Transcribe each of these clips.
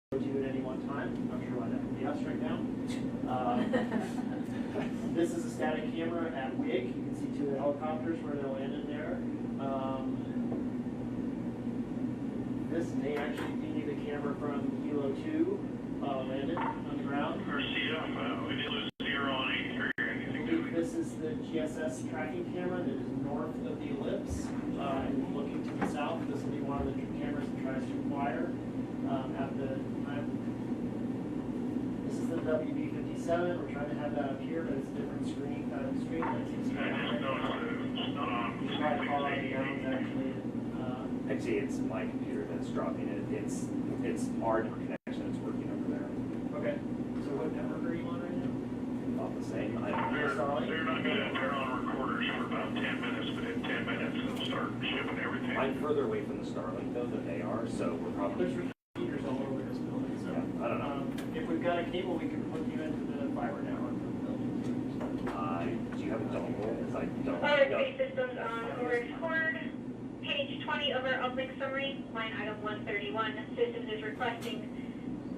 to at any one time. I'm not sure why that would be us right now. This is a static camera at WIG. You can see two of the helicopters where they landed there. This may actually be the camera from Hilo 2 landed on the ground. Our CF, we did lose 0 on 83 or anything, did we? This is the GSS tracking camera that is north of the ellipse and looking to the south. This will be one of the cameras that tries to acquire at the time. This is the WB57. We're trying to have that up here, but it's a different screen. I just noticed it's not on. You try to call out the downs actually. Actually, it's my computer that's dropping it. It's our connection that's working over there. Okay. So what network are you on right now? About the same. They're not going to turn on recorders for about 10 minutes, but in 10 minutes they'll start shipping everything. I'm further away from the Starlink though than they are, so we're probably. There's repeaters all over this building, so Yeah, I don't know. If we've got a cable, we can plug you into the fiber network of the building. Do you have a dongle? Because I don't. Space systems on record. Page 20 of our uplink summary, line item 131. Systems is requesting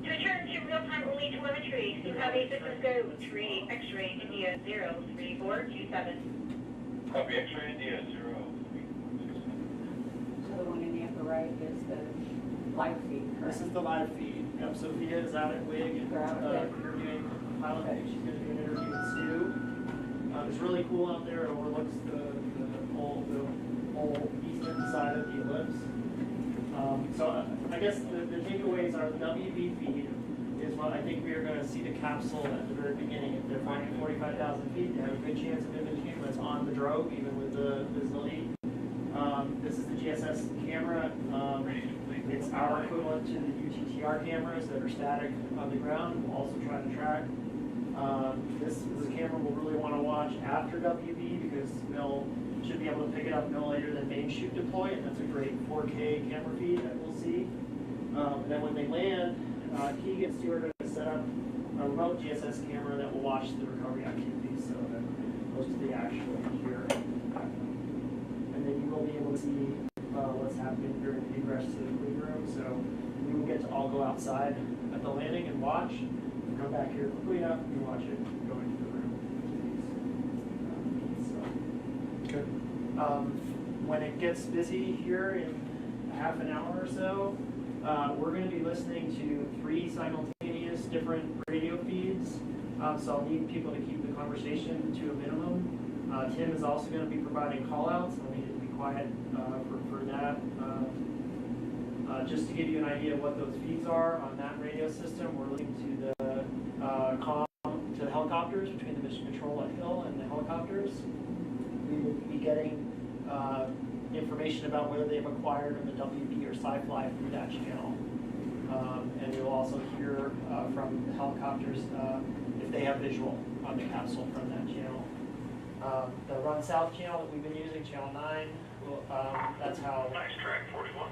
to return to real-time only telemetry. You have a systems go 3 X-ray India 03427. Copy X-ray India 03427. So the one in the upper right is the live feed, correct? This is the live feed. Yep, Sophia is out at WIG and interviewing the pilot. I think she's going to do an interview with Stu. It's really cool out there. It overlooks the whole eastern side of the ellipse. So I guess the takeaways are the WB feed is what I think we are going to see the capsule at the very beginning. If they're flying at 45,000 feet, they have a good chance of imaging what's on the drogue, even with the visibility. This is the GSS camera. It's our equivalent to the UTTR cameras that are static on the ground. We'll also try to track. This is a camera we'll really want to watch after WB because they'll should be able to pick it up no later than main chute deploy, and that's a great 4K camera feed that we'll see. And then when they land, Keegan and Stuart are going to set up a remote GSS camera that will watch the recovery activities, so that goes to the actual here. And then you will be able to see what's happening during the egress to the clean room. So we will get to all go outside at the landing and watch, and come back here, clean up, and watch it go into the room. Okay. When it gets busy here in half an hour or so, we're going to be listening to 3 simultaneous different radio feeds. So I'll need people to keep the conversation to a minimum. Tim is also going to be providing call-outs. I'll need you to be quiet for that. Just to give you an idea of what those feeds are on that radio system, we're listening to the comm to the helicopters between the mission control at Hill and the helicopters. We will be getting information about whether they've acquired on the WB or SciFly through that channel. And you'll also hear from the helicopters if they have visual on the capsule from that channel. The Run South channel that we've been using, channel 9, that's how Nice track 41.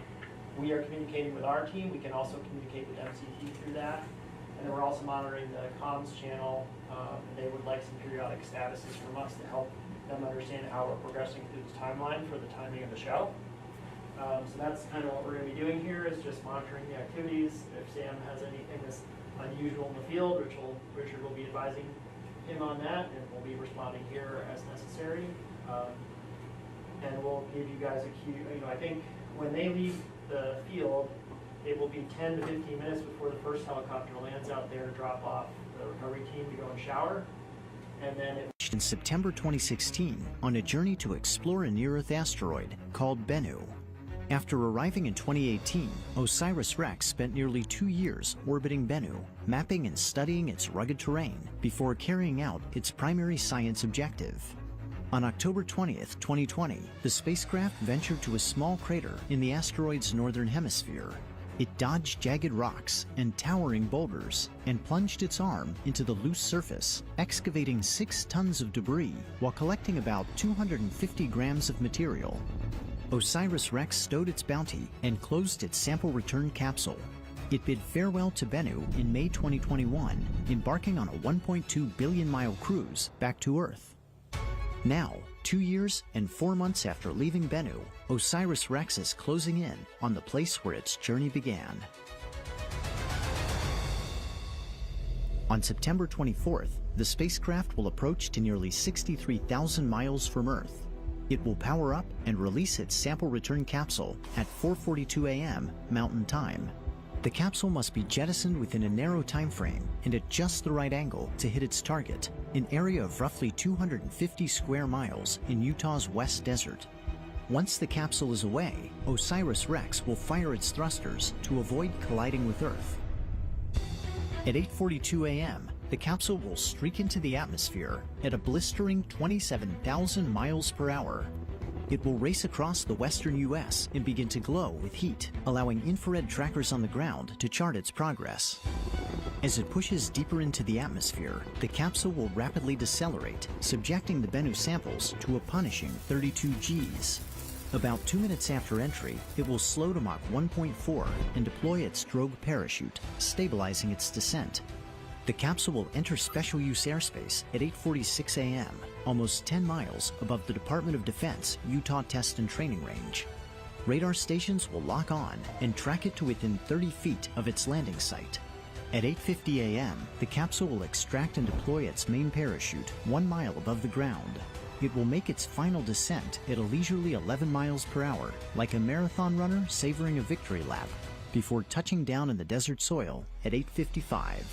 we are communicating with our team. We can also communicate with MCT through that. And then we're also monitoring the comms channel. They would like some periodic statuses from us to help them understand how we're progressing through this timeline for the timing of the show. So that's kind of what we're going to be doing here, is just monitoring the activities. If Sam has anything that's unusual in the field, Richard will be advising him on that, and we'll be responding here as necessary. And we'll give you guys a cue. I think when they leave the field, it will be 10 to 15 minutes before the first helicopter lands out there to drop off the recovery team to go and shower. And then in September 2016 on a journey to explore a near-Earth asteroid called Bennu. After arriving in 2018, OSIRIS-REx spent nearly 2 years orbiting Bennu, mapping and studying its rugged terrain before carrying out its primary science objective. On October 20th, 2020, the spacecraft ventured to a small crater in the asteroid's northern hemisphere. It dodged jagged rocks and towering boulders and plunged its arm into the loose surface, excavating 6 tons of debris while collecting about 250 grams of material. OSIRIS-REx stowed its bounty and closed its sample return capsule. It bid farewell to Bennu in May 2021, embarking on a 1.2 billion-mile cruise back to Earth. Now, 2 years and 4 months after leaving Bennu, OSIRIS-REx is closing in on the place where its journey began. On September 24th, the spacecraft will approach to nearly 63,000 miles from Earth. It will power up and release its sample return capsule at 4:42 a.m. Mountain Time. The capsule must be jettisoned within a narrow time frame and at just the right angle to hit its target, an area of roughly 250 square miles in Utah's West Desert. Once the capsule is away, OSIRIS-REx will fire its thrusters to avoid colliding with Earth. At 8:42 a.m., the capsule will streak into the atmosphere at a blistering 27,000 miles per hour. It will race across the western U.S. and begin to glow with heat, allowing infrared trackers on the ground to chart its progress. As it pushes deeper into the atmosphere, the capsule will rapidly decelerate, subjecting the Bennu samples to a punishing 32 Gs. About 2 minutes after entry, it will slow to Mach 1.4 and deploy its drogue parachute, stabilizing its descent. The capsule will enter special use airspace at 8:46 a.m., almost 10 miles above the Department of Defense Utah Test and Training Range. Radar stations will lock on and track it to within 30 feet of its landing site. At 8:50 a.m., the capsule will extract and deploy its main parachute 1 mile above the ground. It will make its final descent at a leisurely 11 miles per hour, like a marathon runner savoring a victory lap, before touching down in the desert soil at 8:55.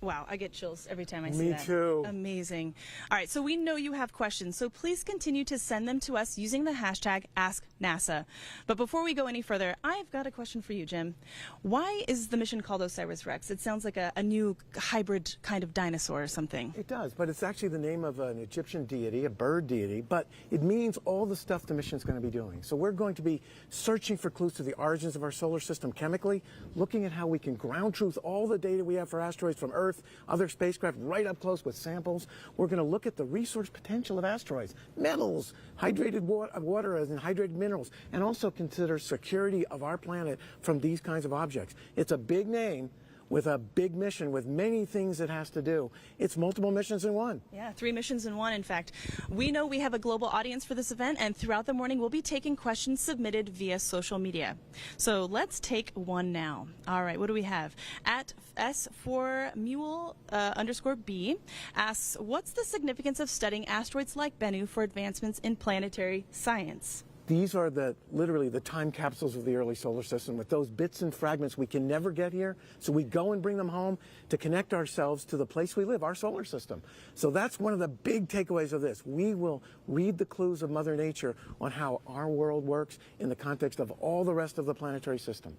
Wow, I get chills every time I see that. Me too. Amazing. All right, so we know you have questions, so please continue to send them to us using the hashtag AskNASA. But before we go any further, I've got a question for you, Jim. Why is the mission called OSIRIS-REx? It sounds like a new hybrid kind of dinosaur or something. It does, but it's actually the name of an Egyptian deity, a bird deity, but it means all the stuff the mission's going to be doing. So we're going to be searching for clues to the origins of our solar system chemically, looking at how we can ground truth all the data we have for asteroids from Earth, other spacecraft right up close with samples. We're going to look at the resource potential of asteroids, metals, hydrated water and hydrated minerals, and also consider security of our planet from these kinds of objects. It's a big name with a big mission with many things it has to do. It's multiple missions in one. Yeah, 3 missions in one, in fact. We know we have a global audience for this event, and throughout the morning we'll be taking questions submitted via social media. So let's take one now. All right, what do we have? At S4Mule_B asks, what's the significance of studying asteroids like Bennu for advancements in planetary science? These are literally the time capsules of the early solar system. With those bits and fragments we can never get here, so we go and bring them home to connect ourselves to the place we live, our solar system. So that's one of the big takeaways of this. We will read the clues of Mother Nature on how our world works in the context of all the rest of the planetary system.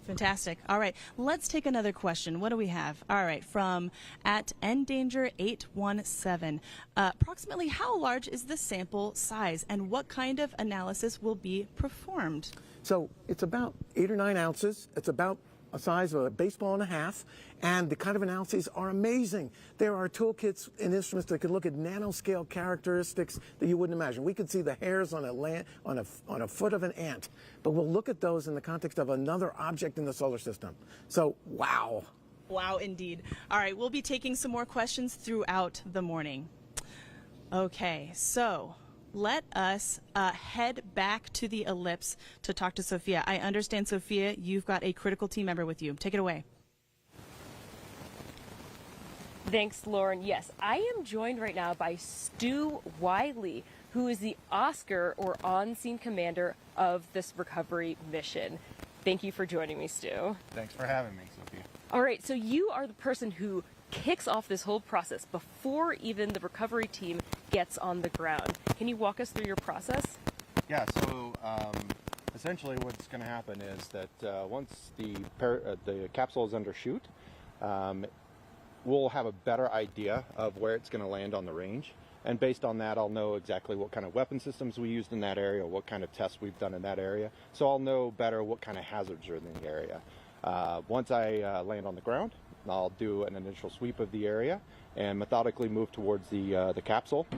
Fantastic. All right, let's take another question. What do we have? All right, from at Endanger817. Approximately how large is the sample size, and what kind of analysis will be performed? So it's about 8 or 9 ounces. It's about a size of a baseball and a half, and the kind of analyses are amazing. There are toolkits and instruments that can look at nanoscale characteristics that you wouldn't imagine. We could see the hairs on a foot of an ant, but we'll look at those in the context of another object in the solar system. So, wow. Wow, indeed. All right, we'll be taking some more questions throughout the morning. Okay, so let us head back to the ellipse to talk to Sophia. I understand, Sophia, you've got a critical team member with you. Take it away. Thanks, Lauren. Yes, I am joined right now by Stu Wiley, who is the Oscar, or on-scene commander of this recovery mission. Thank you for joining me, Stu. Thanks for having me, Sophia. All right, so you are the person who kicks off this whole process before even the recovery team gets on the ground. Can you walk us through your process? Yeah, so essentially what's going to happen is that once the capsule is undershoot, we'll have a better idea of where it's going to land on the range. And based on that, I'll know exactly what kind of weapon systems we used in that area, what kind of tests we've done in that area. So I'll know better what kind of hazards are in the area. Once I land on the ground, I'll do an initial sweep of the area and methodically move towards the capsule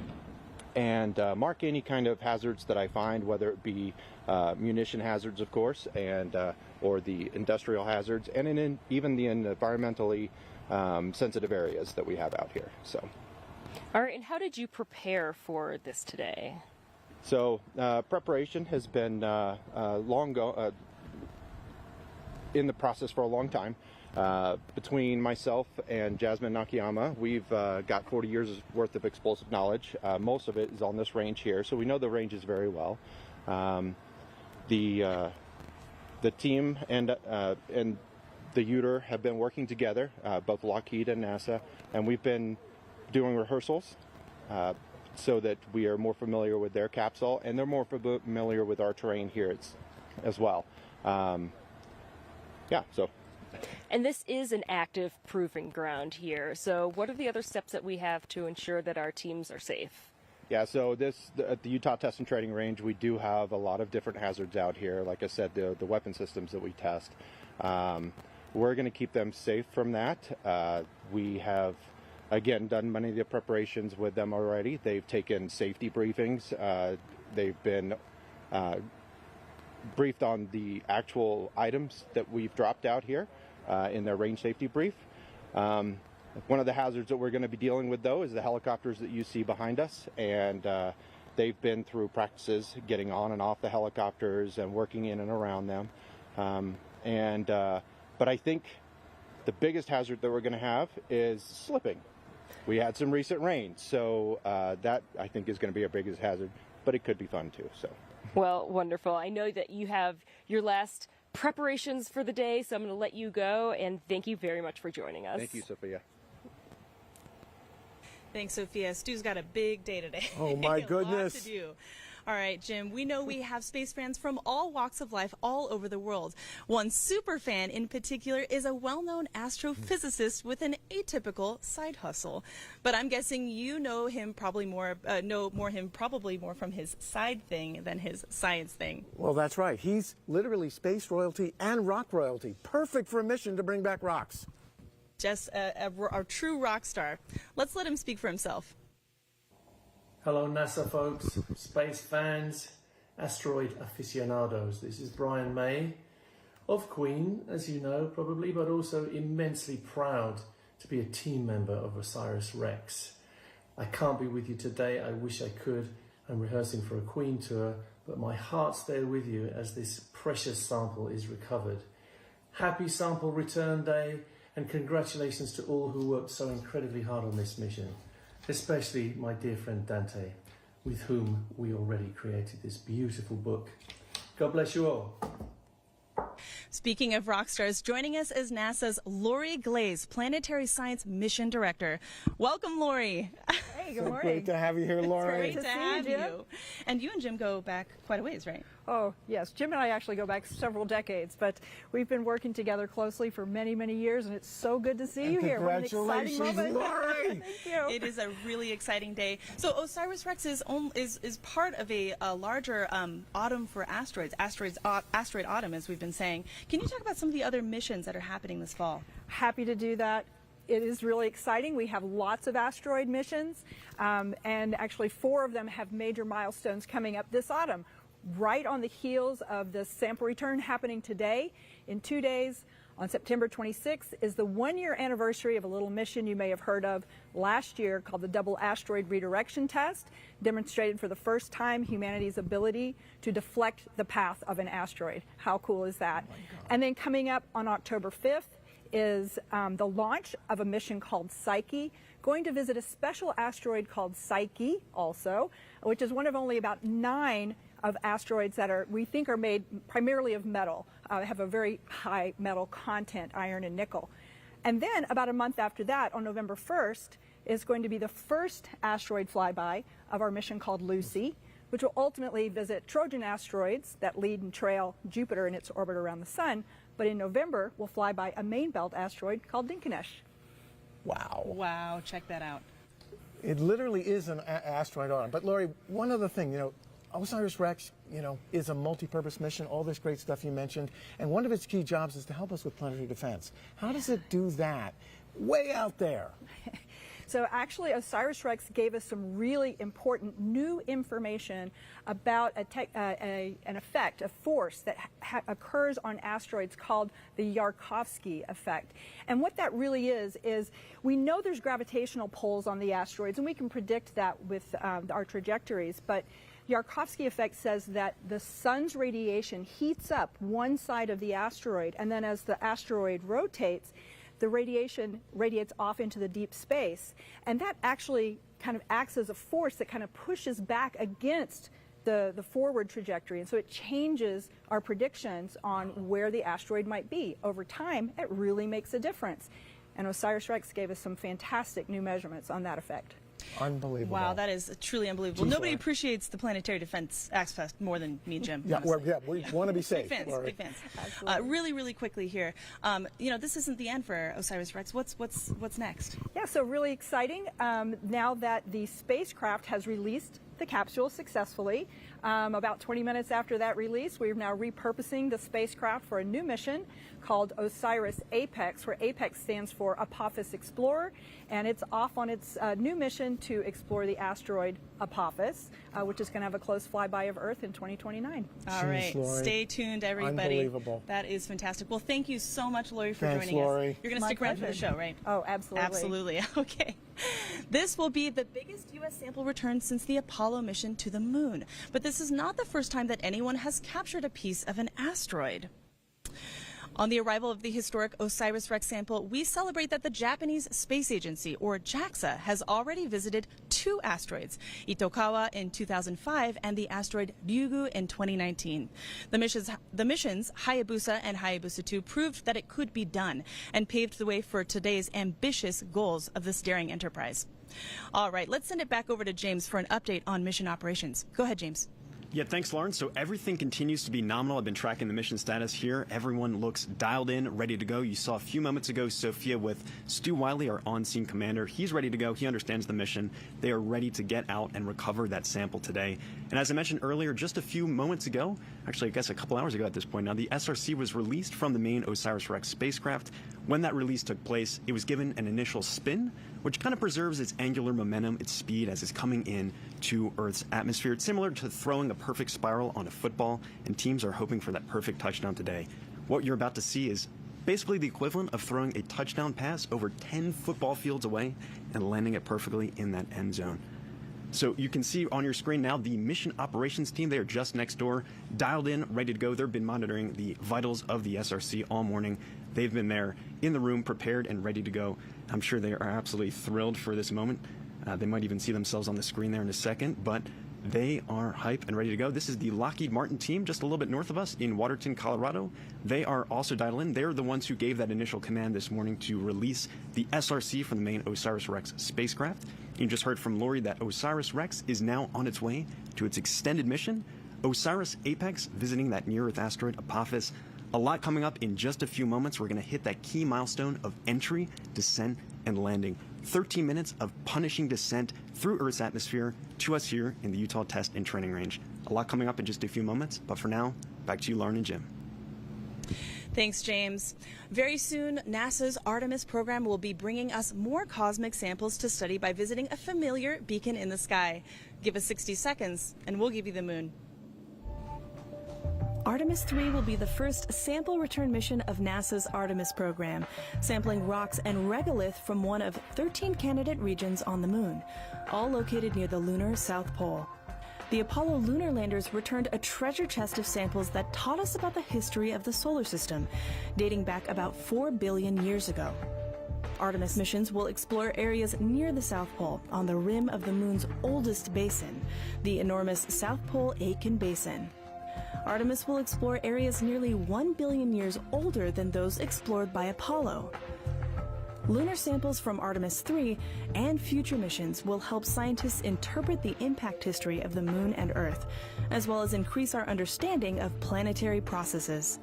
and mark any kind of hazards that I find, whether it be munition hazards, of course, and or the industrial hazards, and even the environmentally sensitive areas that we have out here. So. All right, and how did you prepare for this today? So preparation has been in the process for a long time. Between myself and Jasmine Nakayama, we've got 40 years worth of explosive knowledge. Most of it is on this range here, so we know the ranges very well. The team and the UTR have been working together, both Lockheed and NASA, and we've been doing rehearsals so that we are more familiar with their capsule, and they're more familiar with our terrain here as well. Yeah, so. And this is an active proving ground here. So what are the other steps that we have to ensure that our teams are safe? Yeah, so at the Utah Test and Training Range, we do have a lot of different hazards out here. Like I said, the weapon systems that we test. We're going to keep them safe from that. We have, again, done many of the preparations with them already. They've taken safety briefings. They've been briefed on the actual items that we've dropped out here in their range safety brief. One of the hazards that we're going to be dealing with, though, is the helicopters that you see behind us, and they've been through practices getting on and off the helicopters and working in and around them. But I think the biggest hazard that we're going to have is slipping. We had some recent rain, so that I think is going to be our biggest hazard, but it could be fun too. So. Well, wonderful. I know that you have your last preparations for the day, so I'm going to let you go, and thank you very much for joining us. Thank you, Sophia. Thanks, Sophia. Stu's got a big day today. Oh, my goodness. A lot to do. All right, Jim, we know we have space fans from all walks of life all over the world. One super fan in particular is a well-known astrophysicist with an atypical side hustle. But I'm guessing you know him probably more from his side thing than his science thing. Well, that's right. He's literally space royalty and rock royalty. Perfect for a mission to bring back rocks. Just a true rock star. Let's let him speak for himself. Hello NASA folks, space fans, asteroid aficionados. This is Brian May of Queen, as you know probably, but also immensely proud to be a team member of OSIRIS-REx. I can't be with you today, I wish I could. I'm rehearsing for a Queen tour, but my heart's there with you as this precious sample is recovered. Happy sample return day, and congratulations to all who worked so incredibly hard on this mission. Especially my dear friend Dante, with whom we already created this beautiful book. God bless you all. Speaking of rock stars, joining us is NASA's Lori Glaze, Planetary Science Mission Director. Welcome, Lori. Hey, good morning. Great to have you here, Lori. It's great to have you. And you and Jim go back quite a ways, right? Oh, yes. Jim and I actually go back several decades, but we've been working together closely for many, many years, and it's so good to see you here. What an exciting moment. Lori. Thank you. It is a really exciting day. So OSIRIS-REx is part of a larger autumn for asteroid autumn, as we've been saying. Can you talk about some of the other missions that are happening this fall? Happy to do that. It is really exciting. We have lots of asteroid missions, and actually 4 of them have major milestones coming up this autumn. Right on the heels of the sample return happening today, in 2 days, on September 26th, is the 1-year anniversary of a little mission you may have heard of last year called the Double Asteroid Redirection Test, demonstrated for the first time humanity's ability to deflect the path of an asteroid. How cool is that? And then coming up on October 5th is the launch of a mission called Psyche, going to visit a special asteroid called Psyche also, which is one of only about 9 of asteroids that we think are made primarily of metal, have a very high metal content, iron and nickel. And then about a month after that, on November 1st, is going to be the first asteroid flyby of our mission called Lucy, which will ultimately visit Trojan asteroids that lead and trail Jupiter in its orbit around the sun. But in November, we'll fly by a main belt asteroid called Dinkinesh. Wow. Wow, check that out. It literally is an asteroid autumn. But Lori, one other thing, OSIRIS-REx, is a multi-purpose mission, all this great stuff you mentioned, and one of its key jobs is to help us with planetary defense. How does it do that way out there? So actually, OSIRIS-REx gave us some really important new information about an effect, a force that occurs on asteroids called the Yarkovsky effect. And what that really is we know there's gravitational pulls on the asteroids, and we can predict that with our trajectories, but Yarkovsky effect says that the sun's radiation heats up one side of the asteroid, and then as the asteroid rotates, the radiation radiates off into the deep space. And that actually kind of acts as a force that kind of pushes back against the forward trajectory. And so it changes our predictions on where the asteroid might be. Over time, it really makes a difference. And OSIRIS-REx gave us some fantastic new measurements on that effect. Unbelievable. Wow, that is truly unbelievable. Jeez, Nobody Laura. appreciates the Planetary Defense Fest more than me, Jim. Yeah, honestly. we want to be safe. Big fans, Laura. big fans. Really, really quickly here. You know, this isn't the end for OSIRIS-REx. What's next? Yeah, so really exciting. Now that the spacecraft has released the capsule successfully, about 20 minutes after that release, we're now repurposing the spacecraft for a new mission called OSIRIS-APEX, where APEX stands for Apophis Explorer, and it's off on its new mission to explore the asteroid Apophis, which is going to have a close flyby of Earth in 2029. All right, Lori. stay tuned, everybody. Unbelievable. That is fantastic. Well, thank you so much, Lori, for Thanks, joining Lori. us. You're going to My stick around for the pleasure. show, right? Oh, absolutely. Absolutely. Okay. This will be the biggest U.S. sample return since the Apollo mission to the moon. But this is not the first time that anyone has captured a piece of an asteroid. On the arrival of the historic OSIRIS-REx sample, we celebrate that the Japanese Space Agency, or JAXA, has already visited 2 asteroids, Itokawa in 2005 and the asteroid Ryugu in 2019. The missions Hayabusa and Hayabusa 2 proved that it could be done and paved the way for today's ambitious goals of this daring enterprise. All right, let's send it back over to James for an update on mission operations. Go ahead, James. Yeah, thanks, Lauren. So everything continues to be nominal. I've been tracking the mission status here. Everyone looks dialed in, ready to go. You saw a few moments ago Sophia with Stu Wiley, our on-scene commander. He's ready to go. He understands the mission. They are ready to get out and recover that sample today. And as I mentioned earlier, just a few moments ago, actually I guess a couple hours ago at this point now, the SRC was released from the main OSIRIS-REx spacecraft. When that release took place, it was given an initial spin, which kind of preserves its angular momentum, its speed as it's coming in to Earth's atmosphere. It's similar to throwing a perfect spiral on a football, and teams are hoping for that perfect touchdown today. What you're about to see is basically the equivalent of throwing a touchdown pass over 10 football fields away and landing it perfectly in that end zone. So you can see on your screen now the mission operations team. They are just next door, dialed in, ready to go. They've been monitoring the vitals of the SRC all morning. They've been there in the room, prepared and ready to go. I'm sure they are absolutely thrilled for this moment. They might even see themselves on the screen there in a second, but they are hype and ready to go. This is the Lockheed Martin team just a little bit north of us in Waterton, Colorado. They are also dialed in. They're the ones who gave that initial command this morning to release the SRC from the main OSIRIS-REx spacecraft. You just heard from Lori that OSIRIS-REx is now on its way to its extended mission. OSIRIS-APEX visiting that near-Earth asteroid Apophis. A lot coming up in just a few moments. We're going to hit that key milestone of entry, descent, and landing. 13 minutes of punishing descent through Earth's atmosphere to us here in the Utah Test and Training Range. A lot coming up in just a few moments, but for now, back to you, Lauren and Jim. Thanks, James. Very soon, NASA's Artemis program will be bringing us more cosmic samples to study by visiting a familiar beacon in the sky. Give us 60 seconds, and we'll give you the moon. Artemis 3 will be the first sample return mission of NASA's Artemis program, sampling rocks and regolith from one of 13 candidate regions on the moon, all located near the lunar South Pole. The Apollo lunar landers returned a treasure chest of samples that taught us about the history of the solar system, dating back about 4 billion years ago. Artemis missions will explore areas near the South Pole on the rim of the moon's oldest basin, the enormous South Pole Aitken Basin. Artemis will explore areas nearly 1 billion years older than those explored by Apollo. Lunar samples from Artemis 3 and future missions will help scientists interpret the impact history of the moon and Earth, as well as increase our understanding of planetary processes.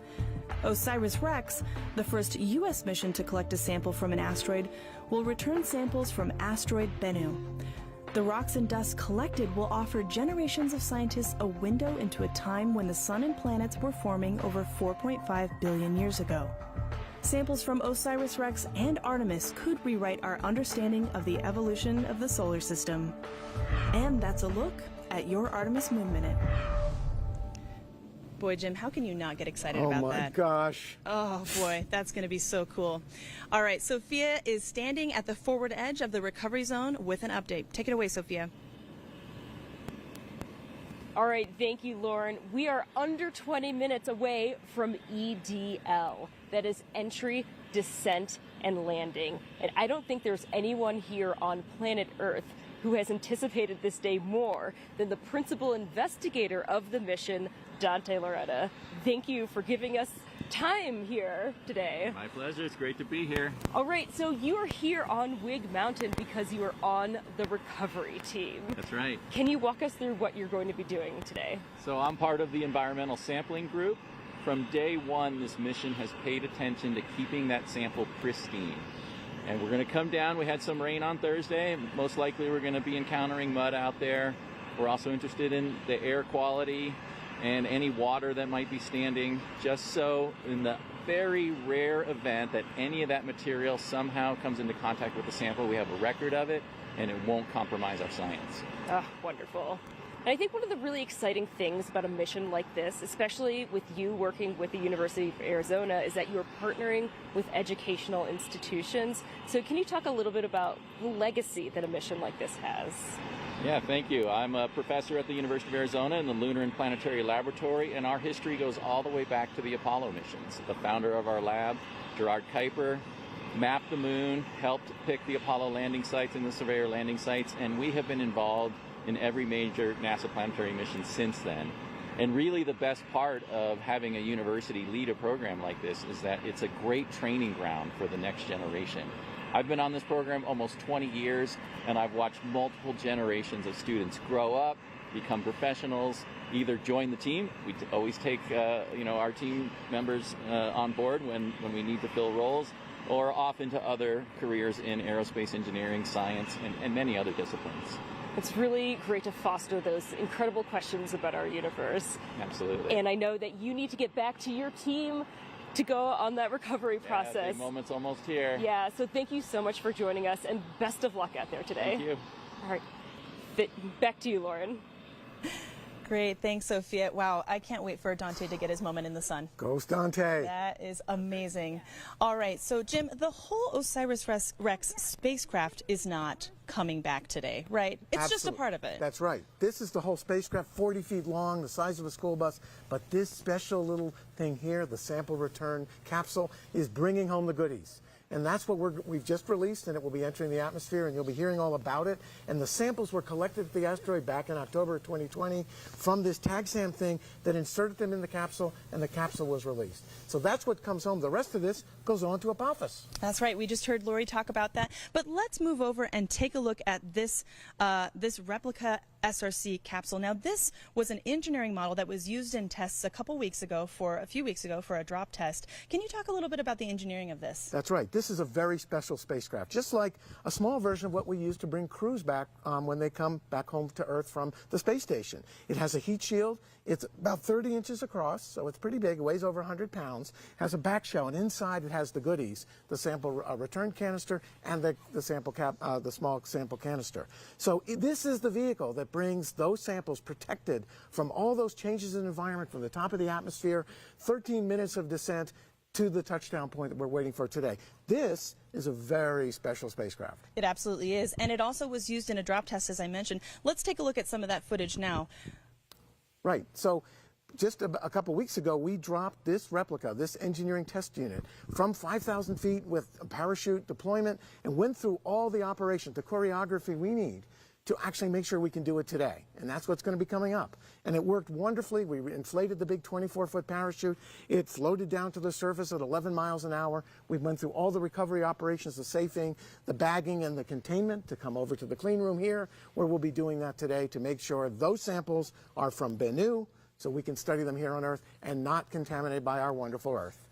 OSIRIS-REx, the first U.S. mission to collect a sample from an asteroid, will return samples from asteroid Bennu. The rocks and dust collected will offer generations of scientists a window into a time when the sun and planets were forming over 4.5 billion years ago. Samples from OSIRIS-REx and Artemis could rewrite our understanding of the evolution of the solar system. And that's a look at your Artemis Moon Minute. Boy, Jim, how can you not get excited about that? Oh my gosh. Oh boy, that's going to be so cool. All right, Sophia is standing at the forward edge of the recovery zone with an update. Take it away, Sophia. All right, thank you, Lauren. We are under 20 minutes away from EDL. That is entry, descent, and landing. And I don't think there's anyone here on planet Earth who has anticipated this day more than the principal investigator of the mission, Dante Loretta. Thank you for giving us time here today. My pleasure. It's great to be here. All right, so you are here on Wig Mountain because you are on the recovery team. That's right. Can you walk us through what you're going to be doing today? So I'm part of the environmental sampling group. From day one, this mission has paid attention to keeping that sample pristine. And we're going to come down. We had some rain on Thursday. Most likely we're going to be encountering mud out there. We're also interested in the air quality and any water that might be standing, just so in the very rare event that any of that material somehow comes into contact with the sample, we have a record of it and it won't compromise our science. Ah, wonderful. And I think one of the really exciting things about a mission like this, especially with you working with the University of Arizona, is that you're partnering with educational institutions. So can you talk a little bit about the legacy that a mission like this has? Yeah, thank you. I'm a professor at the University of Arizona in the Lunar and Planetary Laboratory, and our history goes all the way back to the Apollo missions. The founder of our lab, Gerard Kuiper, mapped the moon, helped pick the Apollo landing sites and the Surveyor landing sites, and we have been involved in every major NASA planetary mission since then. And really the best part of having a university lead a program like this is that it's a great training ground for the next generation. I've been on this program almost 20 years, and I've watched multiple generations of students grow up, become professionals, either join the team. We always take our team members on board when we need to fill roles, or off into other careers in aerospace engineering, science, and many other disciplines. It's really great to foster those incredible questions about our universe. Absolutely. And I know that you need to get back to your team to go on that recovery process. Yeah, the moment's almost here. Yeah, so thank you so much for joining us, and best of luck out there today. Thank you. All right, back to you, Lauren. Great, thanks, Sophia. Wow, I can't wait for Dante to get his moment in the sun. Goes Dante. That is amazing. All right, so Jim, the whole OSIRIS-REx spacecraft is not coming back today, right? It's just a part of it. That's right. This is the whole spacecraft, 40 feet long, the size of a school bus. But this special little thing here, the sample return capsule, is bringing home the goodies. And that's what we've just released, and it will be entering the atmosphere, and you'll be hearing all about it. And the samples were collected at the asteroid back in October of 2020 from this TAGSAM thing that inserted them in the capsule, and the capsule was released. So that's what comes home. The rest of this goes on to Apophis. That's right. We just heard Lori talk about that. But let's move over and take a look at this replica SRC capsule. Now, this was an engineering model that was used in tests a few weeks ago for a drop test. Can you talk a little bit about the engineering of this? That's right. This is a very special spacecraft, just like a small version of what we use to bring crews back when they come back home to Earth from the space station. It has a heat shield. It's about 30 inches across, so it's pretty big. It weighs over 100 pounds. Has a back shell, and inside it has the goodies, the sample return canister and the sample cap, the small sample canister. So this is the vehicle that brings those samples protected from all those changes in environment from the top of the atmosphere, 13 minutes of descent to the touchdown point that we're waiting for today. This is a very special spacecraft. It absolutely is. And it also was used in a drop test, as I mentioned. Let's take a look at some of that footage now. Right. So just a couple weeks ago, we dropped this replica, this engineering test unit, from 5,000 feet with a parachute deployment and went through all the operations, the choreography we need to actually make sure we can do it today. And that's what's going to be coming up. And it worked wonderfully. We inflated the big 24-foot parachute. It floated down to the surface at 11 miles an hour. We went through all the recovery operations, the safing, the bagging, and the containment to come over to the clean room here, where we'll be doing that today to make sure those samples are from Bennu, so we can study them here on Earth and not contaminated by our wonderful Earth.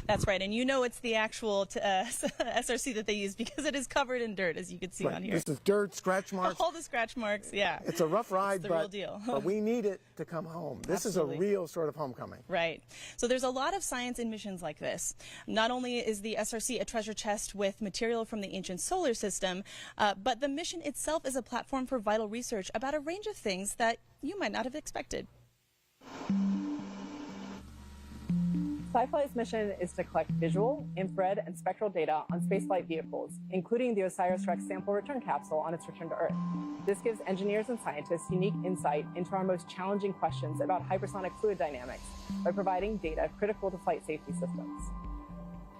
That's right, and you know it's the actual SRC that they use because it is covered in dirt, as you can see on here. This is dirt, scratch marks. All the scratch marks, yeah. It's a rough ride, it's the real deal. but we need it to come home. This Absolutely. is a real sort of homecoming. Right. So there's a lot of science in missions like this. Not only is the SRC a treasure chest with material from the ancient solar system, but the mission itself is a platform for vital research about a range of things that you might not have expected. SciFly's mission is to collect visual, infrared, and spectral data on spaceflight vehicles, including the OSIRIS-REx sample return capsule on its return to Earth. This gives engineers and scientists unique insight into our most challenging questions about hypersonic fluid dynamics by providing data critical to flight safety systems.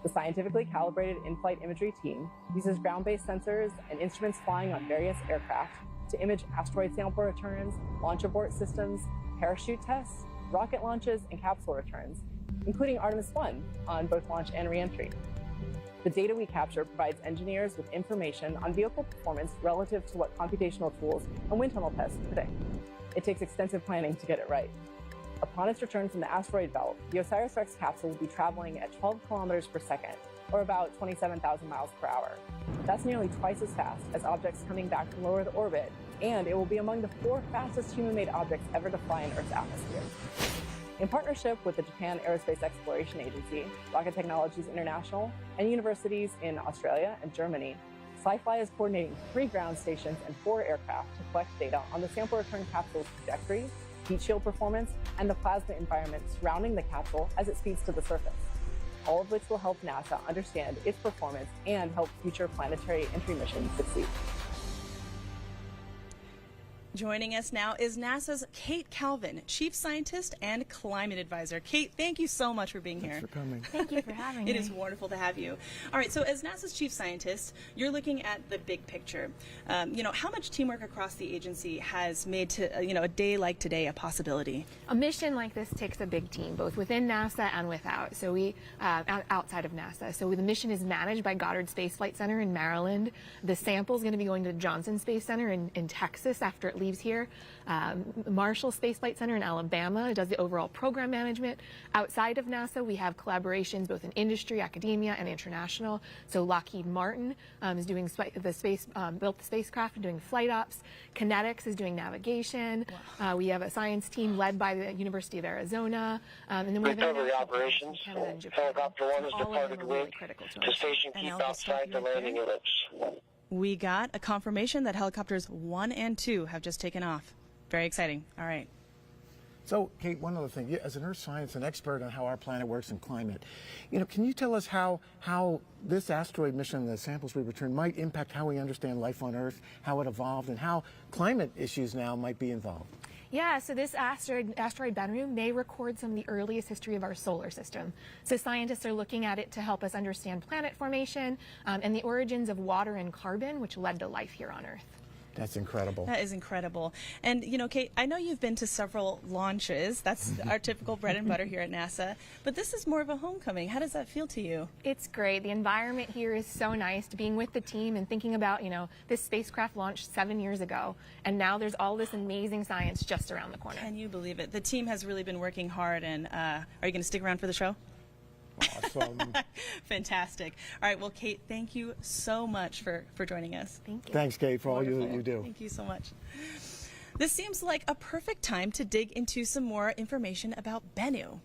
The scientifically calibrated in-flight imagery team uses ground-based sensors and instruments flying on various aircraft to image asteroid sample returns, launch abort systems, parachute tests, rocket launches, and capsule returns, including Artemis 1 on both launch and reentry. The data we capture provides engineers with information on vehicle performance relative to what computational tools and wind tunnel tests predict. It takes extensive planning to get it right. Upon its return from the asteroid belt, the OSIRIS-REx capsule will be traveling at 12 kilometers per second, or about 27,000 miles per hour. That's nearly twice as fast as objects coming back from low Earth orbit, and it will be among the 4 fastest human-made objects ever to fly in Earth's atmosphere. In partnership with the Japan Aerospace Exploration Agency, Rocket Technologies International, and universities in Australia and Germany, SciFly is coordinating 3 ground stations and 4 aircraft to collect data on the sample return capsule's trajectory, heat shield performance, and the plasma environment surrounding the capsule as it speeds to the surface, all of which will help NASA understand its performance and help future planetary entry missions succeed. Joining us now is NASA's Kate Calvin, Chief Scientist and Climate Advisor. Kate, thank you so much for being here. Thanks for coming. Thank you for having me. It is wonderful to have you. All right, so as NASA's Chief Scientist, you're looking at the big picture. How much teamwork across the agency has made to, a day like today a possibility? A mission like this takes a big team, both within NASA and without. So outside of NASA. So the mission is managed by Goddard Space Flight Center in Maryland. The sample is going to be going to Johnson Space Center in Texas after it leaves here. Marshall Space Flight Center in Alabama does the overall program management. Outside of NASA, we have collaborations both in industry, academia, and international. So Lockheed Martin is doing built the spacecraft and doing flight ops. Kinetics is doing navigation. Wow. We have a science team led by the University of Arizona. And then we have recovery operations. Helicopter 1 has departed really wing to station keep outside the landing ellipse. We got a confirmation that helicopters 1 and 2 have just taken off. Very exciting. All right. So, Kate, one other thing. As an earth science and expert on how our planet works in climate, can you tell us how this asteroid mission, the samples we return, might impact how we understand life on Earth, how it evolved, and how climate issues now might be involved? Yeah, so this asteroid Bennu may record some of the earliest history of our solar system. So scientists are looking at it to help us understand planet formation and the origins of water and carbon, which led to life here on Earth. That's incredible. That is incredible. And, Kate, I know you've been to several launches. That's our typical bread and butter here at NASA. But this is more of a homecoming. How does that feel to you? It's great. The environment here is so nice. Being with the team and thinking about, this spacecraft launched 7 years ago. And now there's all this amazing science just around the corner. Can you believe it? The team has really been working hard. And are you going to stick around for the show? Awesome. Fantastic. All right. Well, Kate, thank you so much for joining us. Thank you. Thanks, Kate, for Wonderful. all you do. Thank you so much. This seems like a perfect time to dig into some more information about Bennu.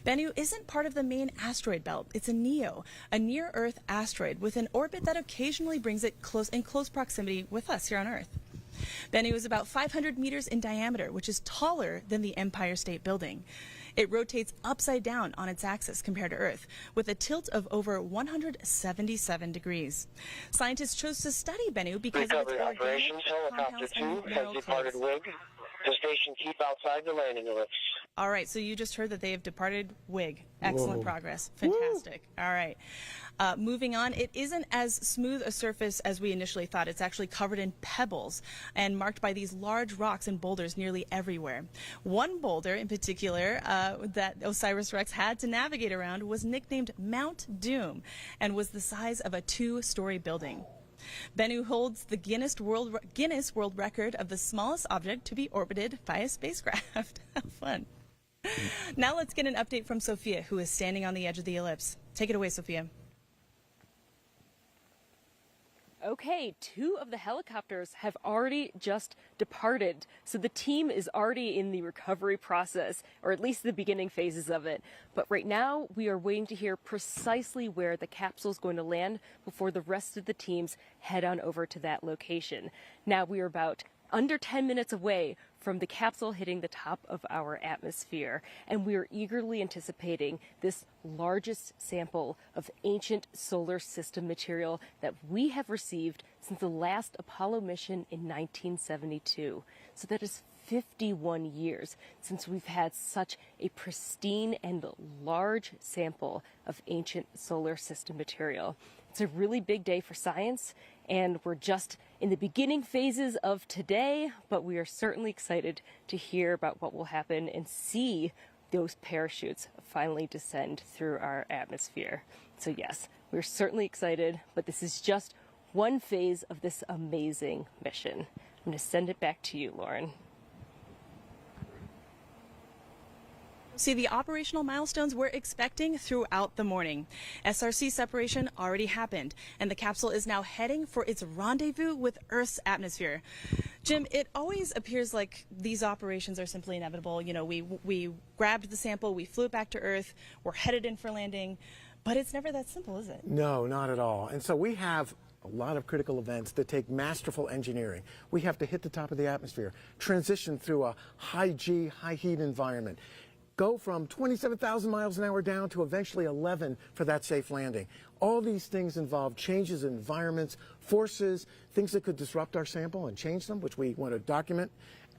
Bennu isn't part of the main asteroid belt. It's a NEO, a near-Earth asteroid with an orbit that occasionally brings it in close proximity with us here on Earth. Bennu is about 500 meters in diameter, which is taller than the Empire State Building. It rotates upside down on its axis compared to Earth, with a tilt of over 177 degrees. Scientists chose to study Bennu because of its organic operations. Helicopter 2 has departed wing to station keep outside the landing ellipse. All right, so you just heard that they have departed WIG. Excellent Whoa. Progress. Fantastic. Woo. All right. Moving on, it isn't as smooth a surface as we initially thought. It's actually covered in pebbles and marked by these large rocks and boulders nearly everywhere. One boulder in particular that OSIRIS-REx had to navigate around was nicknamed Mount Doom and was the size of a 2-story building. Bennu holds the Guinness World Record of the smallest object to be orbited by a spacecraft. How fun. Now let's get an update from Sophia, who is standing on the edge of the ellipse. Take it away, Sophia. Okay, 2 of the helicopters have already just departed, so the team is already in the recovery process, or at least the beginning phases of it. But right now, we are waiting to hear precisely where the capsule is going to land before the rest of the teams head on over to that location. Now we are about under 10 minutes away from the capsule hitting the top of our atmosphere, and we are eagerly anticipating this largest sample of ancient solar system material that we have received since the last Apollo mission in 1972. So that is 51 years since we've had such a pristine and large sample of ancient solar system material. It's a really big day for science, and we're just in the beginning phases of today, but we are certainly excited to hear about what will happen and see those parachutes finally descend through our atmosphere. So yes, we're certainly excited, but this is just one phase of this amazing mission. I'm going to send it back to you, Lauren. See the operational milestones we're expecting throughout the morning. SRC separation already happened, and the capsule is now heading for its rendezvous with Earth's atmosphere. Jim, it always appears like these operations are simply inevitable. You know, we grabbed the sample, we flew it back to Earth, we're headed in for landing, but it's never that simple, is it? No, not at all. And so we have a lot of critical events that take masterful engineering. We have to hit the top of the atmosphere, transition through a high G, high heat environment, go from 27,000 miles an hour down to eventually 11 for that safe landing. All these things involve changes in environments, forces, things that could disrupt our sample and change them, which we want to document.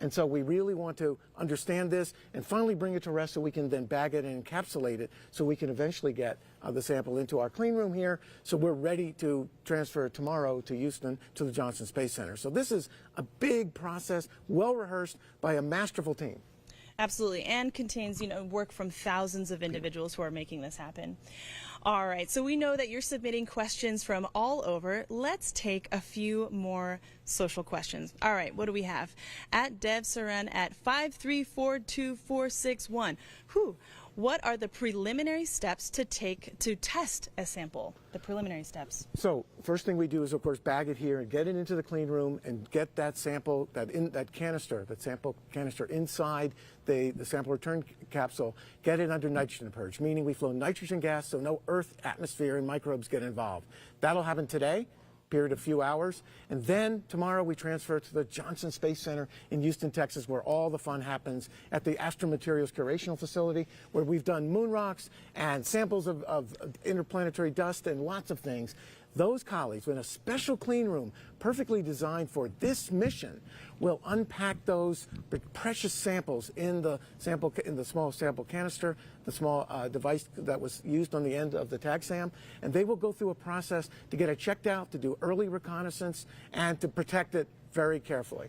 And so we really want to understand this and finally bring it to rest so we can then bag it and encapsulate it so we can eventually get the sample into our clean room here. So we're ready to transfer tomorrow to Houston to the Johnson Space Center. So this is a big process, well rehearsed by a masterful team. Absolutely, and contains, work from thousands of individuals who are making this happen. All right, so we know that you're submitting questions from all over. Let's take a few more social questions. All right, what do we have? At Dev Saran at 5342461. What are the preliminary steps to take to test a sample? The preliminary steps. So first thing we do is, of course, bag it here and get it into the clean room and get that sample, that sample canister inside the sample return capsule, get it under nitrogen purge, meaning we flow nitrogen gas so no Earth atmosphere and microbes get involved. That'll happen today. Period of few hours, and then tomorrow we transfer to the Johnson Space Center in Houston, Texas, where all the fun happens at the Astromaterials Curational Facility, where we've done moon rocks and samples of interplanetary dust and lots of things. Those colleagues in a special clean room perfectly designed for this mission will unpack those precious samples in the small sample canister, the small device that was used on the end of the TAGSAM, and they will go through a process to get it checked out, to do early reconnaissance, and to protect it very carefully.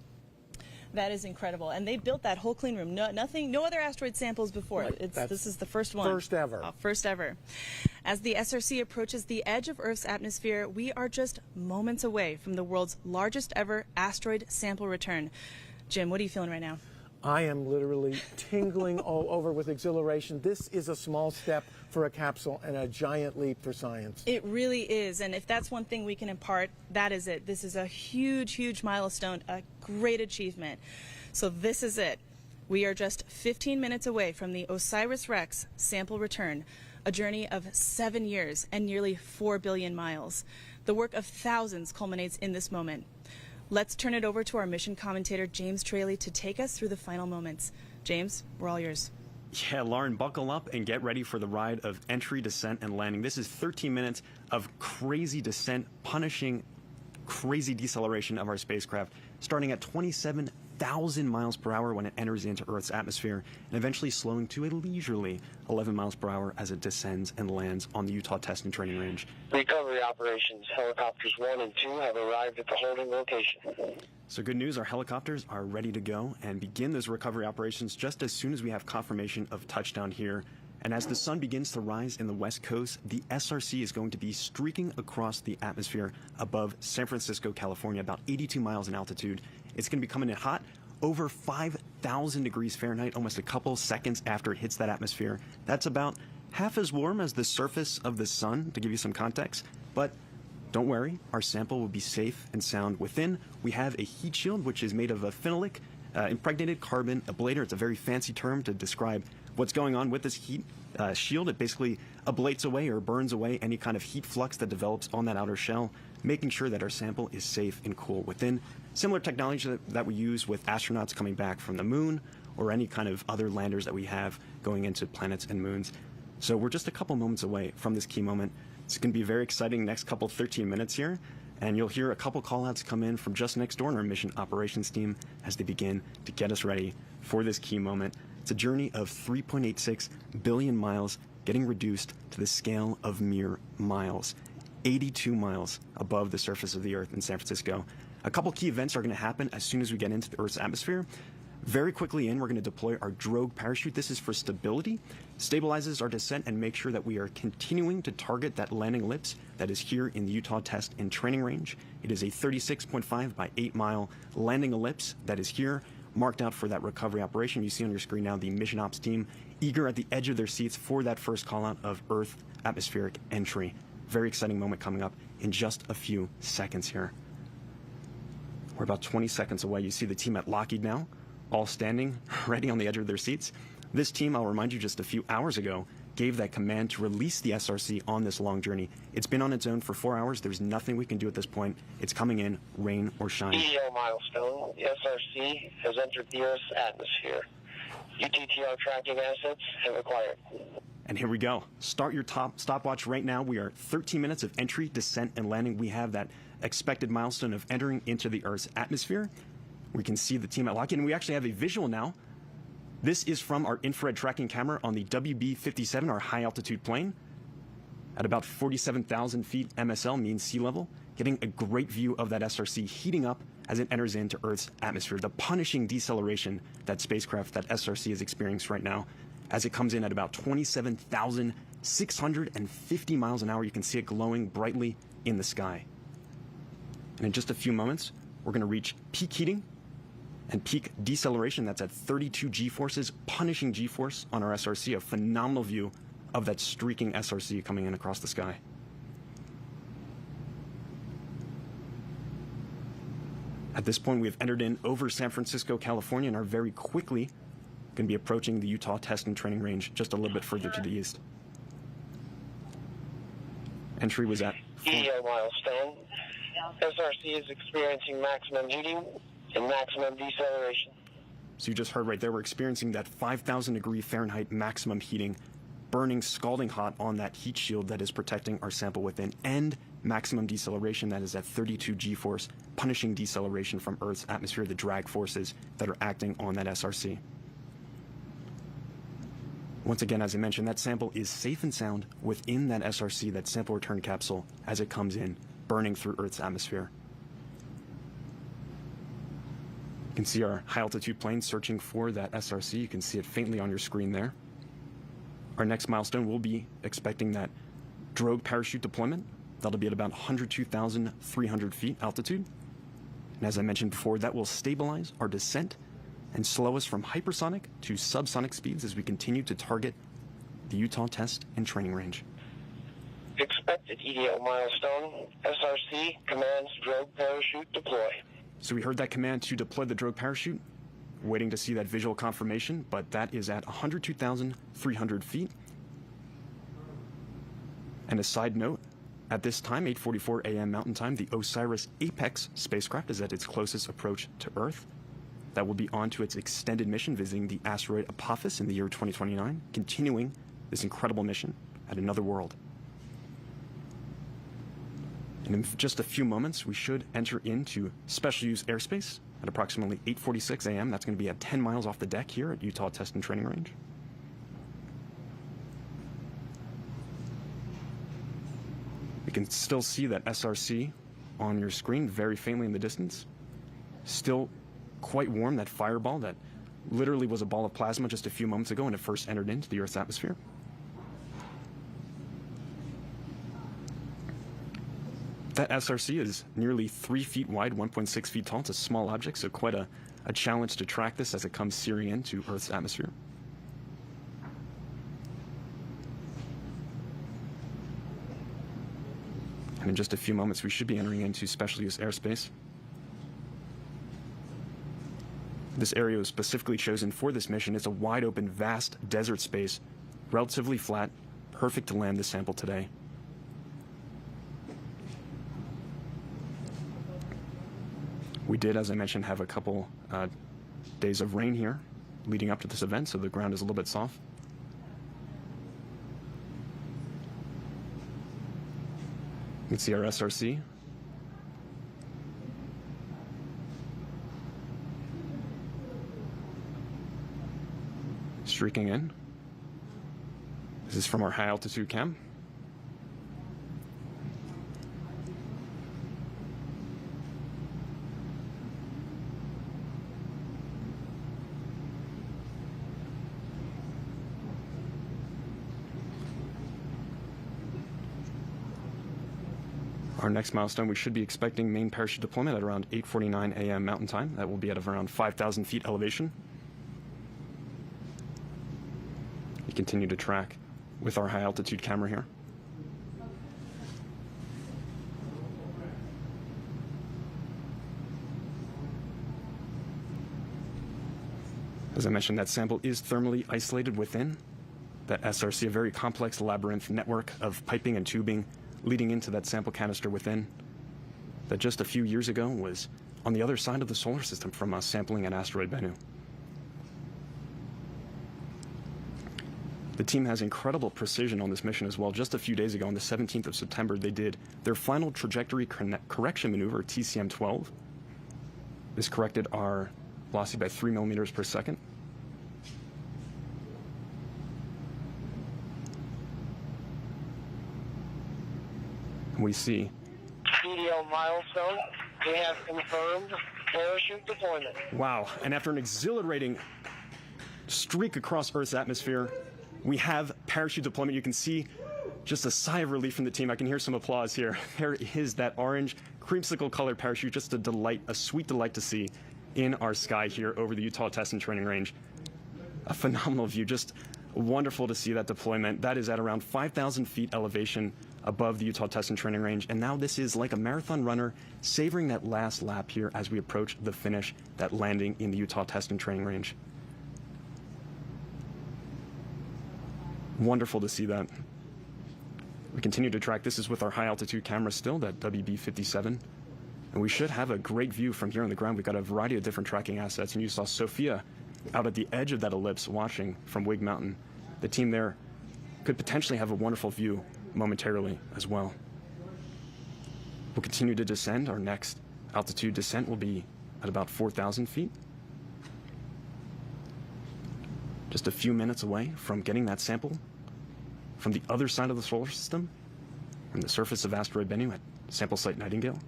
That is incredible, and they built that whole clean room. No other asteroid samples before. Right. This is the first one. First ever. First ever. As the SRC approaches the edge of Earth's atmosphere, we are just moments away from the world's largest ever asteroid sample return. Jim, what are you feeling right now? I am literally tingling all over with exhilaration. This is a small step for a capsule and a giant leap for science. It really is, and if that's one thing we can impart, that is it. This is a huge, huge milestone, a great achievement. So this is it. We are just 15 minutes away from the OSIRIS-REx sample return, a journey of 7 years and nearly 4 billion miles. The work of thousands culminates in this moment. Let's turn it over to our mission commentator, James Traley, to take us through the final moments. James, we're all yours. Yeah, Lauren, buckle up and get ready for the ride of entry, descent, and landing. This is 13 minutes of crazy descent, punishing crazy deceleration of our spacecraft, starting at 27,000 miles per hour when it enters into Earth's atmosphere, and eventually slowing to a leisurely 11 miles per hour as it descends and lands on the Utah Test and Training Range. Recovery operations. Helicopters 1 and 2 have arrived at the holding location. So good news, our helicopters are ready to go and begin those recovery operations just as soon as we have confirmation of touchdown here. And as the sun begins to rise in the west coast, the SRC is going to be streaking across the atmosphere above San Francisco, California, about 82 miles in altitude. It's going to be coming in hot, over 5,000 degrees Fahrenheit, almost a couple seconds after it hits that atmosphere. That's about half as warm as the surface of the sun, to give you some context. But don't worry, our sample will be safe and sound within. We have a heat shield, which is made of a phenolic impregnated carbon ablator. It's a very fancy term to describe what's going on with this heat shield. It basically ablates away or burns away any kind of heat flux that develops on that outer shell, making sure that our sample is safe and cool within. Similar technology that we use with astronauts coming back from the moon or any kind of other landers that we have going into planets and moons. So we're just a couple moments away from this key moment. It's going to be a very exciting next couple 13 minutes here, and you'll hear a couple callouts come in from just next door in our mission operations team as they begin to get us ready for this key moment. It's a journey of 3.86 billion miles getting reduced to the scale of mere miles, 82 miles above the surface of the Earth in San Francisco. A couple key events are going to happen as soon as we get into the Earth's atmosphere. Very quickly we're going to deploy our drogue parachute. This is for stability, stabilizes our descent, and make sure that we are continuing to target that landing ellipse that is here in the Utah Test and Training Range. It is a 36.5 by 8 mile landing ellipse that is here, marked out for that recovery operation. You see on your screen now the mission ops team eager at the edge of their seats for that first call out of Earth atmospheric entry. Very exciting moment coming up in just a few seconds here. We're about 20 seconds away. You see the team at Lockheed now, all standing ready on the edge of their seats. This team, I'll remind you, just a few hours ago gave that command to release the SRC on this long journey. It's been on its own for 4 hours. There's nothing we can do at this point. It's coming in, rain or shine. EO milestone. The SRC has entered the Earth's atmosphere. UTTR tracking assets have acquired. And here we go. Start your stopwatch right now. We are 13 minutes of entry, descent, and landing. We have that expected milestone of entering into the Earth's atmosphere. We can see the team at Lockheed, and we actually have a visual now. This is from our infrared tracking camera on the WB-57, our high-altitude plane, at about 47,000 feet MSL, mean sea level, getting a great view of that SRC heating up as it enters into Earth's atmosphere. The punishing deceleration that spacecraft, that SRC, is experiencing right now as it comes in at about 27,650 miles an hour. You can see it glowing brightly in the sky. And in just a few moments, we're going to reach peak heating and peak deceleration. That's at 32 G-forces, punishing G-force on our SRC. A phenomenal view of that streaking SRC coming in across the sky. At this point, we have entered in over San Francisco, California, and are very quickly going to be approaching the Utah Test and Training Range just a little bit further to the east. Entry was at EO milestone. SRC is experiencing maximum heating and maximum deceleration. So you just heard right there, we're experiencing that 5,000 degree Fahrenheit maximum heating, burning scalding hot on that heat shield that is protecting our sample within, and maximum deceleration that is at 32 G-force, punishing deceleration from Earth's atmosphere, the drag forces that are acting on that SRC. Once again, as I mentioned, that sample is safe and sound within that SRC, that sample return capsule, as it comes in, burning through Earth's atmosphere. You can see our high-altitude plane searching for that SRC. You can see it faintly on your screen there. Our next milestone, we'll be expecting that drogue parachute deployment. That'll be at about 102,300 feet altitude. And as I mentioned before, that will stabilize our descent and slow us from hypersonic to subsonic speeds as we continue to target the Utah Test and Training Range. Expected EDO milestone. SRC commands drogue parachute deploy. So we heard that command to deploy the drogue parachute. Waiting to see that visual confirmation, but that is at 102,300 feet. And a side note, at this time, 8:44 a.m. Mountain Time, the OSIRIS Apex spacecraft is at its closest approach to Earth. That will be on to its extended mission, visiting the asteroid Apophis in the year 2029, continuing this incredible mission at another world. And in just a few moments, we should enter into special use airspace at approximately 8:46 a.m. That's going to be at 10 miles off the deck here at Utah Test and Training Range. You can still see that SRC on your screen very faintly in the distance. Still quite warm, that fireball that literally was a ball of plasma just a few moments ago when it first entered into the Earth's atmosphere. That SRC is nearly 3 feet wide, 1.6 feet tall. It's a small object, so quite a a challenge to track this as it comes searing into Earth's atmosphere. And in just a few moments, we should be entering into special use airspace. This area was specifically chosen for this mission. It's a wide open, vast desert space, relatively flat, perfect to land this sample today. We did, as I mentioned, have a couple days of rain here leading up to this event, so the ground is a little bit soft. You can see our SRC. Streaking in. This is from our high altitude cam. Our next milestone, we should be expecting main parachute deployment at around 8:49 a.m. Mountain Time. That will be at around 5,000 feet elevation. We continue to track with our high altitude camera here. As I mentioned, that sample is thermally isolated within that SRC, a very complex labyrinth network of piping and tubing leading into that sample canister within, that just a few years ago was on the other side of the solar system from us sampling an asteroid Bennu. The team has incredible precision on this mission as well. Just a few days ago, on the 17th of September, they did their final trajectory correction maneuver, TCM-12. This corrected our velocity by 3 millimeters per second. We see PDL milestone. We have confirmed parachute deployment. Wow, and after an exhilarating streak across Earth's atmosphere, we have parachute deployment. You can see just a sigh of relief from the team. I can hear some applause here. There is that orange creamsicle colored parachute, just a delight, a sweet delight to see in our sky here over the Utah Test and Training Range. A phenomenal view, just wonderful to see that deployment. That is at around 5,000 feet elevation above the Utah Test and Training Range. And now this is like a marathon runner savoring that last lap here as we approach the finish, that landing in the Utah Test and Training Range. Wonderful to see that. We continue to track. This is with our high altitude camera still, that WB-57. And we should have a great view from here on the ground. We've got a variety of different tracking assets. And you saw Sophia out at the edge of that ellipse watching from Wig Mountain. The team there could potentially have a wonderful view momentarily as well. We'll continue to descend. Our next altitude descent will be at about 4,000 feet. Just a few minutes away from getting that sample from the other side of the solar system, from the surface of asteroid Bennu at sample site Nightingale,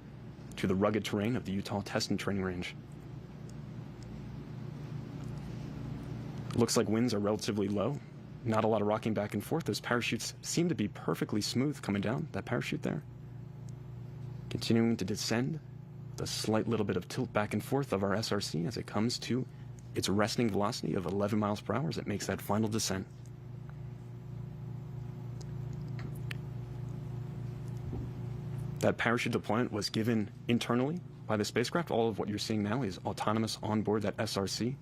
to the rugged terrain of the Utah Test and Training Range. Looks like winds are relatively low. Not a lot of rocking back and forth. Those parachutes seem to be perfectly smooth coming down, that parachute there. Continuing to descend, the slight little bit of tilt back and forth of our SRC as it comes to its resting velocity of 11 miles per hour as it makes that final descent. That parachute deployment was given internally by the spacecraft. All of what you're seeing now is autonomous on board that SRC.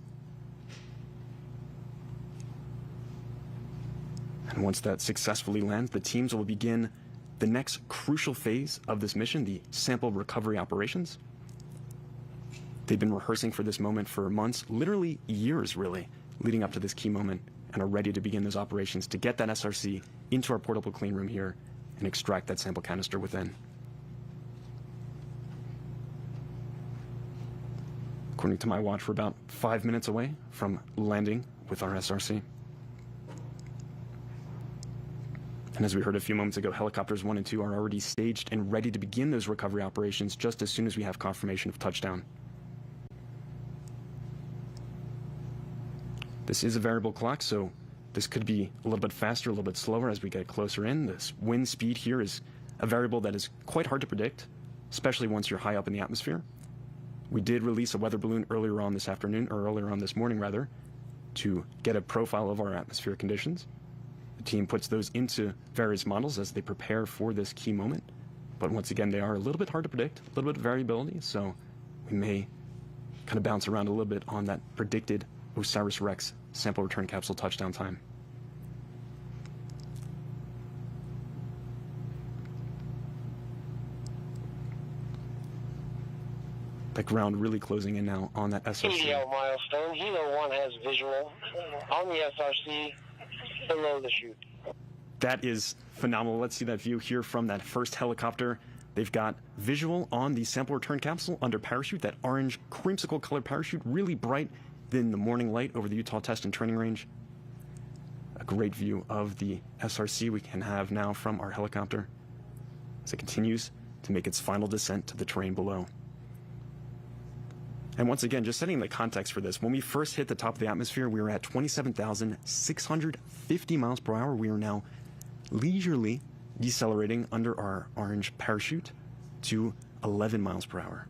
And once that successfully lands, the teams will begin the next crucial phase of this mission, the sample recovery operations. They've been rehearsing for this moment for months, literally years really, leading up to this key moment, and are ready to begin those operations to get that SRC into our portable clean room here and extract that sample canister within. According to my watch, we're about 5 minutes away from landing with our SRC. And as we heard a few moments ago, helicopters 1 and 2 are already staged and ready to begin those recovery operations just as soon as we have confirmation of touchdown. This is a variable clock, so this could be a little bit faster, a little bit slower as we get closer in. This wind speed here is a variable that is quite hard to predict, especially once you're high up in the atmosphere. We did release a weather balloon earlier on this afternoon, or earlier on this morning rather, to get a profile of our atmospheric conditions. The team puts those into various models as they prepare for this key moment. But once again, they are a little bit hard to predict, a little bit of variability, so we may kind of bounce around a little bit on that predicted OSIRIS-REx sample return capsule touchdown time. The ground really closing in now on that SRC. EDL milestone. Helo 1 has visual on the SRC below the chute. That is phenomenal. Let's see that view here from that first helicopter. They've got visual on the sample return capsule under parachute, that orange creamsicle colored parachute, really bright in the morning light over the Utah Test and Training Range. A great view of the SRC we can have now from our helicopter as it continues to make its final descent to the terrain below. And once again, just setting the context for this, when we first hit the top of the atmosphere, we were at 27,650 miles per hour. We are now leisurely decelerating under our orange parachute to 11 miles per hour.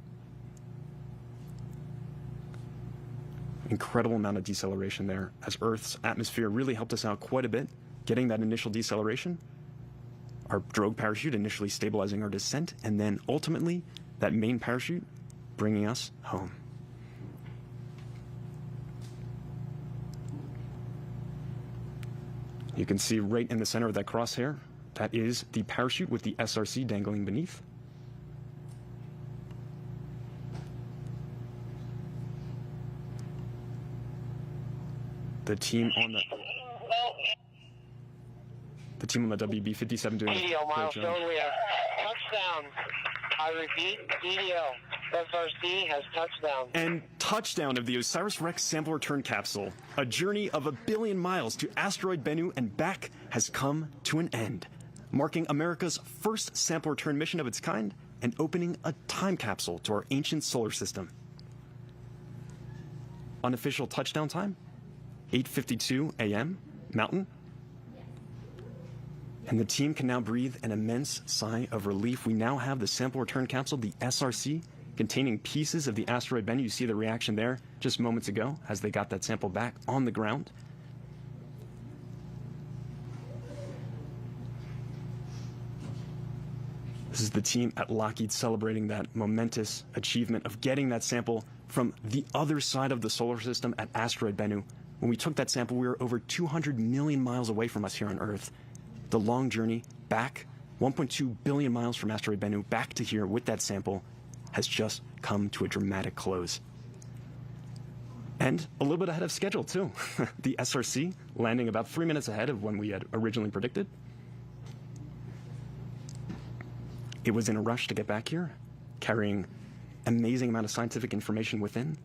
Incredible amount of deceleration there, as Earth's atmosphere really helped us out quite a bit, getting that initial deceleration, our drogue parachute initially stabilizing our descent, and then ultimately that main parachute bringing us home. You can see right in the center of that crosshair, that is the parachute with the SRC dangling beneath. The team on the WB-57 doing a EDL great milestone. job. We have touchdown. I repeat, EDL SRC has touchdown. And touchdown of the OSIRIS-REx sample return capsule. A journey of 1 billion miles to asteroid Bennu and back has come to an end, marking America's first sample return mission of its kind and opening a time capsule to our ancient solar system. Unofficial touchdown time, 8:52 a.m. Mountain. And the team can now breathe an immense sigh of relief. We now have the sample return capsule, the SRC, containing pieces of the asteroid Bennu. You see the reaction there just moments ago as they got that sample back on the ground. This is the team at Lockheed celebrating that momentous achievement of getting that sample from the other side of the solar system at asteroid Bennu. When we took that sample, we were over 200 million miles away from us here on Earth. The long journey back, 1.2 billion miles from asteroid Bennu, back to here with that sample, has just come to a dramatic close. And a little bit ahead of schedule, too. The SRC landing about 3 minutes ahead of when we had originally predicted. It was in a rush to get back here, carrying amazing amount of scientific information within.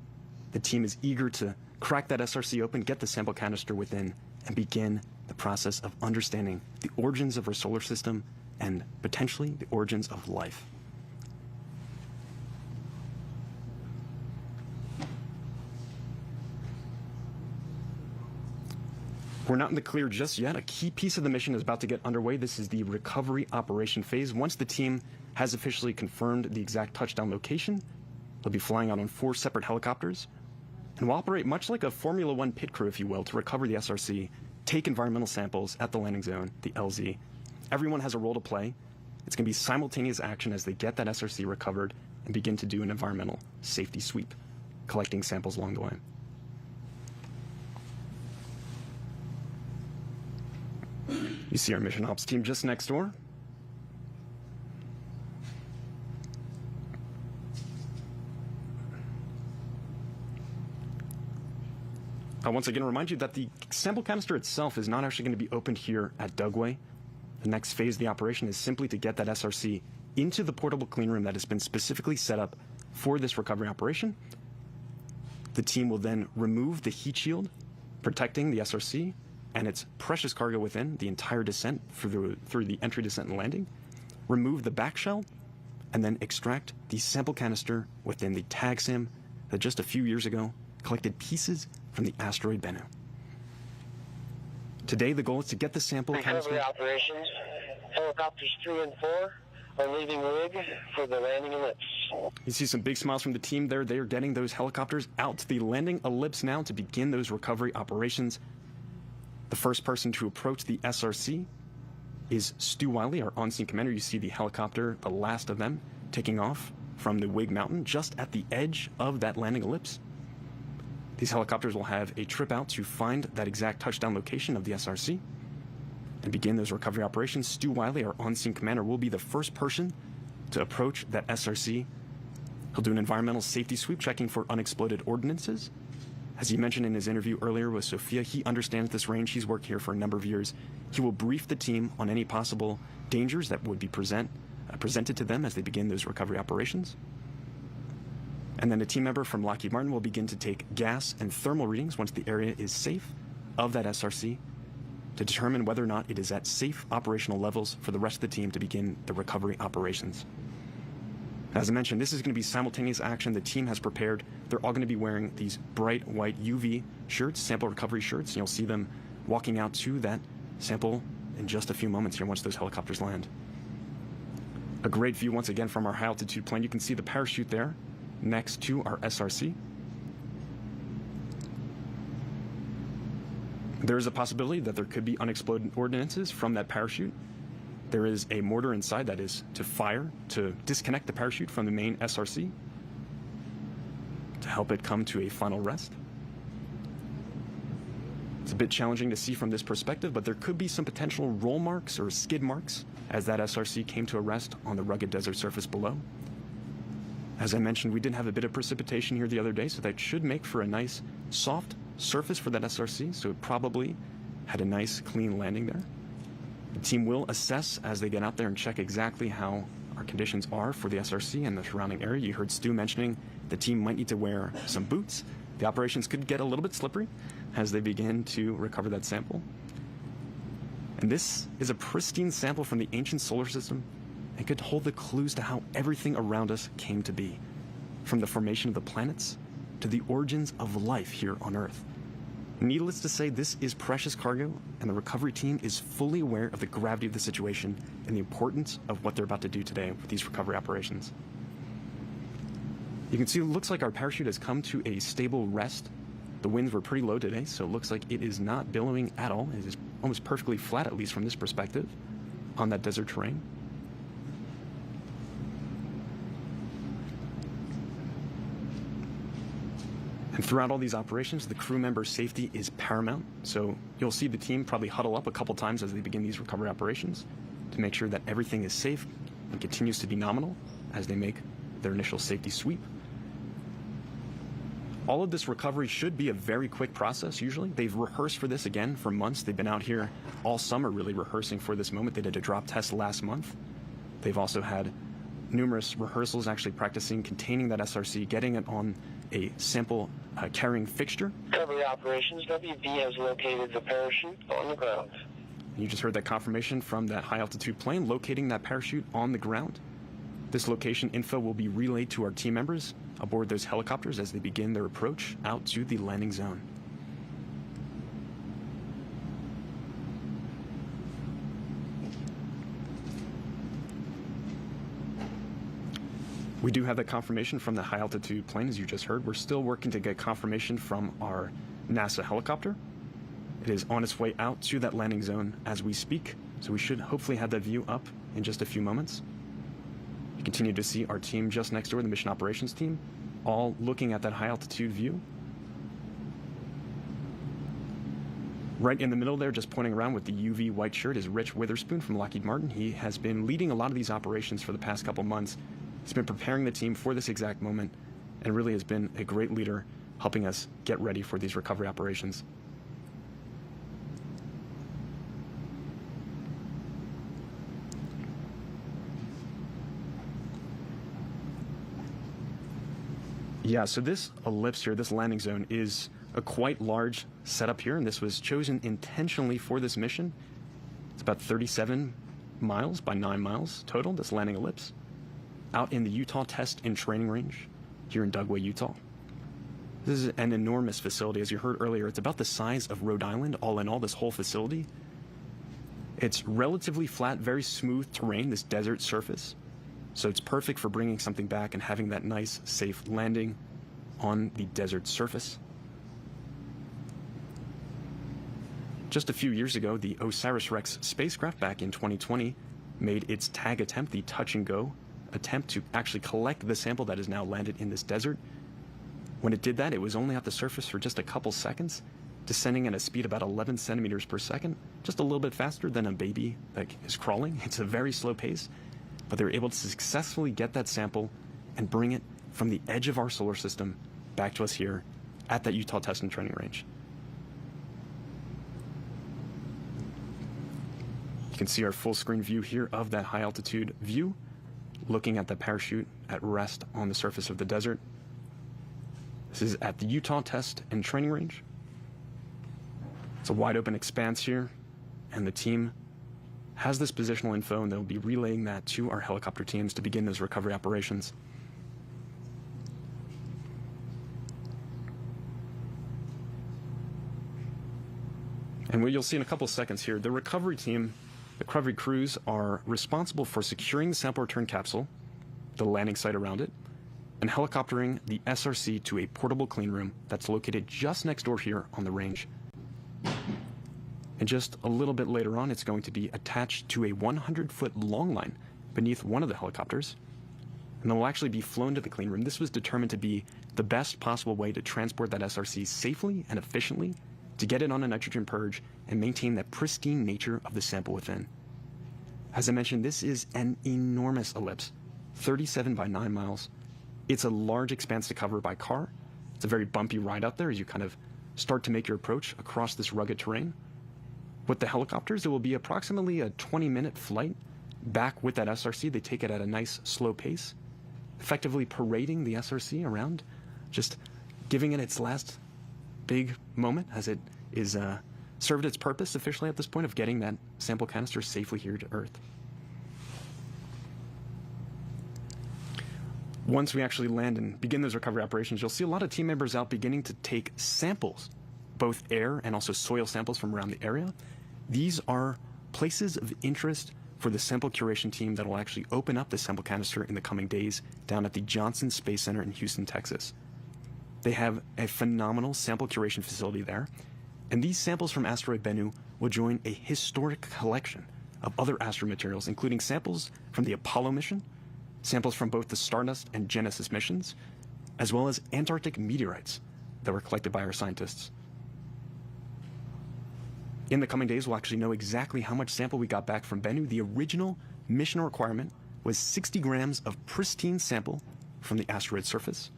The team is eager to crack that SRC open, get the sample canister within, and begin the process of understanding the origins of our solar system and potentially the origins of life. We're not in the clear just yet. A key piece of the mission is about to get underway. This is the recovery operation phase. Once the team has officially confirmed the exact touchdown location, they'll be flying out on 4 separate helicopters and will operate much like a Formula One pit crew, if you will, to recover the SRC, take environmental samples at the landing zone, the LZ. Everyone has a role to play. It's going to be simultaneous action as they get that SRC recovered and begin to do an environmental safety sweep, collecting samples along the way. You see our mission ops team just next door. I'll once again remind you that the sample canister itself is not actually going to be opened here at Dugway. The next phase of the operation is simply to get that SRC into the portable clean room that has been specifically set up for this recovery operation. The team will then remove the heat shield protecting the SRC and its precious cargo within the entire descent through the entry, descent, and landing, remove the back shell, and then extract the sample canister within the tag sim that just a few years ago collected pieces from the asteroid Bennu. Today, the goal is to get the sample canister. Recovery operations. Helicopters 3 and 4 are leaving rig for the landing ellipse. You see some big smiles from the team there. They are getting those helicopters out to the landing ellipse now to begin those recovery operations. The first person to approach the SRC is Stu Wiley, our on-scene commander. You see the helicopter, the last of them, taking off from the Wig Mountain just at the edge of that landing ellipse. These helicopters will have a trip out to find that exact touchdown location of the SRC and begin those recovery operations. Stu Wiley, our on-scene commander, will be the first person to approach that SRC. He'll do an environmental safety sweep checking for unexploded ordnances. As he mentioned in his interview earlier with Sophia, he understands this range. He's worked here for a number of years. He will brief the team on any possible dangers that would be presented to them as they begin those recovery operations. And then a team member from Lockheed Martin will begin to take gas and thermal readings once the area is safe of that SRC to determine whether or not it is at safe operational levels for the rest of the team to begin the recovery operations. As I mentioned, this is going to be simultaneous action. The team has prepared. They're all going to be wearing these bright white UV shirts, sample recovery shirts, and you'll see them walking out to that sample in just a few moments here once those helicopters land. A great view once again from our high altitude plane. You can see the parachute there next to our SRC. There is a possibility that there could be unexploded ordnances from that parachute. There is a mortar inside that is to fire to disconnect the parachute from the main SRC to help it come to a final rest. It's a bit challenging to see from this perspective, but there could be some potential roll marks or skid marks as that SRC came to a rest on the rugged desert surface below. As I mentioned, we did have a bit of precipitation here the other day, so that should make for a nice soft surface for that SRC, so it probably had a nice clean landing there. The team will assess as they get out there and check exactly how our conditions are for the SRC and the surrounding area. You heard Stu mentioning the team might need to wear some boots. The operations could get a little bit slippery as they begin to recover that sample. And this is a pristine sample from the ancient solar system and could hold the clues to how everything around us came to be, from the formation of the planets to the origins of life here on Earth. Needless to say, this is precious cargo, and the recovery team is fully aware of the gravity of the situation and the importance of what they're about to do today with these recovery operations. You can see it looks like our parachute has come to a stable rest. The winds were pretty low today, so it looks like it is not billowing at all. It is almost perfectly flat, at least from this perspective, on that desert terrain. And throughout all these operations, the crew member safety is paramount. So you'll see the team probably huddle up a couple times as they begin these recovery operations to make sure that everything is safe and continues to be nominal as they make their initial safety sweep. All of this recovery should be a very quick process, usually. They've rehearsed for this again for months. They've been out here all summer really rehearsing for this moment. They did a drop test last month. They've also had numerous rehearsals actually practicing containing that SRC, getting it on a sample carrying fixture. Recovery operations, WV has located the parachute on the ground. You just heard that confirmation from that high altitude plane locating that parachute on the ground. This location info will be relayed to our team members aboard those helicopters as they begin their approach out to the landing zone. We do have that confirmation from the high altitude plane, as you just heard. We're still working to get confirmation from our NASA helicopter. It is on its way out to that landing zone as we speak, so we should hopefully have that view up in just a few moments. You continue to see our team just next door, the mission operations team, all looking at that high altitude view. Right in the middle there, just pointing around with the UV white shirt, is Rich Witherspoon from Lockheed Martin. He has been leading a lot of these operations for the past couple months. He's been preparing the team for this exact moment and really has been a great leader helping us get ready for these recovery operations. Yeah, so this ellipse here, this landing zone, is a quite large setup here, and this was chosen intentionally for this mission. It's about 37 miles by 9 miles total, this landing ellipse, out in the Utah Test and Training Range here in Dugway, Utah. This is an enormous facility. As you heard earlier, it's about the size of Rhode Island, all in all, this whole facility. It's relatively flat, very smooth terrain, this desert surface. So it's perfect for bringing something back and having that nice, safe landing on the desert surface. Just a few years ago, the OSIRIS-REx spacecraft back in 2020 made its tag attempt, the touch and go attempt to actually collect the sample that is now landed in this desert. When it did that, it was only at the surface for just a couple seconds, descending at a speed about 11 centimeters per second, just a little bit faster than a baby that is crawling. It's a very slow pace, but they were able to successfully get that sample and bring it from the edge of our solar system back to us here at that Utah Test and Training Range. You can see our full screen view here of that high altitude view, looking at the parachute at rest on the surface of the desert. This is at the Utah Test and Training Range. It's a wide open expanse here, and the team has this positional info, and they'll be relaying that to our helicopter teams to begin those recovery operations. And what you'll see in a couple seconds here, the recovery team, the recovery crews are responsible for securing the sample return capsule, the landing site around it, and helicoptering the SRC to a portable clean room that's located just next door here on the range. And just a little bit later on, it's going to be attached to a 100-foot long line beneath one of the helicopters, and then will actually be flown to the clean room. This was determined to be the best possible way to transport that SRC safely and efficiently, to get it on a nitrogen purge and maintain the pristine nature of the sample within. As I mentioned, this is an enormous ellipse, 37 by 9 miles. It's a large expanse to cover by car. It's a very bumpy ride out there as you kind of start to make your approach across this rugged terrain. With the helicopters, it will be approximately a 20-minute flight back with that SRC. They take it at a nice slow pace, effectively parading the SRC around, just giving it its last big moment as it is served its purpose officially at this point of getting that sample canister safely here to Earth. Once we actually land and begin those recovery operations, you'll see a lot of team members out beginning to take samples, both air and also soil samples from around the area. These are places of interest for the sample curation team that will actually open up the sample canister in the coming days down at the Johnson Space Center in Houston, Texas. They have a phenomenal sample curation facility there, and these samples from asteroid Bennu will join a historic collection of other asteroid materials, including samples from the Apollo mission, samples from both the Stardust and Genesis missions, as well as Antarctic meteorites that were collected by our scientists. In the coming days, we'll actually know exactly how much sample we got back from Bennu. The original mission requirement was 60 grams of pristine sample from the asteroid surface.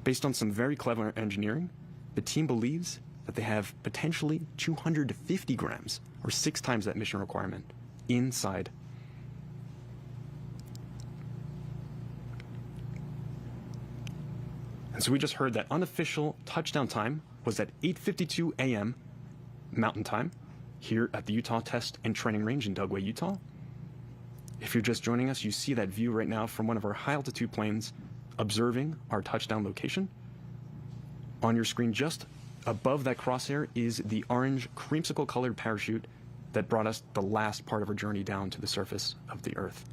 Based on some very clever engineering, the team believes that they have potentially 250 grams, or 6 times that mission requirement, inside. And so we just heard that unofficial touchdown time was at 8:52 a.m. Mountain Time here at the Utah Test and Training Range in Dugway, Utah. If you're just joining us, you see that view right now from one of our high-altitude planes observing our touchdown location. On your screen just above that crosshair is the orange creamsicle-colored parachute that brought us the last part of our journey down to the surface of the Earth.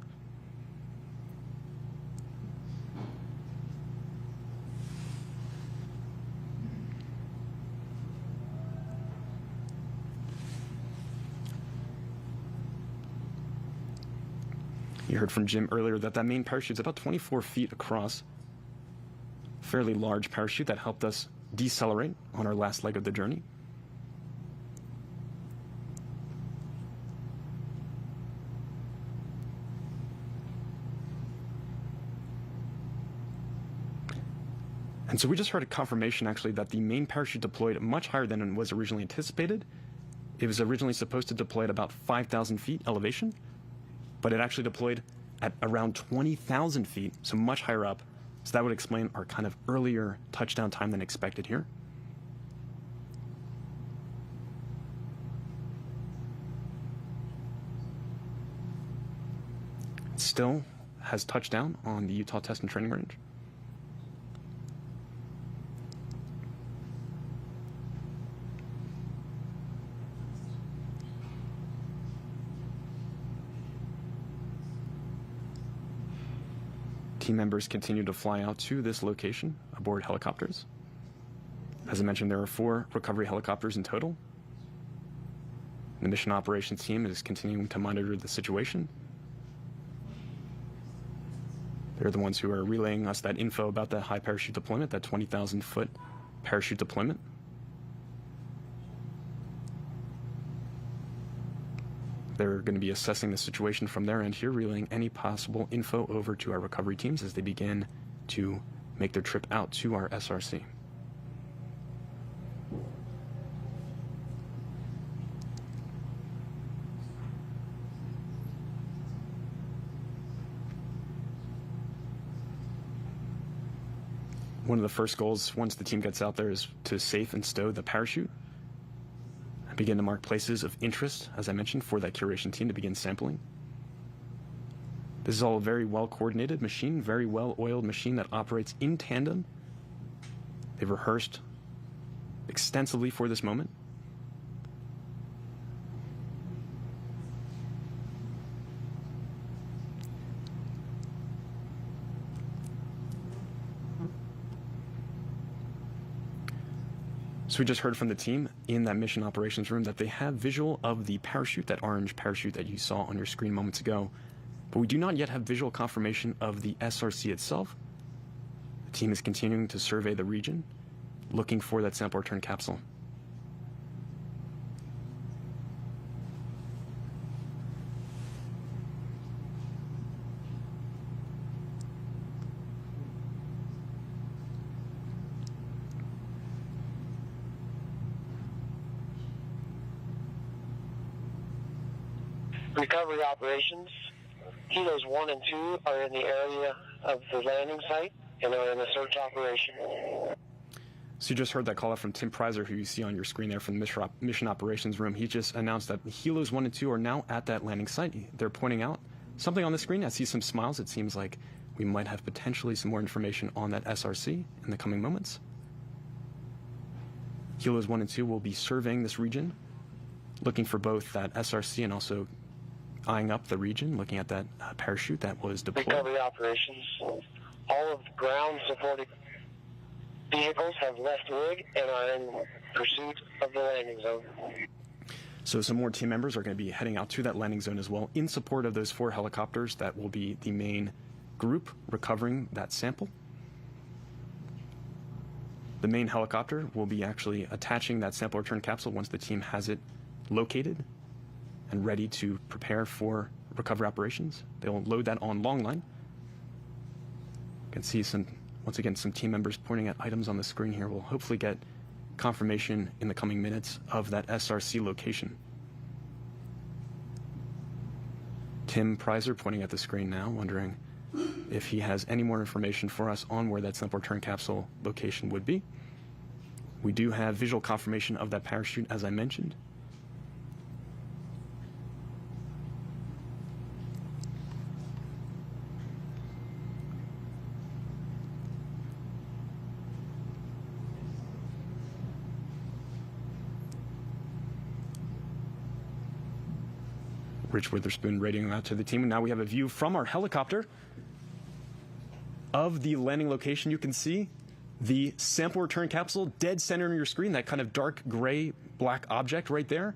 You heard from Jim earlier that main parachute is about 24 feet across. Fairly large parachute that helped us decelerate on our last leg of the journey. And so we just heard a confirmation actually that the main parachute deployed much higher than was originally anticipated. It was originally supposed to deploy at about 5,000 feet elevation, but it actually deployed at around 20,000 feet, so much higher up. So that would explain our kind of earlier touchdown time than expected here. It still has touchdown on the Utah Test and Training Range. Team members continue to fly out to this location aboard helicopters. As I mentioned, there are 4 recovery helicopters in total. The mission operations team is continuing to monitor the situation. They're the ones who are relaying us that info about that high parachute deployment, that 20,000-foot parachute deployment. They're going to be assessing the situation from their end here, relaying any possible info over to our recovery teams as they begin to make their trip out to our SRC. One of the first goals once the team gets out there is to safe and stow the parachute and begin to mark places of interest, as I mentioned, for that curation team to begin sampling. This is all a very well coordinated machine, very well oiled machine that operates in tandem. They've rehearsed extensively for this moment. So we just heard from the team in that mission operations room that they have visual of the parachute, that orange parachute that you saw on your screen moments ago. But we do not yet have visual confirmation of the SRC itself. The team is continuing to survey the region, looking for that sample return capsule. Recovery operations. Kilos 1 and 2 are in the area of the landing site and are in the search operation. So you just heard that call out from Tim Prizer, who you see on your screen there from the mission operations room. He just announced that Helos 1 and 2 are now at that landing site. They're pointing out something on the screen. I see some smiles. It seems like we might have potentially some more information on that SRC in the coming moments. Helos 1 and 2 will be surveying this region, looking for both that SRC and also eyeing up the region, looking at that parachute that was deployed. Recovery operations. All of the ground supported vehicles have left rig and are in pursuit of the landing zone. So some more team members are going to be heading out to that landing zone as well in support of those 4 helicopters that will be the main group recovering that sample. The main helicopter will be actually attaching that sample return capsule once the team has it located and ready to prepare for recovery operations. They'll load that on long line. You can see once again, some team members pointing at items on the screen here. We'll hopefully get confirmation in the coming minutes of that SRC location. Tim Prizer pointing at the screen now, wondering if he has any more information for us on where that sample return capsule location would be. We do have visual confirmation of that parachute, as I mentioned. Rich Witherspoon radioing out to the team. And now we have a view from our helicopter of the landing location. You can see the sample return capsule dead center on your screen, that kind of dark gray black object right there.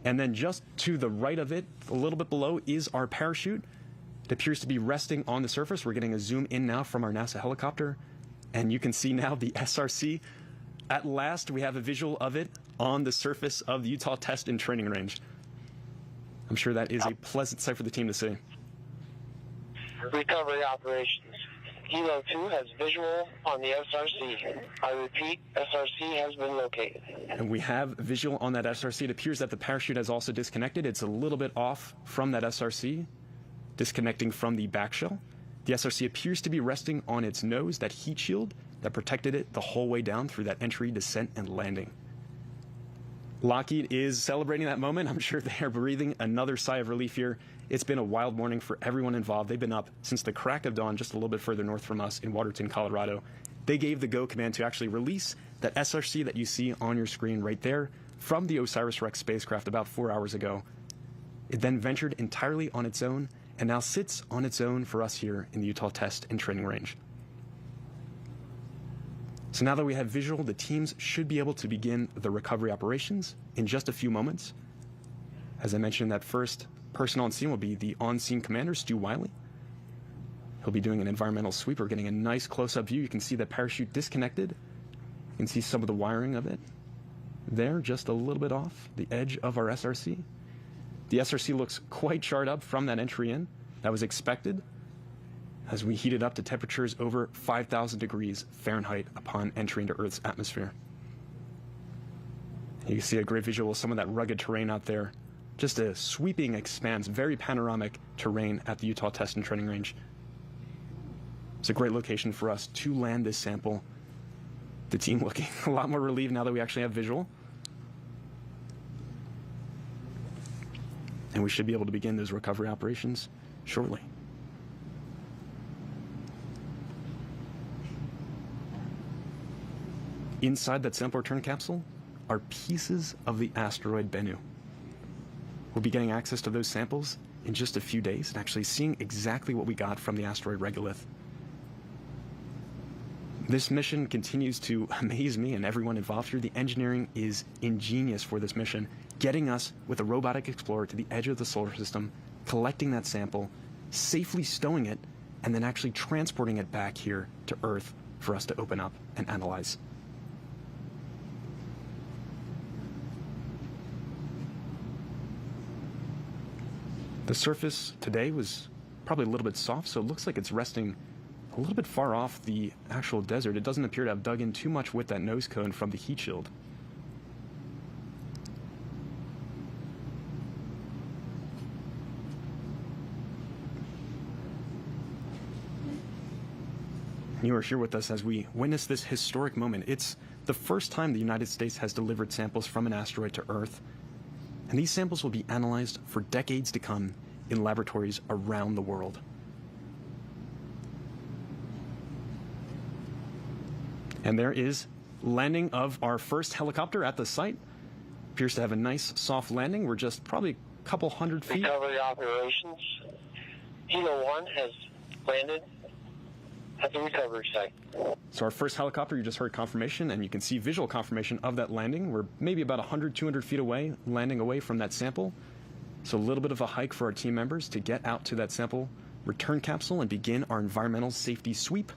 And then just to the right of it, a little bit below, is our parachute. It appears to be resting on the surface. We're getting a zoom in now from our NASA helicopter. And you can see now the SRC. At last, we have a visual of it on the surface of the Utah Test and Training Range. I'm sure that is a pleasant sight for the team to see. Recovery operations. Helo 2 has visual on the SRC. I repeat, SRC has been located. And we have visual on that SRC. It appears that the parachute has also disconnected. It's a little bit off from that SRC, disconnecting from the back shell. The SRC appears to be resting on its nose, that heat shield that protected it the whole way down through that entry, descent, and landing. Lockheed is celebrating that moment. I'm sure they are breathing another sigh of relief here. It's been a wild morning for everyone involved. They've been up since the crack of dawn, just a little bit further north from us in Waterton, Colorado. They gave the go command to actually release that SRC that you see on your screen right there from the OSIRIS-REx spacecraft about 4 hours ago. It then ventured entirely on its own and now sits on its own for us here in the Utah Test and Training Range. So now that we have visual, the teams should be able to begin the recovery operations in just a few moments. As I mentioned, that first person on scene will be the on-scene commander, Stu Wiley. He'll be doing an environmental sweep. We're getting a nice close-up view. You can see the parachute disconnected. You can see some of the wiring of it there, just a little bit off the edge of our SRC. The SRC looks quite charred up from that entry in. That was expected as we heated up to temperatures over 5,000 degrees Fahrenheit upon entry into Earth's atmosphere. You can see a great visual of some of that rugged terrain out there. Just a sweeping expanse, very panoramic terrain at the Utah Test and Training Range. It's a great location for us to land this sample. The team looking a lot more relieved now that we actually have visual. And we should be able to begin those recovery operations shortly. Inside that sample return capsule are pieces of the asteroid Bennu. We'll be getting access to those samples in just a few days and actually seeing exactly what we got from the asteroid regolith. This mission continues to amaze me and everyone involved here. The engineering is ingenious for this mission, getting us with a robotic explorer to the edge of the solar system, collecting that sample, safely stowing it, and then actually transporting it back here to Earth for us to open up and analyze. The surface today was probably a little bit soft, so it looks like it's resting a little bit far off the actual desert. It doesn't appear to have dug in too much with that nose cone from the heat shield. You are here with us as we witness this historic moment. It's the first time the United States has delivered samples from an asteroid to Earth, and these samples will be analyzed for decades to come in laboratories around the world. And there is landing of our first helicopter at the site. Appears to have a nice soft landing. We're just probably a couple hundred feet. Recovery operations. Helo 1 has landed at the recovery site. So our first helicopter, you just heard confirmation, and you can see visual confirmation of that landing. We're maybe about 100, 200 feet away, landing away from that sample. So a little bit of a hike for our team members to get out to that sample return capsule and begin our environmental safety sweep.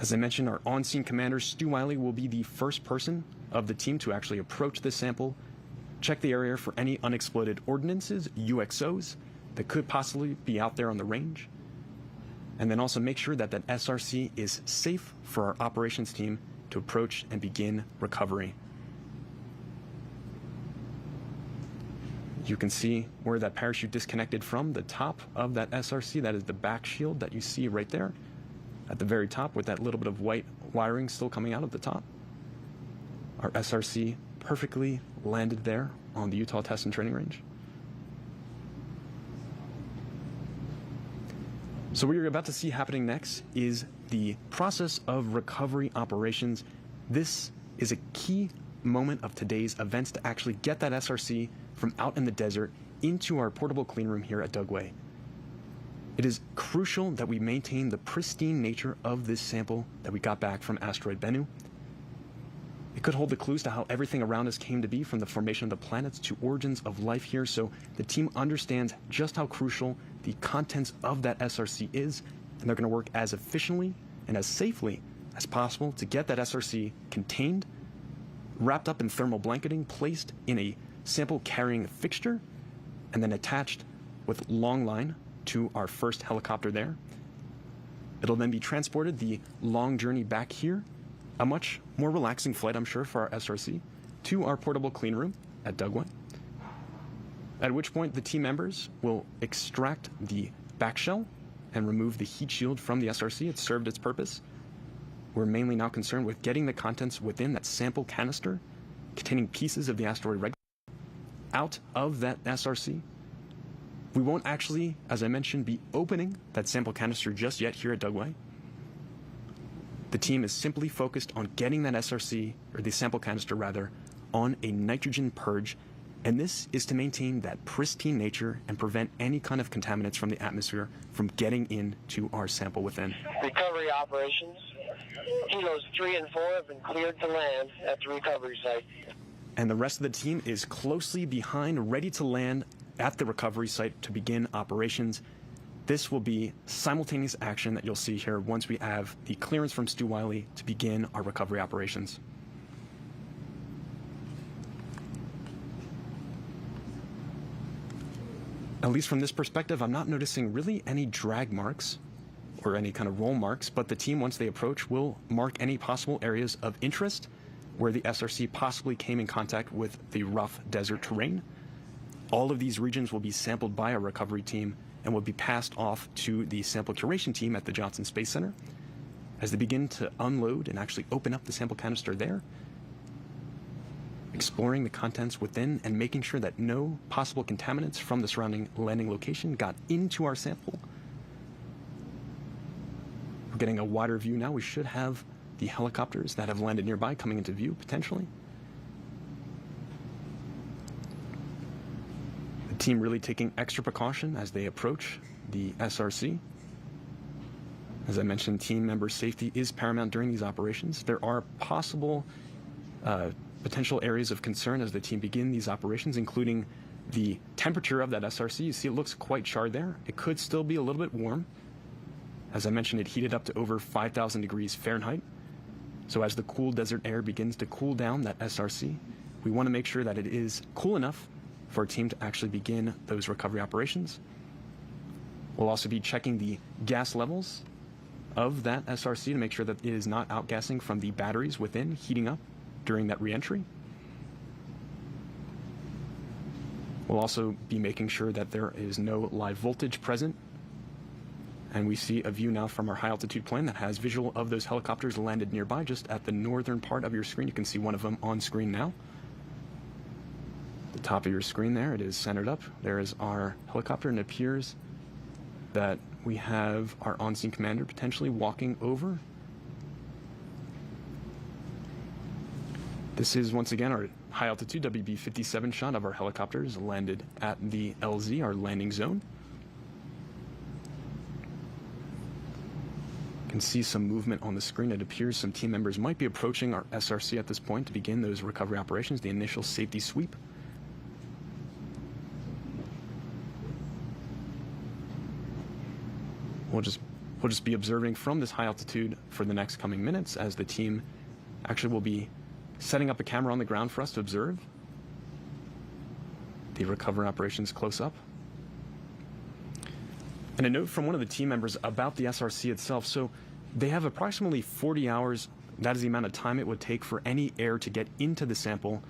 As I mentioned, our on-scene commander, Stu Wiley, will be the first person of the team to actually approach this sample, check the area for any unexploded ordnances, UXOs, that could possibly be out there on the range, and then also make sure that that SRC is safe for our operations team to approach and begin recovery. You can see where that parachute disconnected from the top of that SRC. That is the back shield that you see right there at the very top with that little bit of white wiring still coming out of the top. Our SRC perfectly landed there on the Utah Test and Training Range. So what you're about to see happening next is the process of recovery operations. This is a key moment of today's events to actually get that SRC from out in the desert into our portable clean room here at Dugway. It is crucial that we maintain the pristine nature of this sample that we got back from asteroid Bennu. It could hold the clues to how everything around us came to be, from the formation of the planets to origins of life here, so the team understands just how crucial the contents of that SRC is, and they're going to work as efficiently and as safely as possible to get that SRC contained, wrapped up in thermal blanketing, placed in a sample carrying fixture, and then attached with long line to our first helicopter there. It'll then be transported the long journey back here, a much more relaxing flight, I'm sure, for our SRC, to our portable clean room at Dugway. At which point the team members will extract the back shell and remove the heat shield from the SRC. It's served its purpose. We're mainly now concerned with getting the contents within that sample canister containing pieces of the asteroid regolith out of that SRC. We won't actually, as I mentioned, be opening that sample canister just yet here at Dugway. The team is simply focused on getting that SRC, or the sample canister rather, on a nitrogen purge And this is to maintain that pristine nature and prevent any kind of contaminants from the atmosphere from getting into our sample within. Recovery operations. Kilos 3 and 4 have been cleared to land at the recovery site. And the rest of the team is closely behind, ready to land at the recovery site to begin operations. This will be simultaneous action that you'll see here once we have the clearance from Stu Wiley to begin our recovery operations. At least from this perspective, I'm not noticing really any drag marks or any kind of roll marks, but the team, once they approach, will mark any possible areas of interest where the SRC possibly came in contact with the rough desert terrain. All of these regions will be sampled by our recovery team and will be passed off to the sample curation team at the Johnson Space Center. As they begin to unload and actually open up the sample canister there, exploring the contents within and making sure that no possible contaminants from the surrounding landing location got into our sample. We're getting a wider view now. We should have the helicopters that have landed nearby coming into view, potentially. The team really taking extra precaution as they approach the SRC. As I mentioned, team member safety is paramount during these operations. There are possible potential areas of concern as the team begin these operations, including the temperature of that SRC. You see it looks quite charred there. It could still be a little bit warm. As I mentioned, it heated up to over 5,000 degrees Fahrenheit. So as the cool desert air begins to cool down that SRC, we want to make sure that it is cool enough for our team to actually begin those recovery operations. We'll also be checking the gas levels of that SRC to make sure that it is not outgassing from the batteries within, heating up during that reentry. We'll also be making sure that there is no live voltage present. And we see a view now from our high altitude plane that has visual of those helicopters landed nearby, just at the northern part of your screen. You can see one of them on screen now. The top of your screen there, it is centered up. There is our helicopter, and it appears that we have our on-scene commander potentially walking over. This is once again our high altitude WB-57 shot of our helicopters landed at the LZ, our landing zone. You can see some movement on the screen. It appears some team members might be approaching our SRC at this point to begin those recovery operations, the initial safety sweep. We'll just be observing from this high altitude for the next coming minutes as the team actually will be setting up a camera on the ground for us to observe the recovery operations close up. And a note from one of the team members about the SRC itself. So they have approximately 40 hours. That is the amount of time it would take for any air to get into the sample.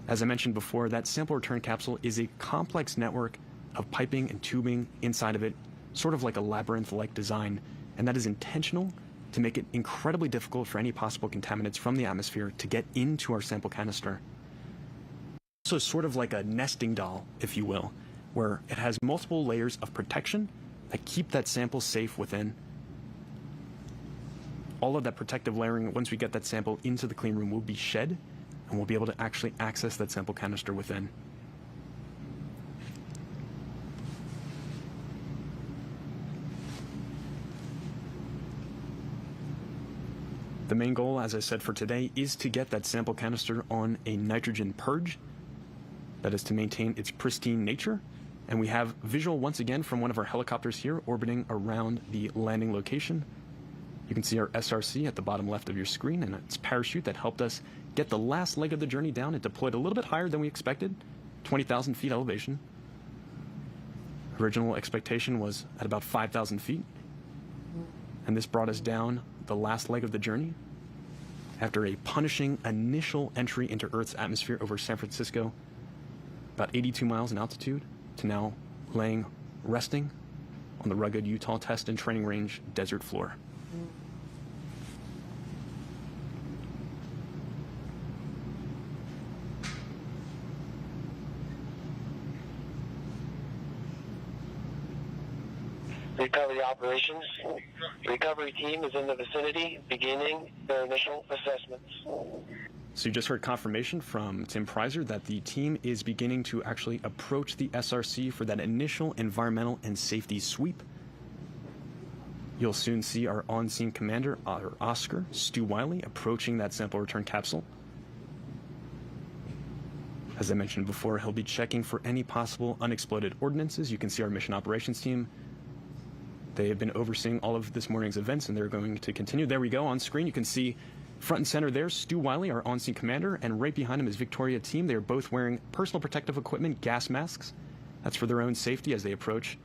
As I mentioned before, that sample return capsule is a complex network of piping and tubing inside of it, sort of like a labyrinth-like design, and that is intentional to make it incredibly difficult for any possible contaminants from the atmosphere to get into our sample canister. Also sort of like a nesting doll, if you will, where it has multiple layers of protection that keep that sample safe within. All of that protective layering, once we get that sample into the clean room, will be shed, and we'll be able to actually access that sample canister within. The main goal, as I said, for today is to get that sample canister on a nitrogen purge. That is to maintain its pristine nature. And we have visual once again from one of our helicopters here orbiting around the landing location. You can see our SRC at the bottom left of your screen and its parachute that helped us get the last leg of the journey down. It deployed a little bit higher than we expected, 20,000 feet elevation. Original expectation was at about 5,000 feet. And this brought us down the last leg of the journey after a punishing initial entry into Earth's atmosphere over San Francisco, about 82 miles in altitude, to now resting on the rugged Utah Test and Training Range desert floor. Recovery operations. Recovery team is in the vicinity, beginning their initial assessments. So you just heard confirmation from Tim Preiser that the team is beginning to actually approach the SRC for that initial environmental and safety sweep. You'll soon see our on-scene commander, Oscar, Stu Wiley, approaching that sample return capsule. As I mentioned before, he'll be checking for any possible unexploded ordnances. You can see our mission operations team. They have been overseeing all of this morning's events, and they're going to continue. There we go on screen. You can see front and center there, Stu Wiley, our on-scene commander, and right behind him is Victoria team. They are both wearing personal protective equipment, gas masks. That's for their own safety as they approach,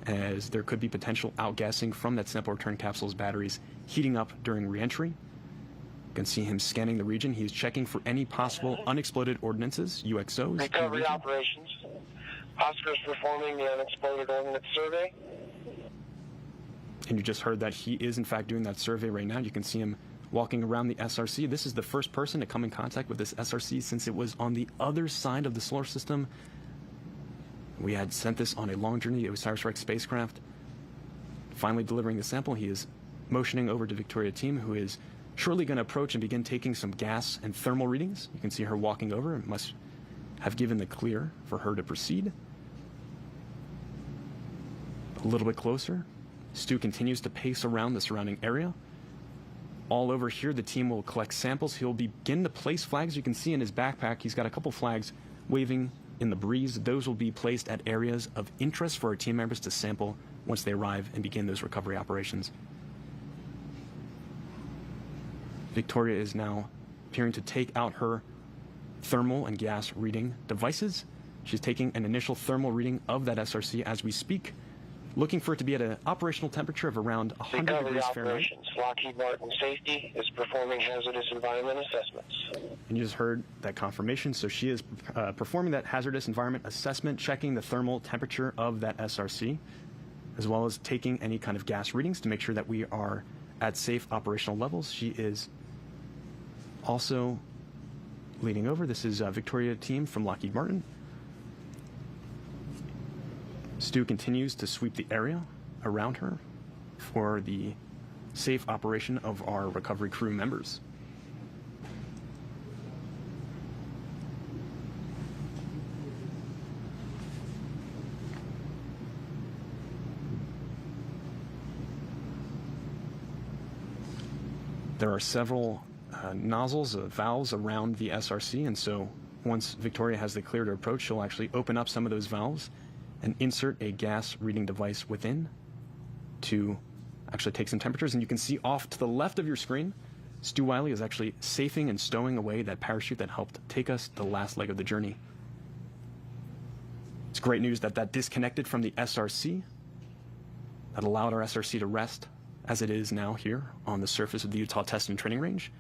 as there could be potential outgassing from that sample return capsule's batteries heating up during re-entry. You can see him scanning the region. He is checking for any possible unexploded ordnances, UXOs. Recovery operations. Oscar is performing the unexploded ordnance survey. And you just heard that he is in fact doing that survey right now. You can see him walking around the SRC. This is the first person to come in contact with this SRC since it was on the other side of the solar system. We had sent this on a long journey, the OSIRIS-REx spacecraft. Finally delivering the sample, he is motioning over to Victoria team, who is shortly going to approach and begin taking some gas and thermal readings. You can see her walking over and must have given the clear for her to proceed. A little bit closer, Stu continues to pace around the surrounding area. All over here, the team will collect samples. He'll begin to place flags. You can see in his backpack, he's got a couple flags waving in the breeze. Those will be placed at areas of interest for our team members to sample once they arrive and begin those recovery operations. Victoria is now appearing to take out her thermal and gas reading devices. She's taking an initial thermal reading of that SRC as we speak, looking for it to be at an operational temperature of around 100 degrees Fahrenheit. Lockheed Martin Safety is performing hazardous environment assessments. And you just heard that confirmation. So she is performing that hazardous environment assessment, checking the thermal temperature of that SRC, as well as taking any kind of gas readings to make sure that we are at safe operational levels. She is also leading over. This is Victoria team from Lockheed Martin. Stu continues to sweep the area around her for the safe operation of our recovery crew members. There are several nozzles, valves around the SRC, and so once Victoria has the clear to approach, she'll actually open up some of those valves and insert a gas reading device within to actually take some temperatures. And you can see off to the left of your screen, Stu Wiley is actually safing and stowing away that parachute that helped take us the last leg of the journey. It's great news that that disconnected from the SRC. That allowed our SRC to rest as it is now here on the surface of the Utah Test and Training Range.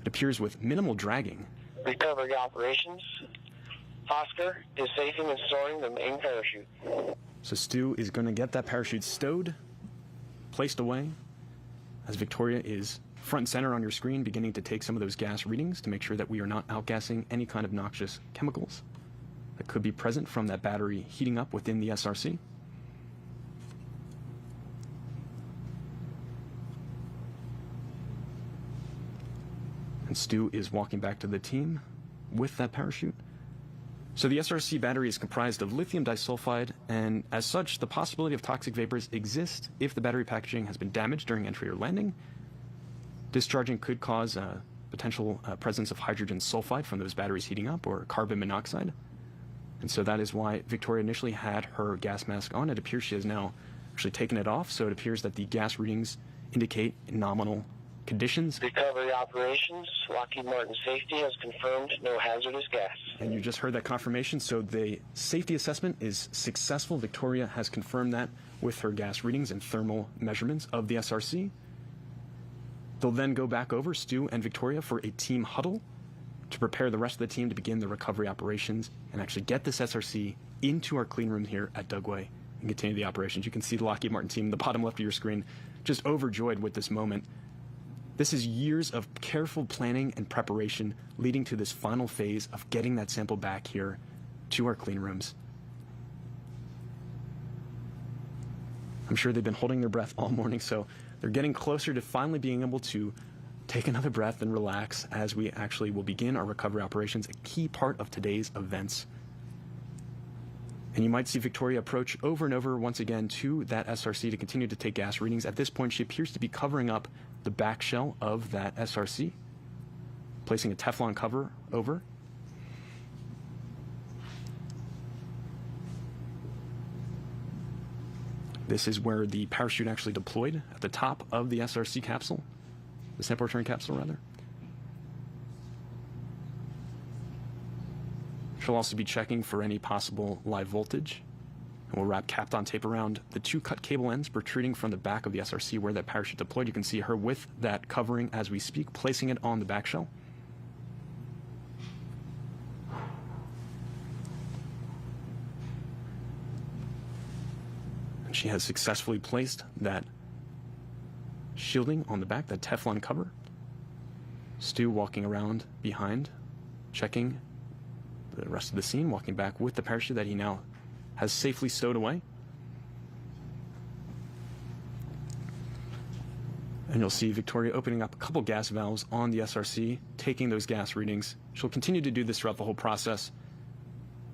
It appears with minimal dragging. Recovery operations. Oscar is safing and storing the main parachute. So Stu is going to get that parachute stowed, placed away, as Victoria is front and center on your screen, beginning to take some of those gas readings to make sure that we are not outgassing any kind of noxious chemicals that could be present from that battery heating up within the SRC. And Stu is walking back to the team with that parachute. So the SRC battery is comprised of lithium disulfide, and as such, the possibility of toxic vapors exists if the battery packaging has been damaged during entry or landing. Discharging could cause a potential presence of hydrogen sulfide from those batteries heating up, or carbon monoxide. And so that is why Victoria initially had her gas mask on. It appears she has now actually taken it off, so it appears that the gas readings indicate nominal conditions. Recovery operations. Lockheed Martin Safety has confirmed no hazardous gas. And you just heard that confirmation, so the safety assessment is successful. Victoria has confirmed that with her gas readings and thermal measurements of the SRC. They'll then go back over, Stu and Victoria, for a team huddle to prepare the rest of the team to begin the recovery operations and actually get this SRC into our clean room here at Dugway and continue the operations. You can see the Lockheed Martin team in the bottom left of your screen, just overjoyed with this moment. This is years of careful planning and preparation leading to this final phase of getting that sample back here to our clean rooms. I'm sure they've been holding their breath all morning, so they're getting closer to finally being able to take another breath and relax as we actually will begin our recovery operations, a key part of today's events. And you might see Victoria approach over and over once again to that SRC to continue to take gas readings. At this point, she appears to be covering up the back shell of that SRC, placing a Teflon cover over. This is where the parachute actually deployed, at the top of the SRC capsule, the sample return capsule rather. She'll also be checking for any possible live voltage. And we'll wrap Kapton tape around the two cut cable ends protruding from the back of the SRC where that parachute deployed. You can see her with that covering as we speak, placing it on the back shell. And she has successfully placed that shielding on the back, that Teflon cover. Stu walking around behind, checking the rest of the scene, walking back with the parachute that he now has safely stowed away. And you'll see Victoria opening up a couple gas valves on the SRC, taking those gas readings. She'll continue to do this throughout the whole process.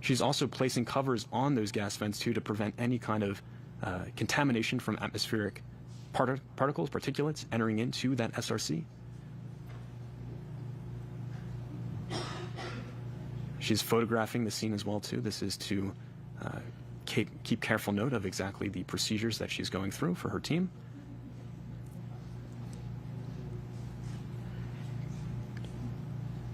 She's also placing covers on those gas vents too to prevent any kind of contamination from atmospheric particles, particulates entering into that SRC. She's photographing the scene as well too. This is to keep careful note of exactly the procedures that she's going through for her team.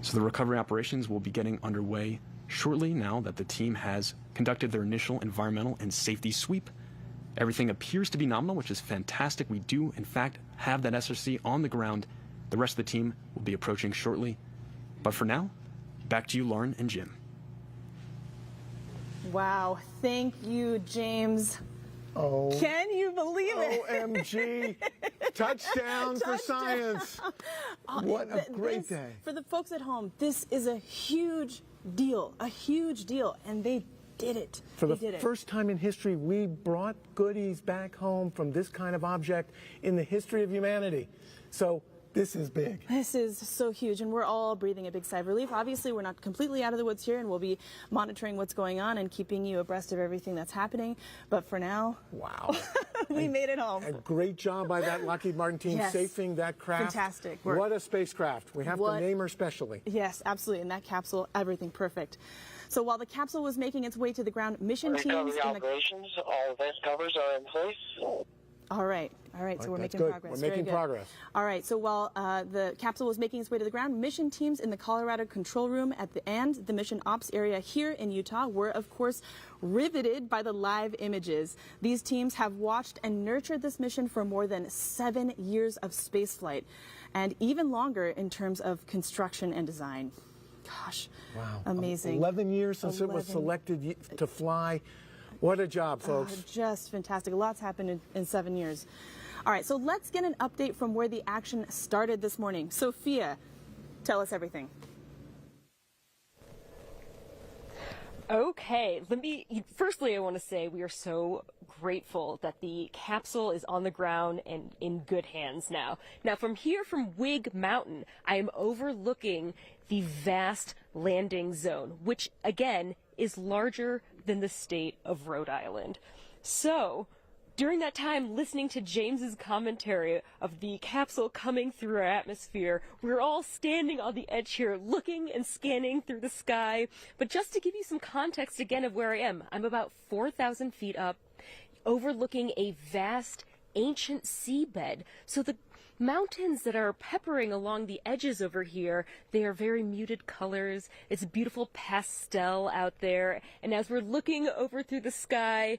So the recovery operations will be getting underway shortly now that the team has conducted their initial environmental and safety sweep. Everything appears to be nominal, which is fantastic. We do, in fact, have that SRC on the ground. The rest of the team will be approaching shortly. But for now, back to you, Lauren and Jim. Wow. Thank you, James. Oh. Can you believe it? OMG. Touchdown for science. What a great day. For the folks at home, this is a huge deal, and they did it. For the first time in history, we brought goodies back home from this kind of object in the history of humanity. So this is big. This is so huge, and we're all breathing a big sigh of relief. Obviously, we're not completely out of the woods here, and we'll be monitoring what's going on and keeping you abreast of everything that's happening. But for now, wow, we made it home. A great job by that Lockheed Martin team saving that craft. Fantastic work. What a spacecraft. We have to name her specially. Yes, absolutely. In that capsule, everything perfect. So while the capsule was making its way to the ground, mission teams Recovery operations, all vent covers are in place. All right, so we're making progress. We're making progress. All right, so while the capsule was making its way to the ground, mission teams in the Colorado control room and the mission ops area here in Utah were, of course, riveted by the live images. These teams have watched and nurtured this mission for more than 7 years of spaceflight, and even longer in terms of construction and design. Gosh, wow, amazing. 11 years since it was selected to fly. What a job, folks. Just fantastic. A lot's happened in 7 years. All right, so let's get an update from where the action started this morning. Sophia, tell us everything. Okay, firstly, I want to say we are so grateful that the capsule is on the ground and in good hands now. Now, from here, from Whig Mountain, I am overlooking the vast landing zone, which, again, is larger than the state of Rhode Island. So, during that time, listening to James's commentary of the capsule coming through our atmosphere, we're all standing on the edge here, looking and scanning through the sky. But just to give you some context again of where I am, I'm about 4,000 feet up, overlooking a vast, ancient seabed. So the mountains that are peppering along the edges over here, they are very muted colors. It's a beautiful pastel out there. And as we're looking over through the sky,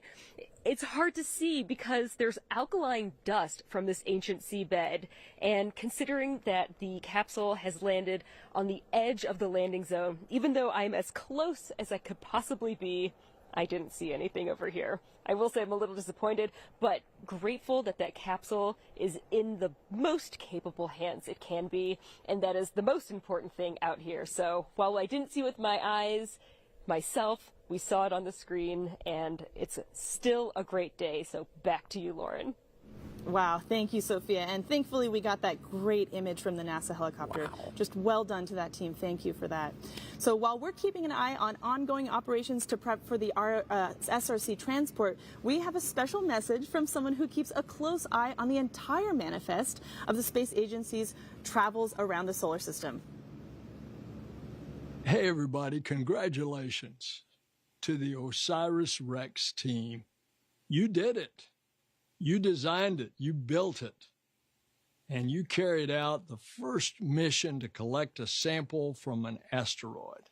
it's hard to see because there's alkaline dust from this ancient seabed. And considering that the capsule has landed on the edge of the landing zone, even though I'm as close as I could possibly be, I didn't see anything over here. I will say I'm a little disappointed, but grateful that that capsule is in the most capable hands it can be, and that is the most important thing out here. So while I didn't see with my eyes myself, we saw it on the screen, and it's still a great day. So back to you, Lauren. Wow, thank you, Sophia. And thankfully, we got that great image from the NASA helicopter. Just well done to that team. Thank you for that. So while we're keeping an eye on ongoing operations to prep for the SRC transport, we have a special message from someone who keeps a close eye on the entire manifest of the space agency's travels around the solar system. Hey, everybody, congratulations to the OSIRIS-REx team. You did it. You designed it, you built it, and you carried out the first mission to collect a sample from an asteroid.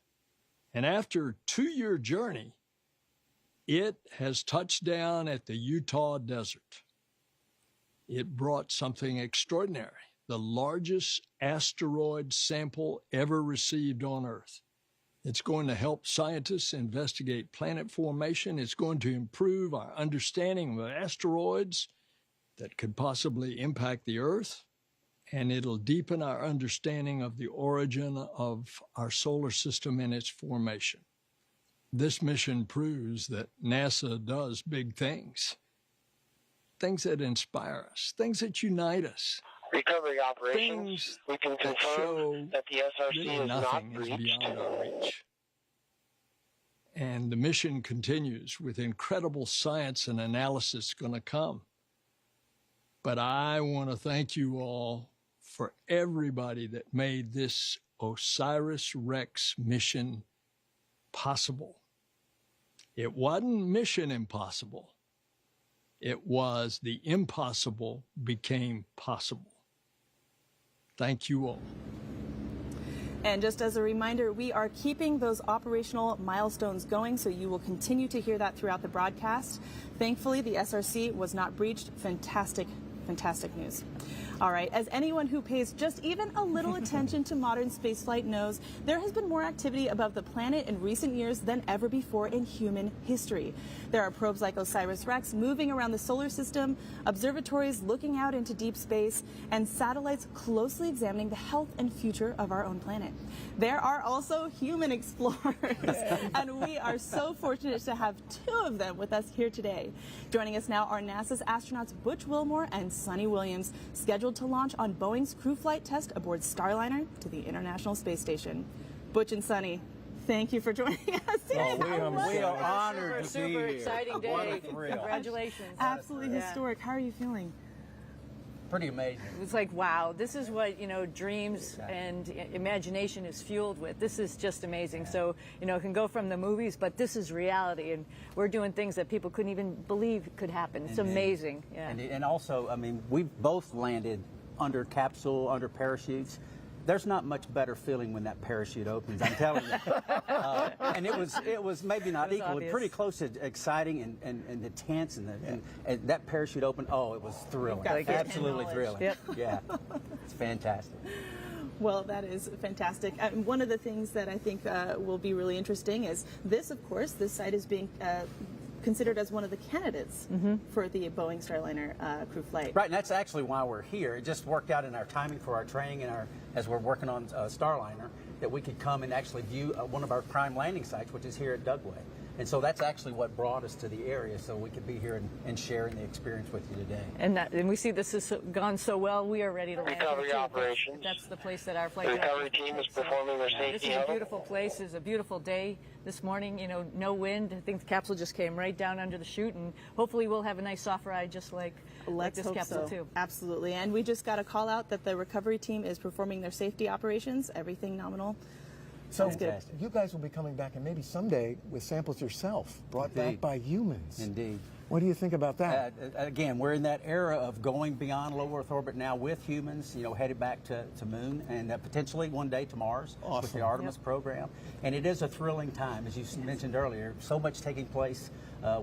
And after a 2-year journey, it has touched down at the Utah desert. It brought something extraordinary, the largest asteroid sample ever received on Earth. It's going to help scientists investigate planet formation. It's going to improve our understanding of asteroids that could possibly impact the Earth, and it'll deepen our understanding of the origin of our solar system and its formation. This mission proves that NASA does big things, things that inspire us, things that unite us. Recovery operations, we can confirm that the SRC is not breached. Beyond our reach. And the mission continues with incredible science and analysis going to come. But I want to thank you all for everybody that made this OSIRIS-REx mission possible. It wasn't mission impossible. It was the impossible became possible. Thank you all. And just as a reminder, we are keeping those operational milestones going, so you will continue to hear that throughout the broadcast. Thankfully, the SRC was not breached. Fantastic, fantastic news. All right, as anyone who pays just even a little attention to modern spaceflight knows, there has been more activity above the planet in recent years than ever before in human history. There are probes like OSIRIS-REx moving around the solar system, observatories looking out into deep space, and satellites closely examining the health and future of our own planet. There are also human explorers, and we are so fortunate to have 2 of them with us here today. Joining us now are NASA's astronauts Butch Wilmore and Sunny Williams, scheduled to launch on Boeing's crew flight test aboard Starliner to the International Space Station. Butch and Sunny, thank you for joining us today. We are honored to be here. Super exciting day. Congratulations. Absolutely historic. How are you feeling? Pretty amazing. It's like, wow, this is what, dreams and imagination is fueled with. This is just amazing. So, it can go from the movies, but this is reality, and we're doing things that people couldn't even believe could happen. It's amazing. Yeah. And also, we've both landed under capsule, under parachutes. There's not much better feeling when that parachute opens, I'm telling you. And it was maybe not equal, but pretty close to exciting and intense, and that parachute opened, it was thrilling. Absolutely thrilling. Yep. Yeah, it's fantastic. Well, that is fantastic. One of the things that I think will be really interesting is this, of course, this site is being considered as one of the candidates for the Boeing Starliner crew flight. Right, and that's actually why we're here. It just worked out in our timing for our training and as we're working on Starliner, that we could come and actually view one of our prime landing sites, which is here at Dugway. And so that's actually what brought us to the area, so we could be here and sharing the experience with you today. And we see this has gone so well, we are ready to land. Recovery operations. That's the place that our flight The recovery team is performing their safety. This is a beautiful place. It's a beautiful day this morning. No wind. I think the capsule just came right down under the chute, and hopefully we'll have a nice soft ride just like this capsule too. Absolutely. And we just got a call out that the recovery team is performing their safety operations. Everything nominal. So you guys will be coming back, and maybe someday with samples yourself, brought back by humans. Indeed. What do you think about that? Again, we're in that era of going beyond low Earth orbit now with humans, headed back to Moon, and potentially one day to Mars with the Artemis program. And it is a thrilling time, as you mentioned earlier. So much taking place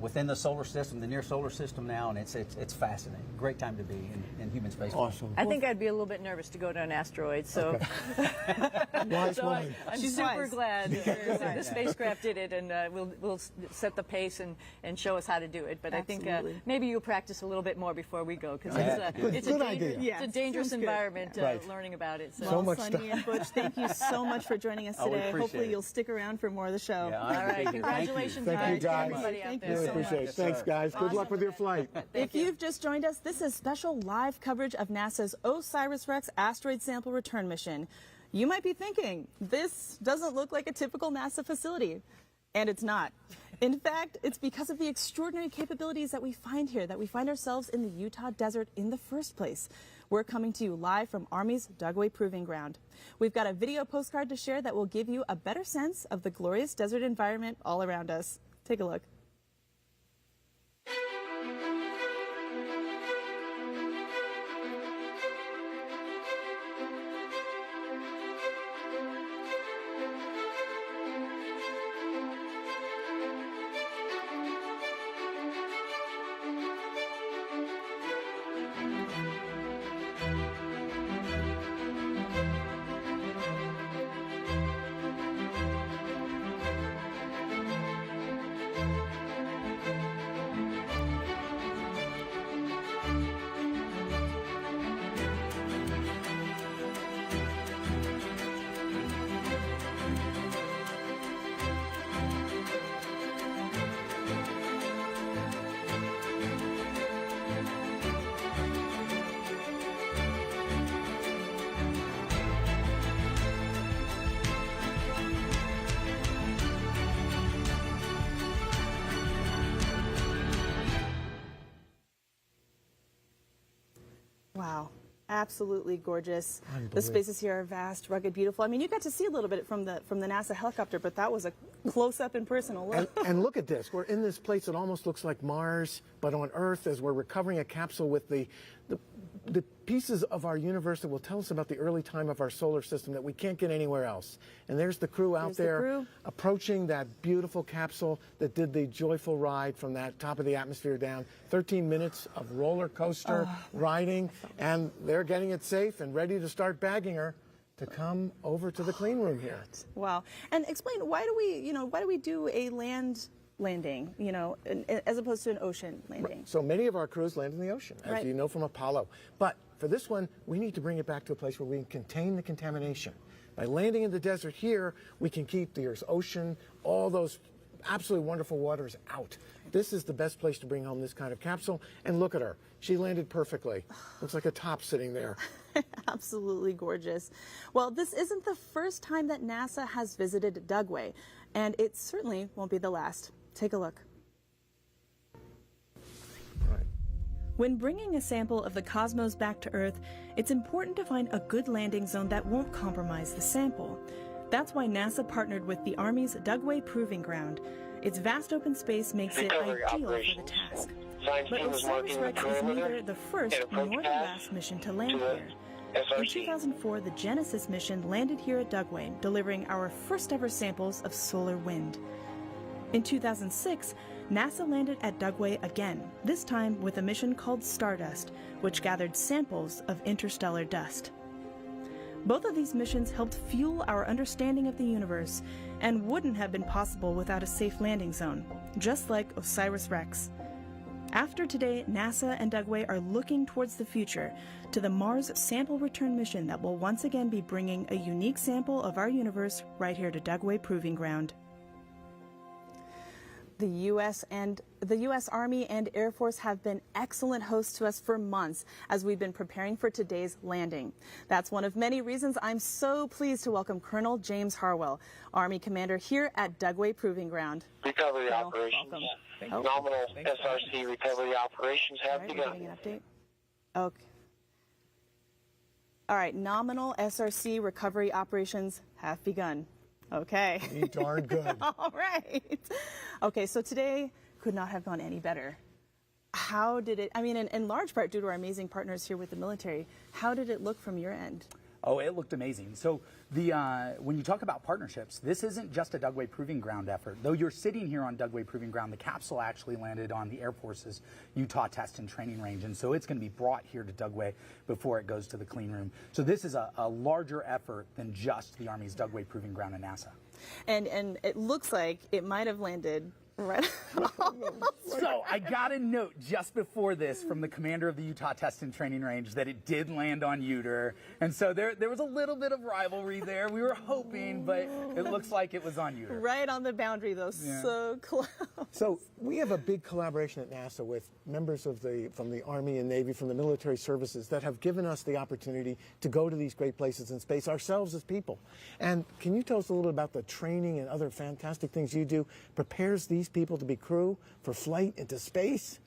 within the solar system, the near solar system now, and it's fascinating. Great time to be in human space. Awesome. I think I'd be a little bit nervous to go to an asteroid, so, Wise woman. I'm super glad the spacecraft did it, and we'll set the pace and show us how to do it. But I think Absolutely. maybe you'll practice a little bit more before we go, because it's Good a idea. it's a dangerous sounds good. environment Right. learning about it. So much Sonny and Butch, thank you so much for joining us Oh, we today. appreciate Hopefully it. you'll stick around for more of the show. Yeah, All I'm right, big here. congratulations, Thank you, guys. guys. Everybody out Thank there. you Really so appreciate much. it. Thanks, guys. Good luck with your flight. If you've just joined us, this is special live coverage of NASA's OSIRIS-REx asteroid sample return mission. You might be thinking, this doesn't look like a typical NASA facility. And it's not. In fact, it's because of the extraordinary capabilities that we find here that we find ourselves in the Utah desert in the first place. We're coming to you live from Army's Dugway Proving Ground. We've got a video postcard to share that will give you a better sense of the glorious desert environment all around us. Take a look. Wow. Absolutely gorgeous. The spaces here are vast, rugged, beautiful. I mean, you got to see a little bit from the NASA helicopter, but that was a close-up and personal look. And look at this. We're in this place that almost looks like Mars, but on Earth, as we're recovering a capsule with the pieces of our universe that will tell us about the early time of our solar system that we can't get anywhere else. And there's the crew out there approaching that beautiful capsule that did the joyful ride from that top of the atmosphere down. 13 minutes of roller coaster riding, and they're getting it safe and ready to start bagging her to come over to the clean room here. Wow. And explain, why do we do a land landing, as opposed to an ocean landing? So many of our crews land in the ocean, as you know from Apollo. But for this one, we need to bring it back to a place where we can contain the contamination. By landing in the desert here, we can keep the Earth's ocean, all those absolutely wonderful waters out. This is the best place to bring home this kind of capsule. And look at her. She landed perfectly. Looks like a top sitting there. Absolutely gorgeous. Well, this isn't the first time that NASA has visited Dugway, and it certainly won't be the last. Take a look. When bringing a sample of the cosmos back to Earth, it's important to find a good landing zone that won't compromise the sample. That's why NASA partnered with the Army's Dugway Proving Ground. Its vast open space makes it ideal for the task. But OSIRIS-REx is neither the first nor the last mission to land here. In 2004, the Genesis mission landed here at Dugway, delivering our first ever samples of solar wind. In 2006, NASA landed at Dugway again, this time with a mission called Stardust, which gathered samples of interstellar dust. Both of these missions helped fuel our understanding of the universe and wouldn't have been possible without a safe landing zone, just like OSIRIS-REx. After today, NASA and Dugway are looking towards the future, to the Mars sample return mission that will once again be bringing a unique sample of our universe right here to Dugway Proving Ground. The U.S. Army and Air Force have been excellent hosts to us for months as we've been preparing for today's landing. That's one of many reasons I'm so pleased to welcome Colonel James Harwell, Army Commander here at Dugway Proving Ground. Recovery operations. Nominal SRC recovery operations have begun. Getting an update. Okay. All right, nominal SRC recovery operations have begun. Okay. Pretty darn good. All right. Okay, so today could not have gone any better. How did it, I mean, in large part due to our amazing partners here with the military, how did it look from your end? Oh, it looked amazing. So when you talk about partnerships, this isn't just a Dugway Proving Ground effort. Though you're sitting here on Dugway Proving Ground, the capsule actually landed on the Air Force's Utah Test and Training Range, and so it's going to be brought here to Dugway before it goes to the clean room. So this is a larger effort than just the Army's Dugway Proving Ground and NASA. And it looks like it might have landed Right. So I got a note just before this from the commander of the Utah Test and Training Range that it did land on Uter. And so there was a little bit of rivalry there. We were hoping, but it looks like it was on Uter. Right on the boundary, though. Yeah. So close. So we have a big collaboration at NASA with members from the Army and Navy, from the military services that have given us the opportunity to go to these great places in space ourselves as people. And can you tell us a little bit about the training and other fantastic things you do prepares these people to be crew for flight into space?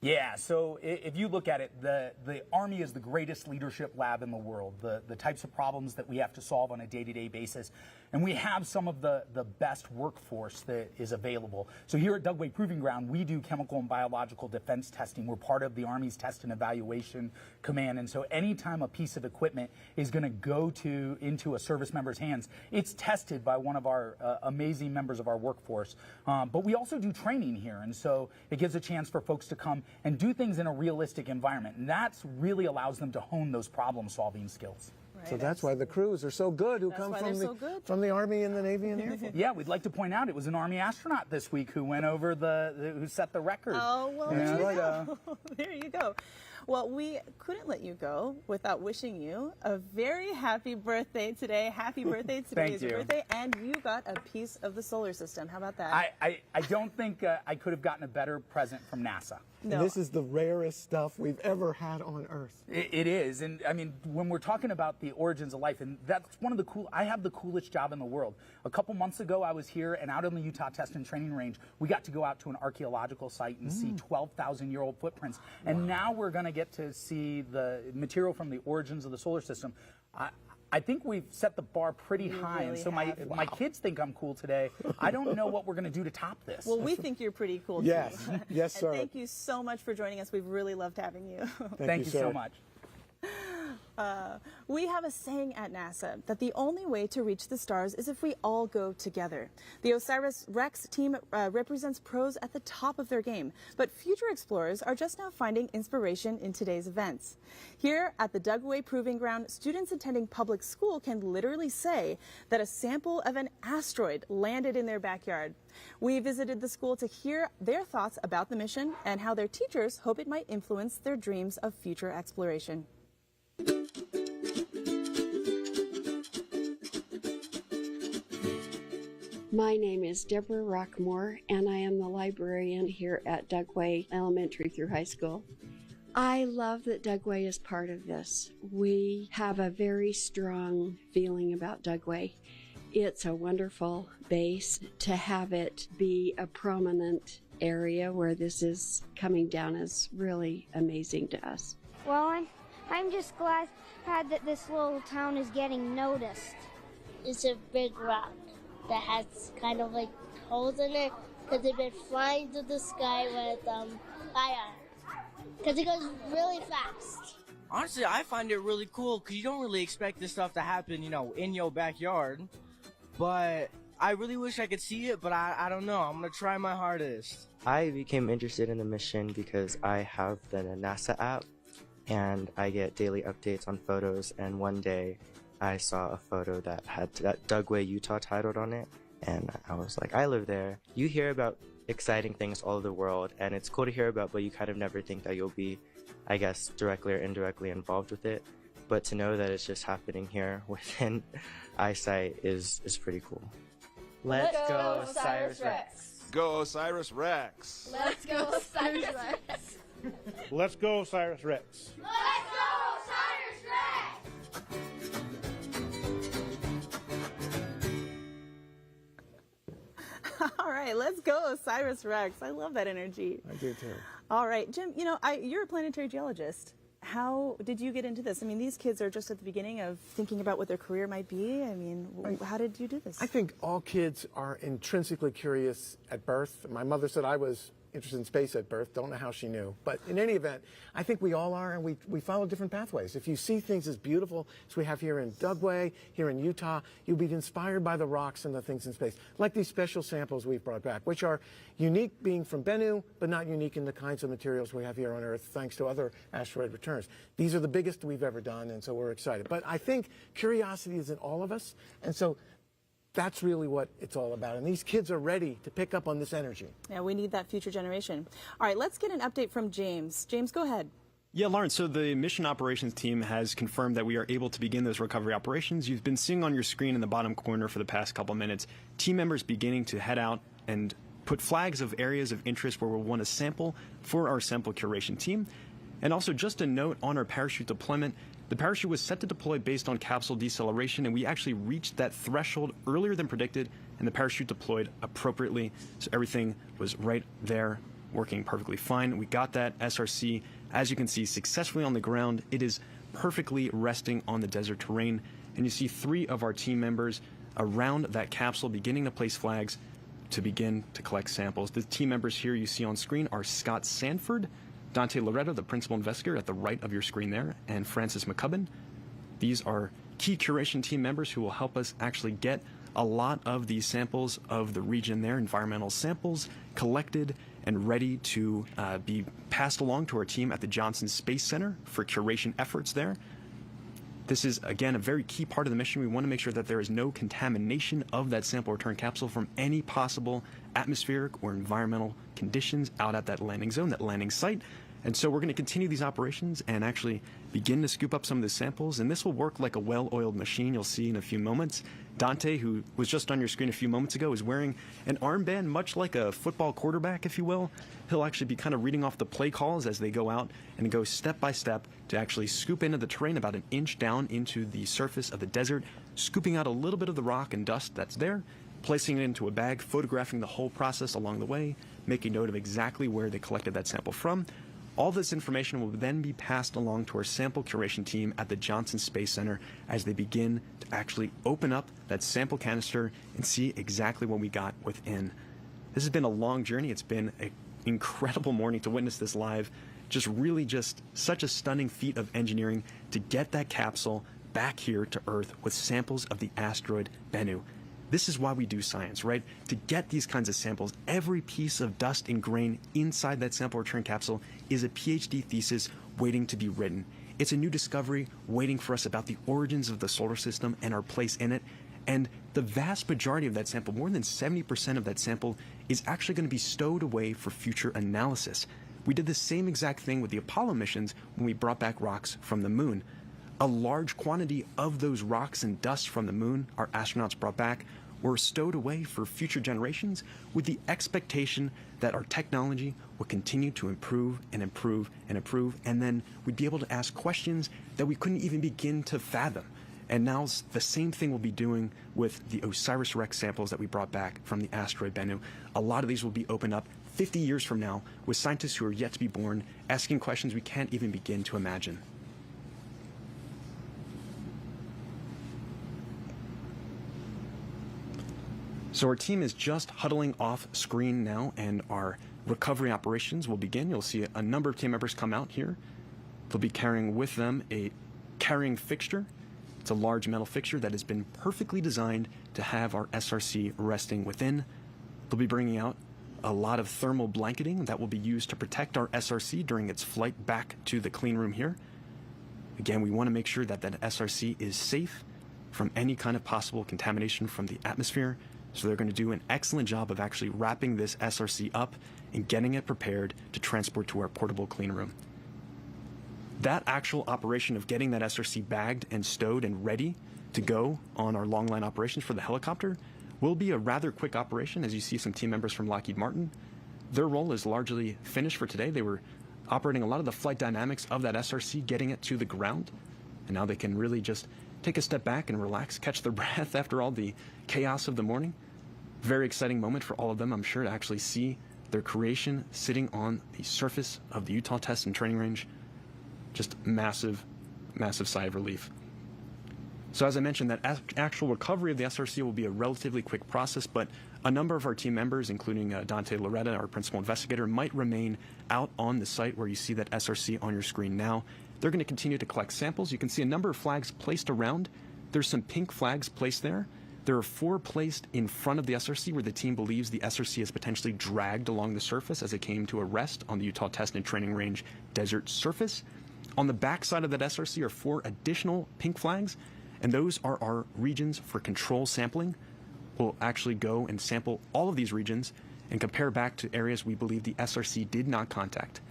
Yeah, so if you look at it, the Army is the greatest leadership lab in the world, the types of problems that we have to solve on a day-to-day basis. And we have some of the best workforce that is available. So here at Dugway Proving Ground, we do chemical and biological defense testing. We're part of the Army's Test and Evaluation Command. And so anytime a piece of equipment is going to go into a service member's hands, it's tested by one of our amazing members of our workforce. But we also do training here. And so it gives a chance for folks to come and do things in a realistic environment. And that really allows them to hone those problem-solving skills. So that's why the crews are so good who come from the Army and the Navy and the Air Force. Yeah, we'd like to point out it was an Army astronaut this week who went over who set the record. Oh, well, Yeah, there you go. There you go. Well, we couldn't let you go without wishing you a very happy birthday today. Happy birthday. Today Thank is your you. birthday, and you got a piece of the solar system. How about that? I don't think I could have gotten a better present from NASA. And this is the rarest stuff we've ever had on Earth. It is, and I mean, when we're talking about the origins of life, and that's one of the I have the coolest job in the world. A couple months ago, I was here, and out on the Utah Test and Training Range, we got to go out to an archaeological site and see 12,000-year-old footprints. And now we're going to get to see the material from the origins of the solar system. I think we've set the bar pretty high, and so my kids think I'm cool today. I don't know what we're going to do to top this. Well, we think you're pretty cool, yes. too. Yes, sir. And thank you so much for joining us. We've really loved having you. Thank you so much. We have a saying at NASA that the only way to reach the stars is if we all go together. The OSIRIS-REx team represents pros at the top of their game, but future explorers are just now finding inspiration in today's events. Here at the Dugway Proving Ground, students attending public school can literally say that a sample of an asteroid landed in their backyard. We visited the school to hear their thoughts about the mission and how their teachers hope it might influence their dreams of future exploration. My name is Deborah Rockmore, and I am the librarian here at Dugway Elementary through High School. I love that Dugway is part of this. We have a very strong feeling about Dugway. It's a wonderful base. To have it be a prominent area where this is coming down is really amazing to us. Well, I'm just glad that this little town is getting noticed. It's a big rock that has kind of like holes in it because they've been flying through the sky with fire. Because it goes really fast. Honestly, I find it really cool because you don't really expect this stuff to happen, you know, in your backyard. But I really wish I could see it, but I don't know. I'm going to try my hardest. I became interested in the mission because I have the NASA app and I get daily updates on photos, and one day I saw a photo that had that Dugway, Utah titled on it, and I was like, I live there. You hear about exciting things all over the world, and it's cool to hear about, but you kind of never think that you'll be, I guess, directly or indirectly involved with it. But to know that it's just happening here within eyesight is pretty cool. Let's go OSIRIS-REx. Go OSIRIS-REx. Let's go OSIRIS-REx. Let's go OSIRIS-REx. Let's go OSIRIS-REx. All right, let's go OSIRIS-REx. I love that energy. I do too. All right, Jim, you know, you're a planetary geologist. How did you get into this? I mean, these kids are just at the beginning of thinking about what their career might be. I mean, how did you do this? I think all kids are intrinsically curious at birth. My mother said I was interested in space at birth. Don't know how she knew. But in any event, I think we all are, and we follow different pathways. If you see things as beautiful as we have here in Dugway, here in Utah, you'll be inspired by the rocks and the things in space, like these special samples we've brought back, which are unique being from Bennu, but not unique in the kinds of materials we have here on Earth, thanks to other asteroid returns. These are the biggest we've ever done, and so we're excited. But I think curiosity is in all of us, and so That's really what it's all about. And these kids are ready to pick up on this energy. Yeah, we need that future generation. All right, let's get an update from James. James, go ahead. Yeah, Lauren, so the mission operations team has confirmed that we are able to begin those recovery operations. You've been seeing on your screen in the bottom corner for the past couple minutes, team members beginning to head out and put flags of areas of interest where we'll want to sample for our sample curation team. And also just a note on our parachute deployment, the parachute was set to deploy based on capsule deceleration, and we actually reached that threshold earlier than predicted, and the parachute deployed appropriately. So everything was right there, working perfectly fine. We got that SRC, as you can see, successfully on the ground. It is perfectly resting on the desert terrain, and you see 3 of our team members around that capsule beginning to place flags to begin to collect samples. The team members here you see on screen are Scott Sanford, Dante Loretto, the principal investigator at the right of your screen there, and Francis McCubbin. These are key curation team members who will help us actually get a lot of these samples of the region there, environmental samples, collected and ready to be passed along to our team at the Johnson Space Center for curation efforts there. This is, again, a very key part of the mission. We want to make sure that there is no contamination of that sample return capsule from any possible atmospheric or environmental conditions out at that landing zone, that landing site. And so we're going to continue these operations and actually begin to scoop up some of the samples. And this will work like a well-oiled machine you'll see in a few moments. Dante, who was just on your screen a few moments ago, is wearing an armband, much like a football quarterback, if you will. He'll actually be kind of reading off the play calls as they go out and go step by step to actually scoop into the terrain about an inch down into the surface of the desert, scooping out a little bit of the rock and dust that's there, placing it into a bag, photographing the whole process along the way, making note of exactly where they collected that sample from. All this information will then be passed along to our sample curation team at the Johnson Space Center as they begin to actually open up that sample canister and see exactly what we got within. This has been a long journey. It's been an incredible morning to witness this live. Just such a stunning feat of engineering to get that capsule back here to Earth with samples of the asteroid Bennu. This is why we do science, right? To get these kinds of samples, every piece of dust and grain inside that sample return capsule is a PhD thesis waiting to be written. It's a new discovery waiting for us about the origins of the solar system and our place in it. And the vast majority of that sample, more than 70% of that sample, is actually going to be stowed away for future analysis. We did the same exact thing with the Apollo missions when we brought back rocks from the moon. A large quantity of those rocks and dust from the moon our astronauts brought back were stowed away for future generations with the expectation that our technology would continue to improve and improve and improve, and then we'd be able to ask questions that we couldn't even begin to fathom. And now the same thing we'll be doing with the OSIRIS-REx samples that we brought back from the asteroid Bennu. A lot of these will be opened up 50 years from now with scientists who are yet to be born asking questions we can't even begin to imagine. So our team is just huddling off screen now, and our recovery operations will begin. You'll see a number of team members come out here. They'll be carrying with them a carrying fixture. It's a large metal fixture that has been perfectly designed to have our SRC resting within. They'll be bringing out a lot of thermal blanketing that will be used to protect our SRC during its flight back to the clean room here. Again, we want to make sure that that SRC is safe from any kind of possible contamination from the atmosphere. So they're going to do an excellent job of actually wrapping this SRC up and getting it prepared to transport to our portable clean room. That actual operation of getting that SRC bagged and stowed and ready to go on our long line operations for the helicopter will be a rather quick operation. As you see some team members from Lockheed Martin, their role is largely finished for today. They were operating a lot of the flight dynamics of that SRC, getting it to the ground, and now they can really just take a step back and relax, catch their breath after all the chaos of the morning. Very exciting moment for all of them, I'm sure, to actually see their creation sitting on the surface of the Utah Test and Training Range. Just massive, massive sigh of relief. So as I mentioned, that actual recovery of the SRC will be a relatively quick process, but a number of our team members, including Dante Loretta, our principal investigator, might remain out on the site where you see that SRC on your screen now. They're going to continue to collect samples. You can see a number of flags placed around. There's some pink flags placed there. There are 4 placed in front of the SRC where the team believes the SRC is potentially dragged along the surface as it came to a rest on the Utah Test and Training Range desert surface. On the back side of that SRC are 4 additional pink flags, and those are our regions for control sampling. will actually go and sample all of these regions and compare back to areas we believe the SRC did not contact.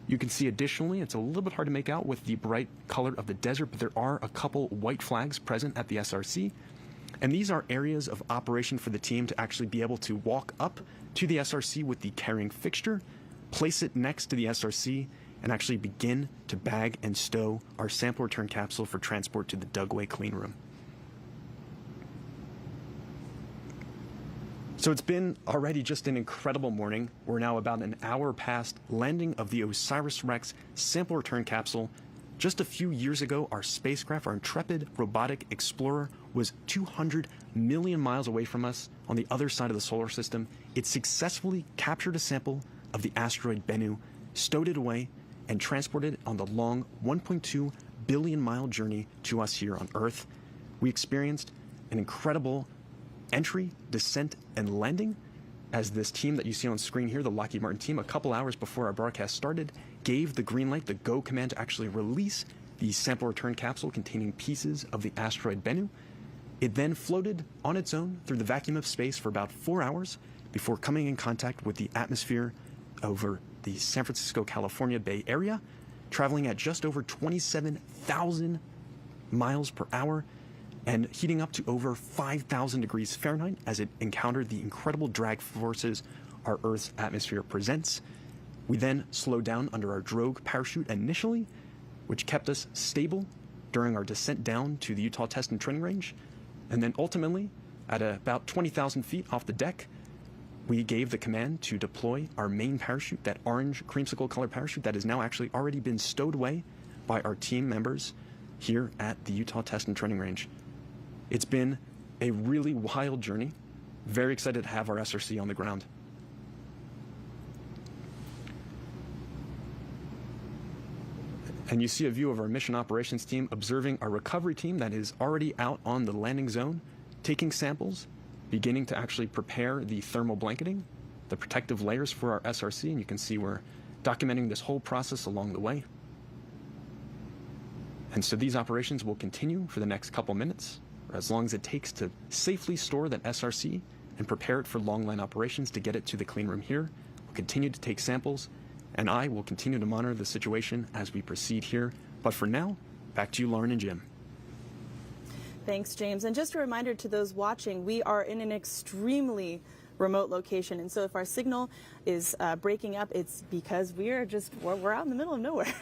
You can see additionally, it's a little bit hard to make out with the bright color of the desert, but there are a couple white flags present at the SRC. And these are areas of operation for the team to actually be able to walk up to the SRC with the carrying fixture, place it next to the SRC, and actually begin to bag and stow our sample return capsule for transport to the Dugway clean room. So it's been already just an incredible morning. We're now about an hour past landing of the OSIRIS-REx sample return capsule. Just a few years ago, our spacecraft, our intrepid robotic explorer, was 200 million miles away from us on the other side of the solar system. It successfully captured a sample of the asteroid Bennu, stowed it away, and transported it on the long 1.2 billion mile journey to us here on Earth. We experienced an incredible entry, descent, and landing as this team that you see on screen here, the Lockheed Martin team, a couple hours before our broadcast started, gave the green light, the go command, to actually release the sample return capsule containing pieces of the asteroid Bennu. It then floated on its own through the vacuum of space for about 4 hours before coming in contact with the atmosphere over the San Francisco, California Bay Area, traveling at just over 27,000 miles per hour and heating up to over 5,000 degrees Fahrenheit as it encountered the incredible drag forces our Earth's atmosphere presents. We then slowed down under our drogue parachute initially, which kept us stable during our descent down to the Utah Test and Training Range. And then ultimately, at about 20,000 feet off the deck, we gave the command to deploy our main parachute, that orange creamsicle color parachute that has now actually already been stowed away by our team members here at the Utah Test and Training Range. It's been a really wild journey. Very excited to have our SRC on the ground. And you see a view of our mission operations team observing our recovery team that is already out on the landing zone, taking samples, beginning to actually prepare the thermal blanketing, the protective layers for our SRC, and you can see we're documenting this whole process along the way. And so these operations will continue for the next couple minutes, or as long as it takes to safely store that SRC and prepare it for long line operations to get it to the clean room here. We'll continue to take samples, and I will continue to monitor the situation as we proceed here. But for now, back to you, Lauren and Jim. Thanks, James. And just a reminder to those watching, we are in an extremely remote location. And so if our signal is breaking up, it's because we're out in the middle of nowhere.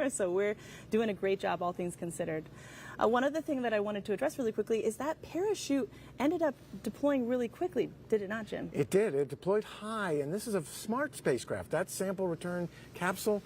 So we're doing a great job, all things considered. One other thing that I wanted to address really quickly is that parachute ended up deploying really quickly, did it not, Jim? It did. It deployed high, and this is a smart spacecraft. That sample return capsule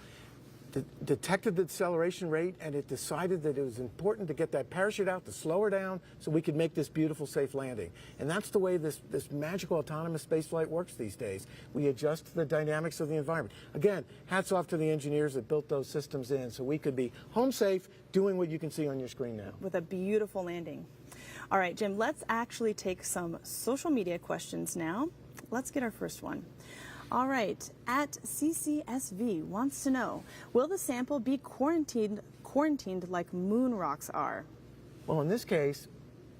detected the acceleration rate, and it decided that it was important to get that parachute out to slow her down so we could make this beautiful, safe landing. And that's the way this magical autonomous spaceflight works these days. We adjust to the dynamics of the environment. Again, hats off to the engineers that built those systems in so we could be home safe doing what you can see on your screen now. With a beautiful landing. All right, Jim, let's actually take some social media questions now. Let's get our first one. All right, at CCSV wants to know, will the sample be quarantined like moon rocks are? Well, in this case,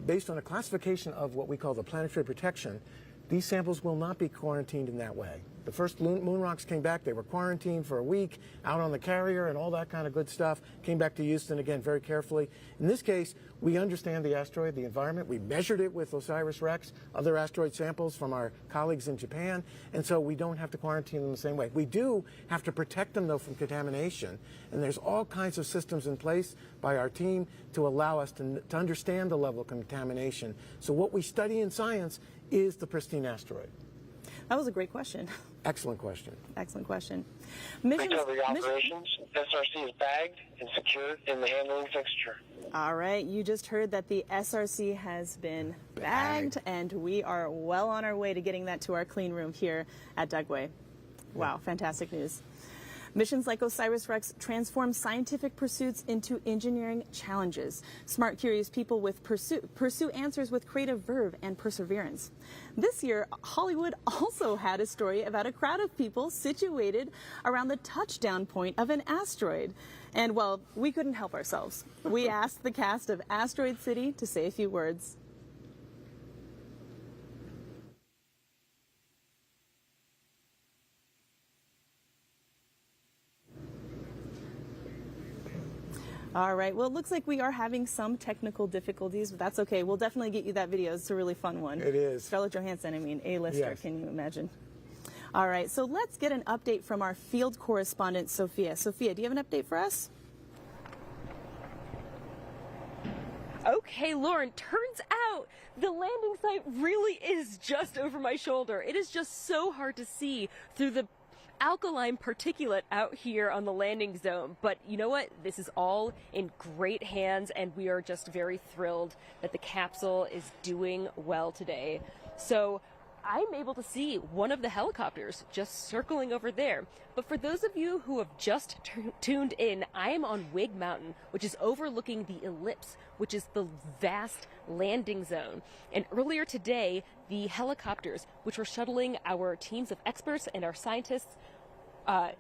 based on a classification of what we call the planetary protection, these samples will not be quarantined in that way. The first moon rocks came back, they were quarantined for a week, out on the carrier and all that kind of good stuff, came back to Houston again very carefully. In this case, we understand the asteroid, the environment, we measured it with OSIRIS-REx, other asteroid samples from our colleagues in Japan, and so we don't have to quarantine them the same way. We do have to protect them, though, from contamination, and there's all kinds of systems in place by our team to allow us to understand the level of contamination. So what we study in science is the pristine asteroid. That was a great question. Excellent question. Excellent question. Recovery operations. SRC is bagged and secured in the handling fixture. All right, you just heard that the SRC has been bagged, and we are well on our way to getting that to our clean room here at Dugway. Wow, fantastic news. Missions like OSIRIS-REx transform scientific pursuits into engineering challenges. Smart, curious people pursue answers with creative verve and perseverance. This year, Hollywood also had a story about a crowd of people situated around the touchdown point of an asteroid. And, well, we couldn't help ourselves. We asked the cast of Asteroid City to say a few words. All right. Well, it looks like we are having some technical difficulties, but that's okay. We'll definitely get you that video. It's a really fun one. It is. Scarlett Johansson, I mean, A-lister, Yes. Can you imagine? All right. So let's get an update from our field correspondent, Sophia. Sophia, do you have an update for us? Okay, Lauren, turns out the landing site really is just over my shoulder. It is just so hard to see through the alkaline particulate out here on the landing zone. But you know what? This is all in great hands, and we are just very thrilled that the capsule is doing well today. So I'm able to see one of the helicopters just circling over there. But for those of you who have just tuned in, I am on Wig Mountain, which is overlooking the ellipse, which is the vast landing zone. And earlier today, the helicopters, which were shuttling our teams of experts and our scientists,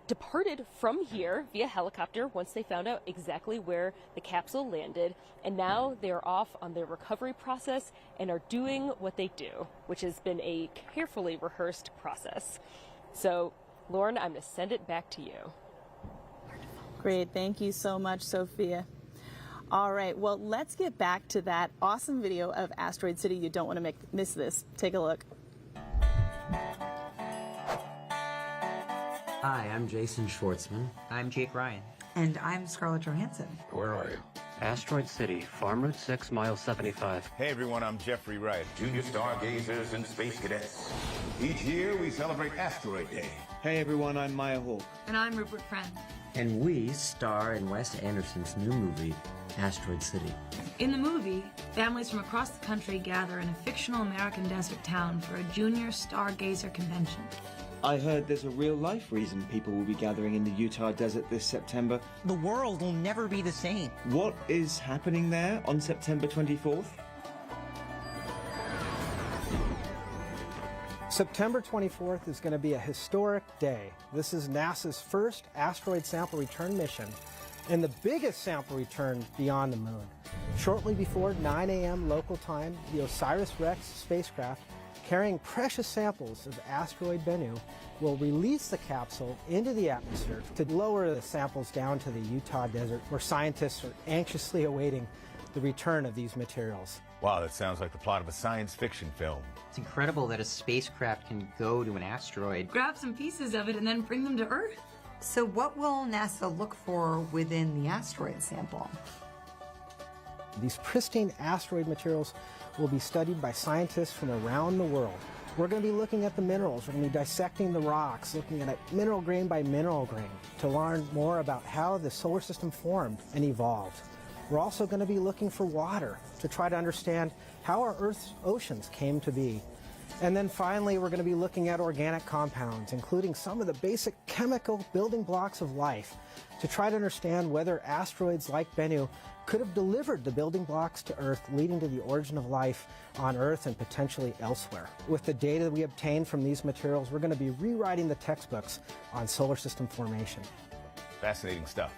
departed from here via helicopter once they found out exactly where the capsule landed, and now they are off on their recovery process and are doing what they do, which has been a carefully rehearsed process. So, Lauren, I'm going to send it back to you. Great. Thank you so much, Sophia. All right. Well, let's get back to that awesome video of Asteroid City. You don't want to miss this. Take a look. Hi, I'm Jason Schwartzman. I'm Jake Ryan. And I'm Scarlett Johansson. Where are you? Asteroid City, Farm Route 6, mile 75. Hey everyone, I'm Jeffrey Wright. Junior stargazers and space cadets. Each year we celebrate Asteroid Day. Hey everyone, I'm Maya Hawke. And I'm Rupert Friend. And we star in Wes Anderson's new movie, Asteroid City. In the movie, families from across the country gather in a fictional American desert town for a junior stargazer convention. I heard there's a real-life reason people will be gathering in the Utah desert this September. The world will never be the same. What is happening there on September 24th? September 24th is going to be a historic day. This is NASA's first asteroid sample return mission and the biggest sample return beyond the moon. Shortly before 9 a.m. local time, the OSIRIS-REx spacecraft carrying precious samples of asteroid Bennu will release the capsule into the atmosphere to lower the samples down to the Utah desert, where scientists are anxiously awaiting the return of these materials. Wow, that sounds like the plot of a science fiction film. It's incredible that a spacecraft can go to an asteroid, grab some pieces of it, and then bring them to Earth. So what will NASA look for within the asteroid sample? These pristine asteroid materials will be studied by scientists from around the world. We're going to be looking at the minerals. We're going to be dissecting the rocks, looking at it mineral grain by mineral grain to learn more about how the solar system formed and evolved. We're also going to be looking for water to try to understand how our Earth's oceans came to be. And then finally, we're going to be looking at organic compounds, including some of the basic chemical building blocks of life, to try to understand whether asteroids like Bennu could have delivered the building blocks to Earth, leading to the origin of life on Earth and potentially elsewhere. With the data we obtained from these materials, we're going to be rewriting the textbooks on solar system formation. Fascinating stuff.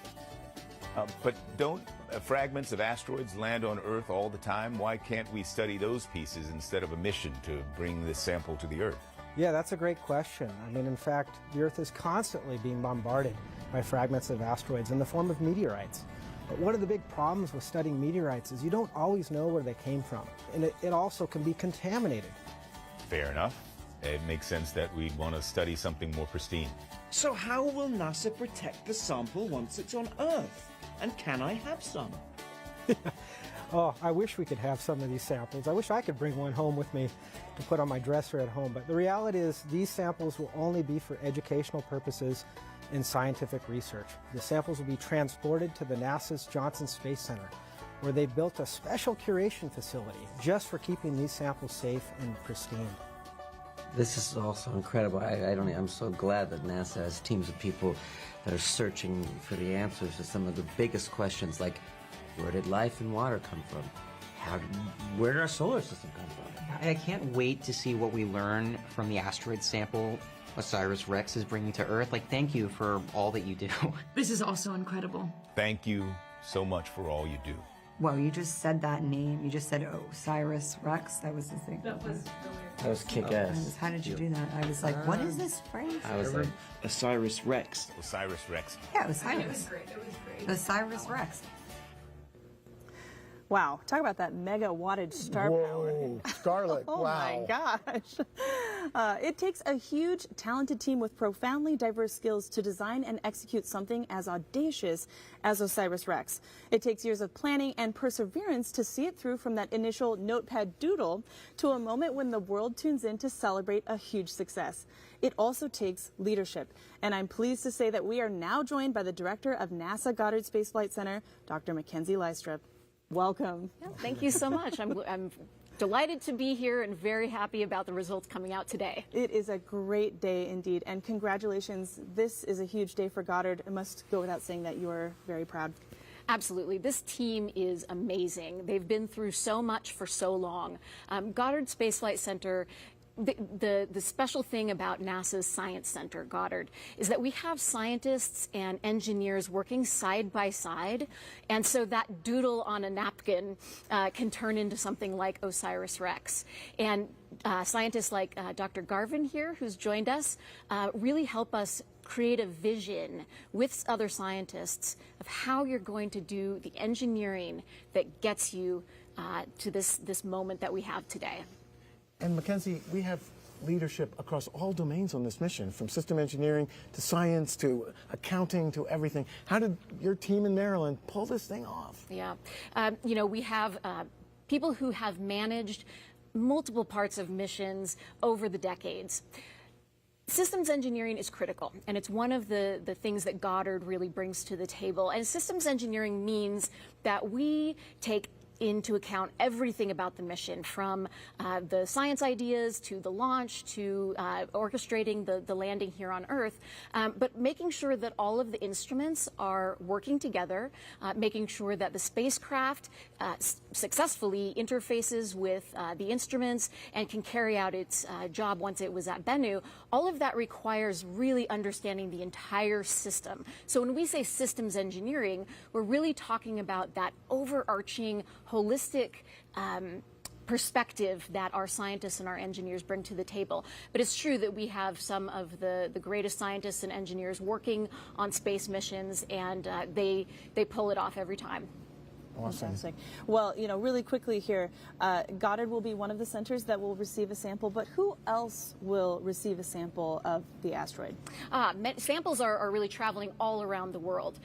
But don't fragments of asteroids land on Earth all the time? Why can't we study those pieces instead of a mission to bring this sample to the Earth? Yeah, that's a great question. I mean, in fact, the Earth is constantly being bombarded by fragments of asteroids in the form of meteorites. But one of the big problems with studying meteorites is you don't always know where they came from, and it also can be contaminated. Fair enough. It makes sense that we'd want to study something more pristine. So how will NASA protect the sample once it's on Earth? And can I have some? Oh, I wish we could have some of these samples. I wish I could bring one home with me to put on my dresser at home. But the reality is these samples will only be for educational purposes and scientific research. The samples will be transported to the NASA's Johnson Space Center, where they built a special curation facility just for keeping these samples safe and pristine. This is also incredible. I'm so glad that NASA has teams of people that are searching for the answers to some of the biggest questions, like where did life and water come from? Where did our solar system come from? I can't wait to see what we learn from the asteroid sample OSIRIS-REx is bringing to Earth. Thank you for all that you do. This is also incredible. Thank you so much for all you do. Well, you just said that name. You just said OSIRIS-REx. That was the thing. That was kick-ass. How did you do that? I was like, what is this phrase? I was like, OSIRIS-REx. OSIRIS-REx. Yeah, OSIRIS. It was great. OSIRIS-REx. Wow, talk about that mega wattage star power. Whoa, Scarlet, Oh wow. my gosh. It takes a huge, talented team with profoundly diverse skills to design and execute something as audacious as OSIRIS-REx. It takes years of planning and perseverance to see it through from that initial notepad doodle to a moment when the world tunes in to celebrate a huge success. It also takes leadership, and I'm pleased to say that we are now joined by the director of NASA Goddard Space Flight Center, Dr. Mackenzie Lystrup. Welcome. Yeah, thank you so much. I'm delighted to be here and very happy about the results coming out today. It is a great day indeed, and congratulations. This is a huge day for Goddard. It must go without saying that you are very proud. Absolutely. This team is amazing. They've been through so much for so long. Goddard Space Flight Center, the special thing about NASA's Science Center, Goddard, is that we have scientists and engineers working side by side, and so that doodle on a napkin can turn into something like OSIRIS-REx. And scientists like Dr. Garvin here, who's joined us, really help us create a vision with other scientists of how you're going to do the engineering that gets you to this moment that we have today. And Mackenzie, we have leadership across all domains on this mission, from system engineering to science to accounting to everything. How did your team in Maryland pull this thing off? Yeah, you know, we have people who have managed multiple parts of missions over the decades. Systems engineering is critical, and it's one of the things that Goddard really brings to the table. And systems engineering means that we take into account everything about the mission, from the science ideas to the launch to orchestrating the landing here on Earth, but making sure that all of the instruments are working together, making sure that the spacecraft successfully interfaces with the instruments and can carry out its job once it was at Bennu. All of that requires really understanding the entire system. So when we say systems engineering, we're really talking about that overarching holistic perspective that our scientists and our engineers bring to the table. But it's true that we have some of the greatest scientists and engineers working on space missions, and they pull it off every time. Awesome. Fantastic. Well, you know, really quickly here, Goddard will be one of the centers that will receive a sample, but who else will receive a sample of the asteroid? Samples are really traveling all around the world.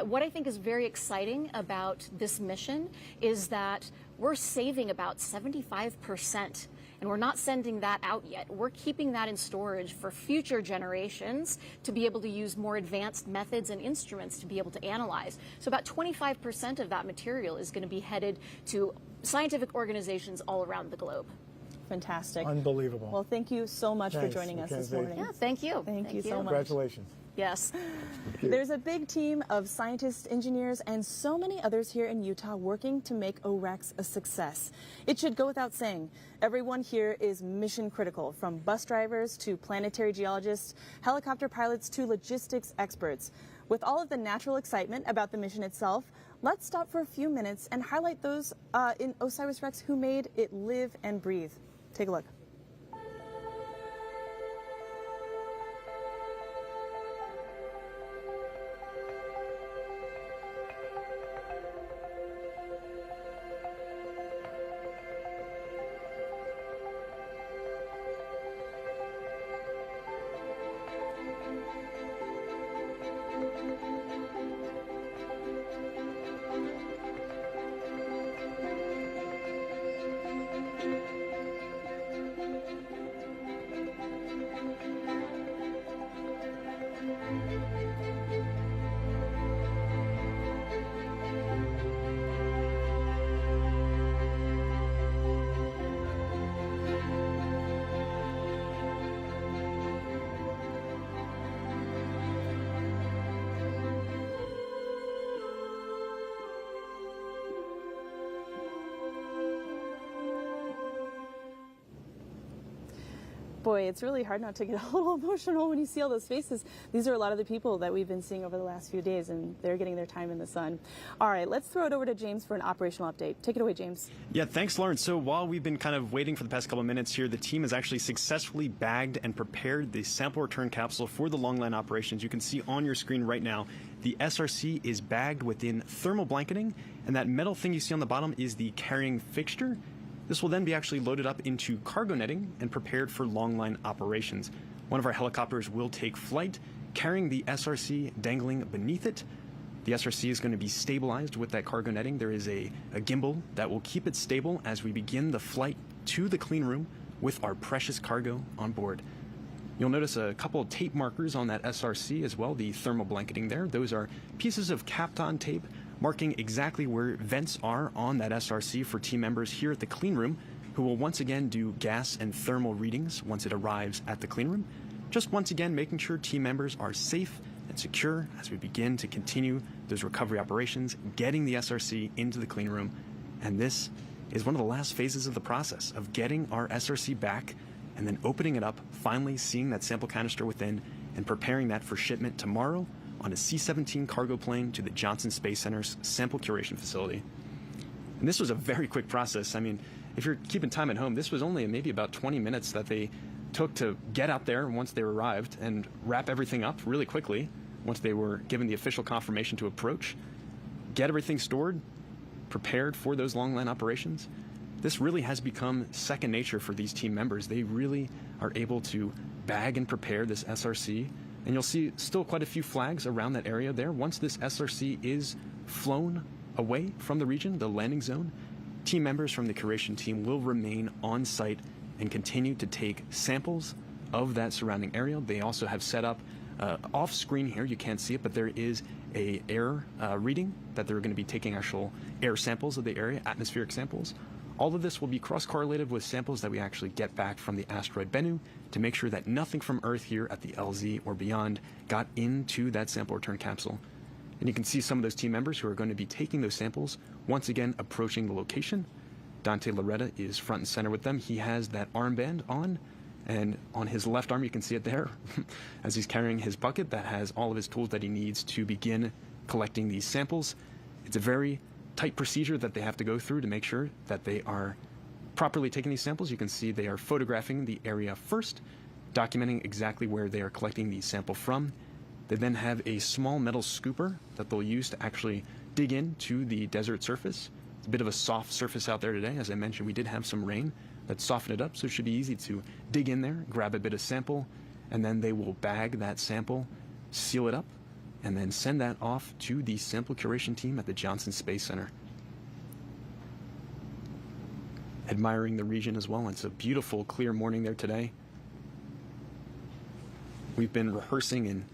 What I think is very exciting about this mission is that we're saving about 75%. And we're not sending that out yet. We're keeping that in storage for future generations to be able to use more advanced methods and instruments to be able to analyze. So about 25% of that material is going to be headed to scientific organizations all around the globe. Fantastic. Unbelievable. Well, thank you so much for joining us this morning. Yeah, thank you. Thank you so much. Congratulations. Yes. There's a big team of scientists, engineers, and so many others here in Utah working to make OREX a success. It should go without saying, everyone here is mission critical, from bus drivers to planetary geologists, helicopter pilots to logistics experts. With all of the natural excitement about the mission itself, let's stop for a few minutes and highlight those in OSIRIS-REx who made it live and breathe. Take a look. Boy, it's really hard not to get a little emotional when you see all those faces. These are a lot of the people that we've been seeing over the last few days, and they're getting their time in the sun. All right, let's throw it over to James for an operational update. Take it away, James. Yeah, thanks, Lauren. So while we've been kind of waiting for the past couple of minutes here, the team has actually successfully bagged and prepared the sample return capsule for the long line operations. You can see on your screen right now, the SRC is bagged within thermal blanketing, and that metal thing you see on the bottom is the carrying fixture. This will then be actually loaded up into cargo netting and prepared for long line operations. One of our helicopters will take flight, carrying the SRC dangling beneath it. The SRC is going to be stabilized with that cargo netting. There is a gimbal that will keep it stable as we begin the flight to the clean room with our precious cargo on board. You'll notice a couple of tape markers on that SRC as well, the thermal blanketing there. Those are pieces of Kapton tape marking exactly where vents are on that SRC for team members here at the clean room, who will once again do gas and thermal readings once it arrives at the clean room. Just once again making sure team members are safe and secure as we begin to continue those recovery operations, getting the SRC into the clean room. And this is one of the last phases of the process of getting our SRC back and then opening it up, finally seeing that sample canister within and preparing that for shipment tomorrow on a C-17 cargo plane to the Johnson Space Center's sample curation facility. And this was a very quick process. I mean, if you're keeping time at home, this was only maybe about 20 minutes that they took to get out there once they arrived and wrap everything up really quickly once they were given the official confirmation to approach, get everything stored, prepared for those long line operations. This really has become second nature for these team members. They really are able to bag and prepare this SRC. And you'll see still quite a few flags around that area there. Once this SRC is flown away from the region, the landing zone, team members from the curation team will remain on site and continue to take samples of that surrounding area. They also have set up off screen here, you can't see it, but there is a air reading that they're going to be taking actual air samples of the area, atmospheric samples. All of this will be cross-correlated with samples that we actually get back from the asteroid Bennu to make sure that nothing from Earth here at the LZ or beyond got into that sample return capsule. And you can see some of those team members who are going to be taking those samples once again approaching the location. Dante Loretta is front and center with them. He has that armband on, and on his left arm you can see it there as he's carrying his bucket that has all of his tools that he needs to begin collecting these samples. It's a very tight procedure that they have to go through to make sure that they are properly taking these samples. You can see they are photographing the area first, documenting exactly where they are collecting the sample from. They then have a small metal scooper that they'll use to actually dig into the desert surface. It's a bit of a soft surface out there today. As I mentioned, we did have some rain that softened it up, so it should be easy to dig in there, grab a bit of sample, and then they will bag that sample, seal it up, and then send that off to the sample curation team at the Johnson Space Center. Admiring the region as well. It's a beautiful, clear morning there today. We've been rehearsing in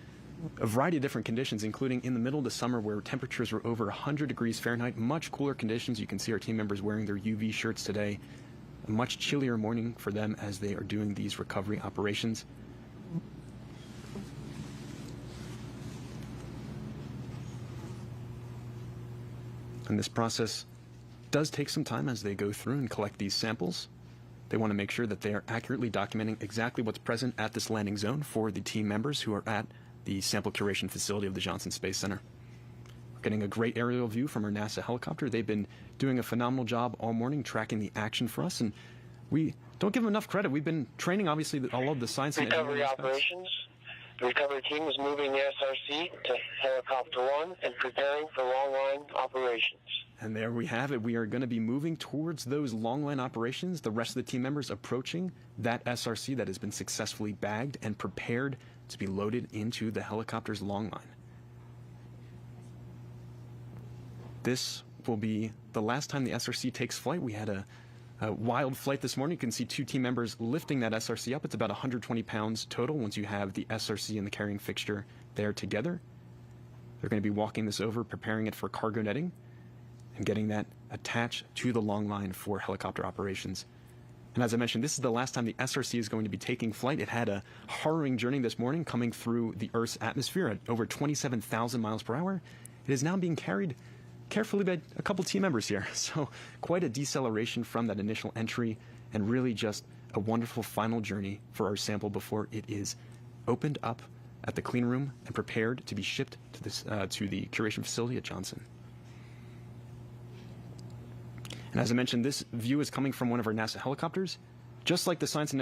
a variety of different conditions, including in the middle of the summer where temperatures were over 100 degrees Fahrenheit, much cooler conditions. You can see our team members wearing their UV shirts today. A much chillier morning for them as they are doing these recovery operations. And this process does take some time as they go through and collect these samples. They want to make sure that they are accurately documenting exactly what's present at this landing zone for the team members who are at the sample curation facility of the Johnson Space Center. We're getting a great aerial view from our NASA helicopter. They've been doing a phenomenal job all morning tracking the action for us, and we don't give them enough credit. We've been training, obviously, all of the science and recovery operations. The recovery team is moving the SRC to Helicopter 1 and preparing for long-line operations. And there we have it. We are going to be moving towards those long-line operations, the rest of the team members approaching that SRC that has been successfully bagged and prepared to be loaded into the helicopter's long line. This will be the last time the SRC takes flight. We had a wild flight this morning. You can see two team members lifting that SRC up. It's about 120 pounds total once you have the SRC and the carrying fixture there together. They're going to be walking this over, preparing it for cargo netting, and getting that attached to the long line for helicopter operations. And as I mentioned, this is the last time the SRC is going to be taking flight. It had a harrowing journey this morning coming through the Earth's atmosphere at over 27,000 miles per hour. It is now being carried carefully by a couple team members here. So quite a deceleration from that initial entry, and really just a wonderful final journey for our sample before it is opened up at the clean room and prepared to be shipped to the curation facility at Johnson. And as I mentioned, this view is coming from one of our NASA helicopters. Just like the science and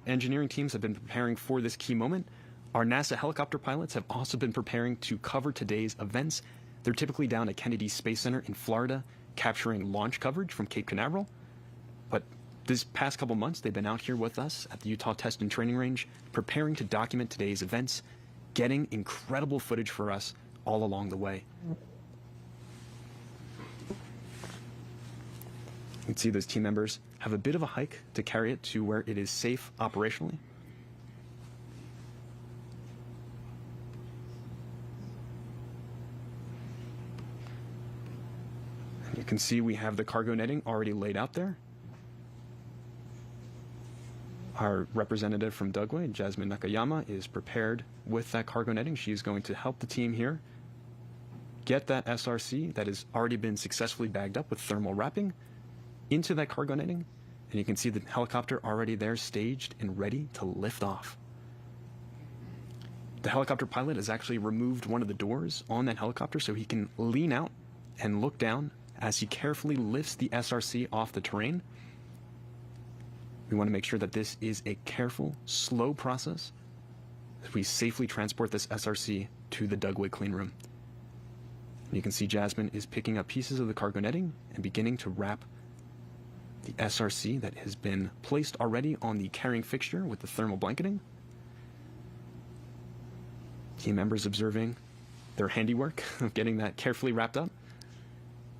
engineering teams have been preparing for this key moment, our NASA helicopter pilots have also been preparing to cover today's events. They're typically down at Kennedy Space Center in Florida, capturing launch coverage from Cape Canaveral. But this past couple months, they've been out here with us at the Utah Test and Training Range, preparing to document today's events, getting incredible footage for us all along the way. You can see those team members have a bit of a hike to carry it to where it is safe operationally. And you can see we have the cargo netting already laid out there. Our representative from Dugway, Jasmine Nakayama, is prepared with that cargo netting. She's going to help the team here get that SRC that has already been successfully bagged up with thermal wrapping into that cargo netting, and you can see the helicopter already there staged and ready to lift off. The helicopter pilot has actually removed one of the doors on that helicopter so he can lean out and look down as he carefully lifts the SRC off the terrain. We want to make sure that this is a careful, slow process as we safely transport this SRC to the Dugway clean room. And you can see Jasmine is picking up pieces of the cargo netting and beginning to wrap the SRC that has been placed already on the carrying fixture with the thermal blanketing. Team members observing their handiwork of getting that carefully wrapped up.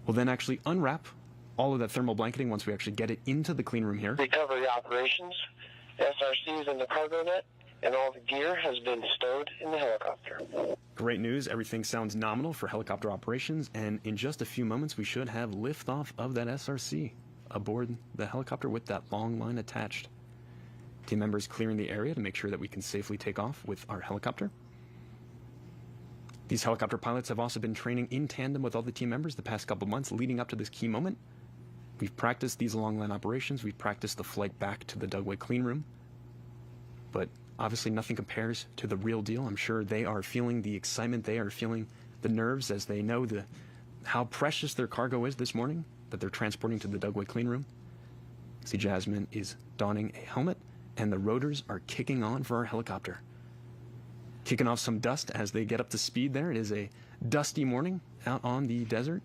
We'll then actually unwrap all of that thermal blanketing once we actually get it into the clean room here. Recovery operations, SRC is in the cargo net, and all the gear has been stowed in the helicopter. Great news, everything sounds nominal for helicopter operations, and in just a few moments we should have liftoff of that SRC aboard the helicopter with that long line attached. Team members clearing the area to make sure that we can safely take off with our helicopter. These helicopter pilots have also been training in tandem with all the team members the past couple months leading up to this key moment. We've practiced these long line operations, we've practiced the flight back to the Dugway clean room, but obviously nothing compares to the real deal. I'm sure they are feeling the excitement, they are feeling the nerves as they know how precious their cargo is this morning that they're transporting to the Dugway clean room. See, Jasmine is donning a helmet, and the rotors are kicking on for our helicopter. Kicking off some dust as they get up to speed there. It is a dusty morning out on the desert.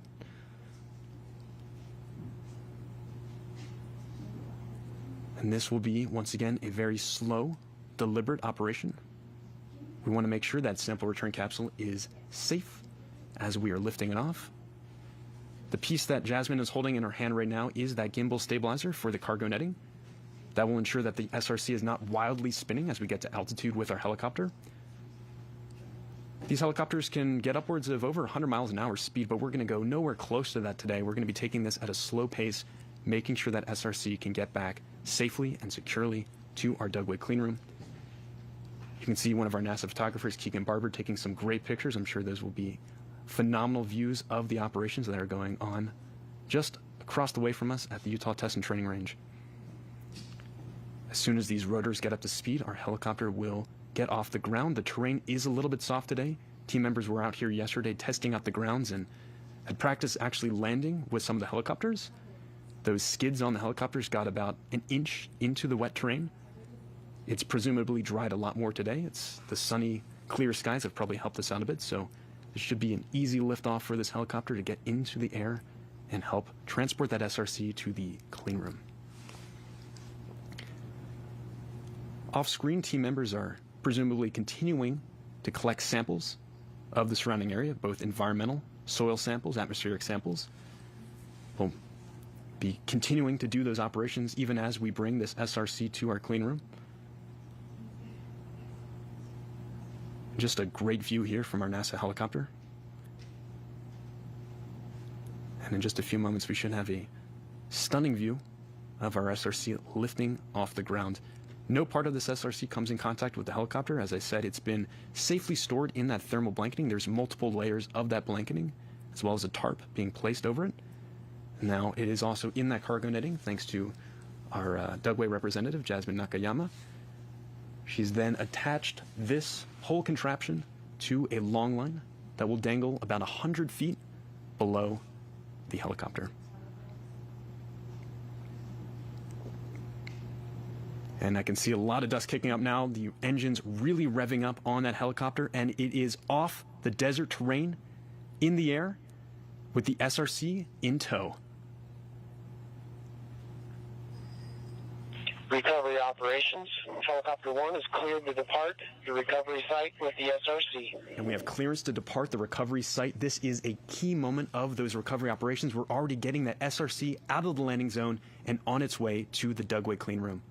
And this will be, once again, a very slow, deliberate operation. We want to make sure that sample return capsule is safe as we are lifting it off. The piece that Jasmine is holding in her hand right now is that gimbal stabilizer for the cargo netting. That will ensure that the SRC is not wildly spinning as we get to altitude with our helicopter. These helicopters can get upwards of over 100 miles an hour speed, but we're going to go nowhere close to that today. We're going to be taking this at a slow pace, making sure that SRC can get back safely and securely to our Dugway clean room. You can see one of our NASA photographers, Keegan Barber, taking some great pictures. I'm sure those will be phenomenal views of the operations that are going on just across the way from us at the Utah Test and Training Range. As soon as these rotors get up to speed, our helicopter will get off the ground. The terrain is a little bit soft today. Team members were out here yesterday testing out the grounds and had practiced actually landing with some of the helicopters. Those skids on the helicopters got about an inch into the wet terrain. It's presumably dried a lot more today. It's the sunny, clear skies have probably helped us out a bit, so this should be an easy liftoff for this helicopter to get into the air and help transport that SRC to the clean room. Off-screen, team members are presumably continuing to collect samples of the surrounding area, both environmental, soil samples, atmospheric samples. We'll be continuing to do those operations even as we bring this SRC to our clean room. Just a great view here from our NASA helicopter. And in just a few moments, we should have a stunning view of our SRC lifting off the ground. No part of this SRC comes in contact with the helicopter. As I said, it's been safely stored in that thermal blanketing. There's multiple layers of that blanketing, as well as a tarp being placed over it. Now, it is also in that cargo netting, thanks to our Dugway representative, Jasmine Nakayama. She's then attached this whole contraption to a long line that will dangle about 100 feet below the helicopter. And I can see a lot of dust kicking up now. The engine's really revving up on that helicopter, and it is off the desert terrain in the air with the SRC in tow. Recovery operations. Helicopter 1 is cleared to depart the recovery site with the SRC. And we have clearance to depart the recovery site. This is a key moment of those recovery operations. We're already getting that SRC out of the landing zone and on its way to the Dugway clean room.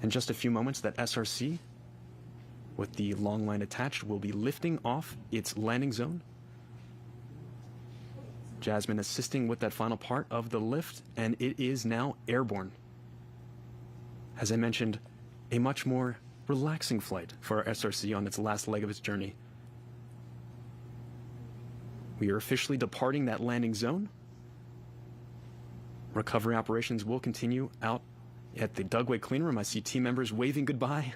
In just a few moments, that SRC with the long line attached will be lifting off its landing zone. Jasmine assisting with that final part of the lift, and it is now airborne. As I mentioned, a much more relaxing flight for our SRC on its last leg of its journey. We are officially departing that landing zone. Recovery operations will continue out at the Dugway clean room. I see team members waving goodbye.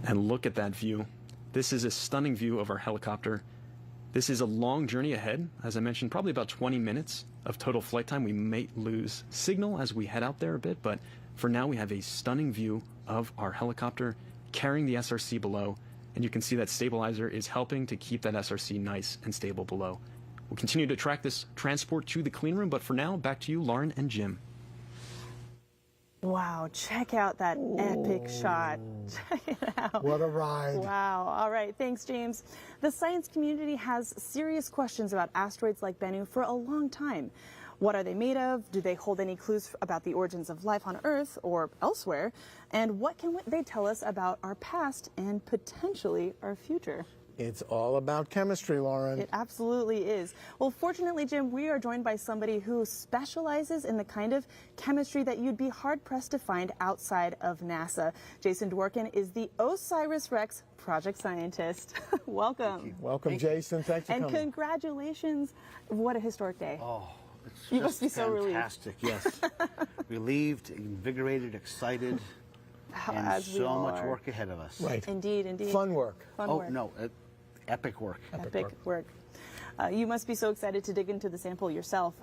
And look at that view. This is a stunning view of our helicopter. This is a long journey ahead. As I mentioned, probably about 20 minutes of total flight time. We may lose signal as we head out there a bit, but for now we have a stunning view of our helicopter carrying the SRC below. And you can see that stabilizer is helping to keep that SRC nice and stable below. We'll continue to track this transport to the clean room, but for now, back to you, Lauren and Jim. Wow, check out that epic shot. Check it out. What a ride. Wow. All right. Thanks, James. The science community has serious questions about asteroids like Bennu for a long time. What are they made of? Do they hold any clues about the origins of life on Earth or elsewhere? And what can they tell us about our past and potentially our future? It's all about chemistry, Lauren. It absolutely is. Well, fortunately, Jim, we are joined by somebody who specializes in the kind of chemistry that you'd be hard-pressed to find outside of NASA. Jason Dworkin is the OSIRIS-REx project scientist. Welcome. Welcome, Jason. Thanks for coming. And congratulations. What a historic day. Oh, it's You just must be so relieved. fantastic, yes. Relieved, invigorated, excited, and As we so all much are. work ahead of us. Right. Indeed, indeed. Fun work. Fun oh, work. no, epic work. Epic work. You must be so excited to dig into the sample yourself.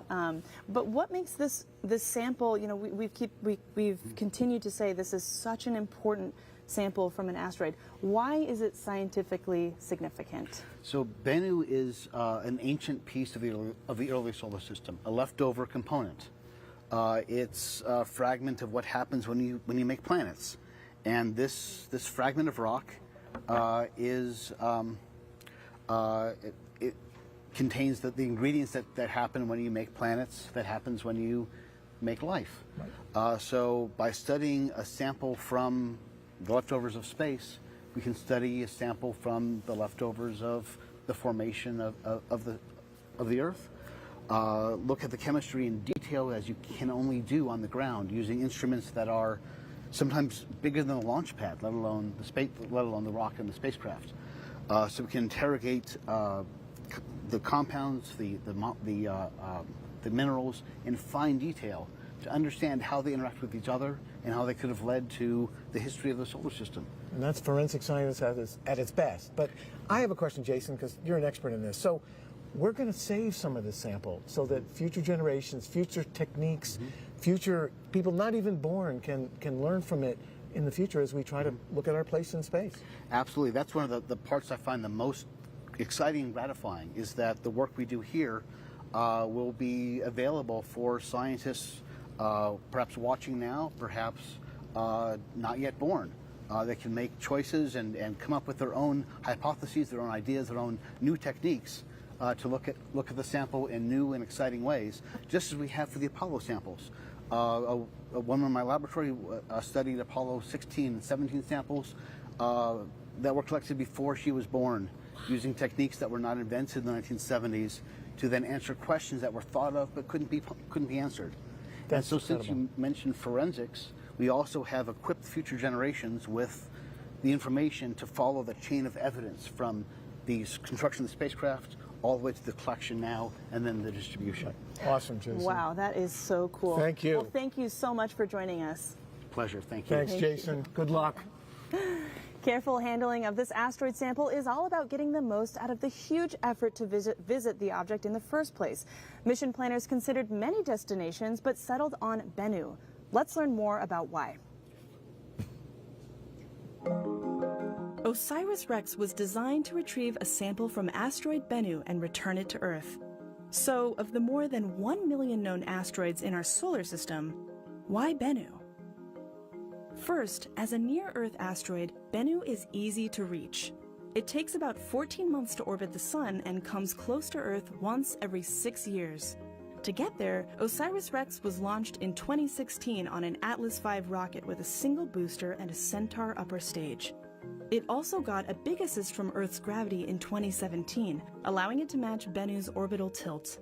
But what makes this sample? You know, we've continued to say this is such an important sample from an asteroid. Why is it scientifically significant? So Bennu is an ancient piece of the early solar system, a leftover component. It's a fragment of what happens when you make planets, and this fragment of rock it contains the ingredients that happen when you make planets, that happens when you make life. Right. So by studying a sample from the leftovers of space, we can study a sample from the leftovers of the formation of the Earth. Look at the chemistry in detail as you can only do on the ground using instruments that are sometimes bigger than a launch pad, let alone the rock and the spacecraft. So we can interrogate the compounds, the minerals in fine detail to understand how they interact with each other and how they could have led to the history of the solar system. And that's forensic science at its best. But I have a question, Jason, because you're an expert in this. So we're going to save some of this sample so that future generations, future techniques, future people not even born can learn from it in the future as we try to look at our place in space. Absolutely. That's one of the parts I find the most exciting and gratifying, is that the work we do here will be available for scientists perhaps watching now, perhaps not yet born. They can make choices and come up with their own hypotheses, their own ideas, their own new techniques to look at the sample in new and exciting ways, just as we have for the Apollo samples. A woman in my laboratory studied Apollo 16 and 17 samples that were collected before she was born, using techniques that were not invented in the 1970s to then answer questions that were thought of but couldn't be answered. That's and so incredible. Since you mentioned forensics, we also have equipped future generations with the information to follow the chain of evidence from the construction of the spacecraft all the way to the collection now and then the distribution. Awesome, Jason. Wow, that is so cool. Thank you. Well, thank you so much for joining us. Pleasure. Thank you. Thanks, Jason. Good luck. Careful handling of this asteroid sample is all about getting the most out of the huge effort to visit the object in the first place. Mission planners considered many destinations but settled on Bennu. Let's learn more about why. OSIRIS-REx was designed to retrieve a sample from asteroid Bennu and return it to Earth. So, of the more than 1 million known asteroids in our solar system, why Bennu? First, as a near-Earth asteroid, Bennu is easy to reach. It takes about 14 months to orbit the Sun and comes close to Earth once every 6 years. To get there, OSIRIS-REx was launched in 2016 on an Atlas V rocket with a single booster and a Centaur upper stage. It also got a big assist from Earth's gravity in 2017, allowing it to match Bennu's orbital tilt.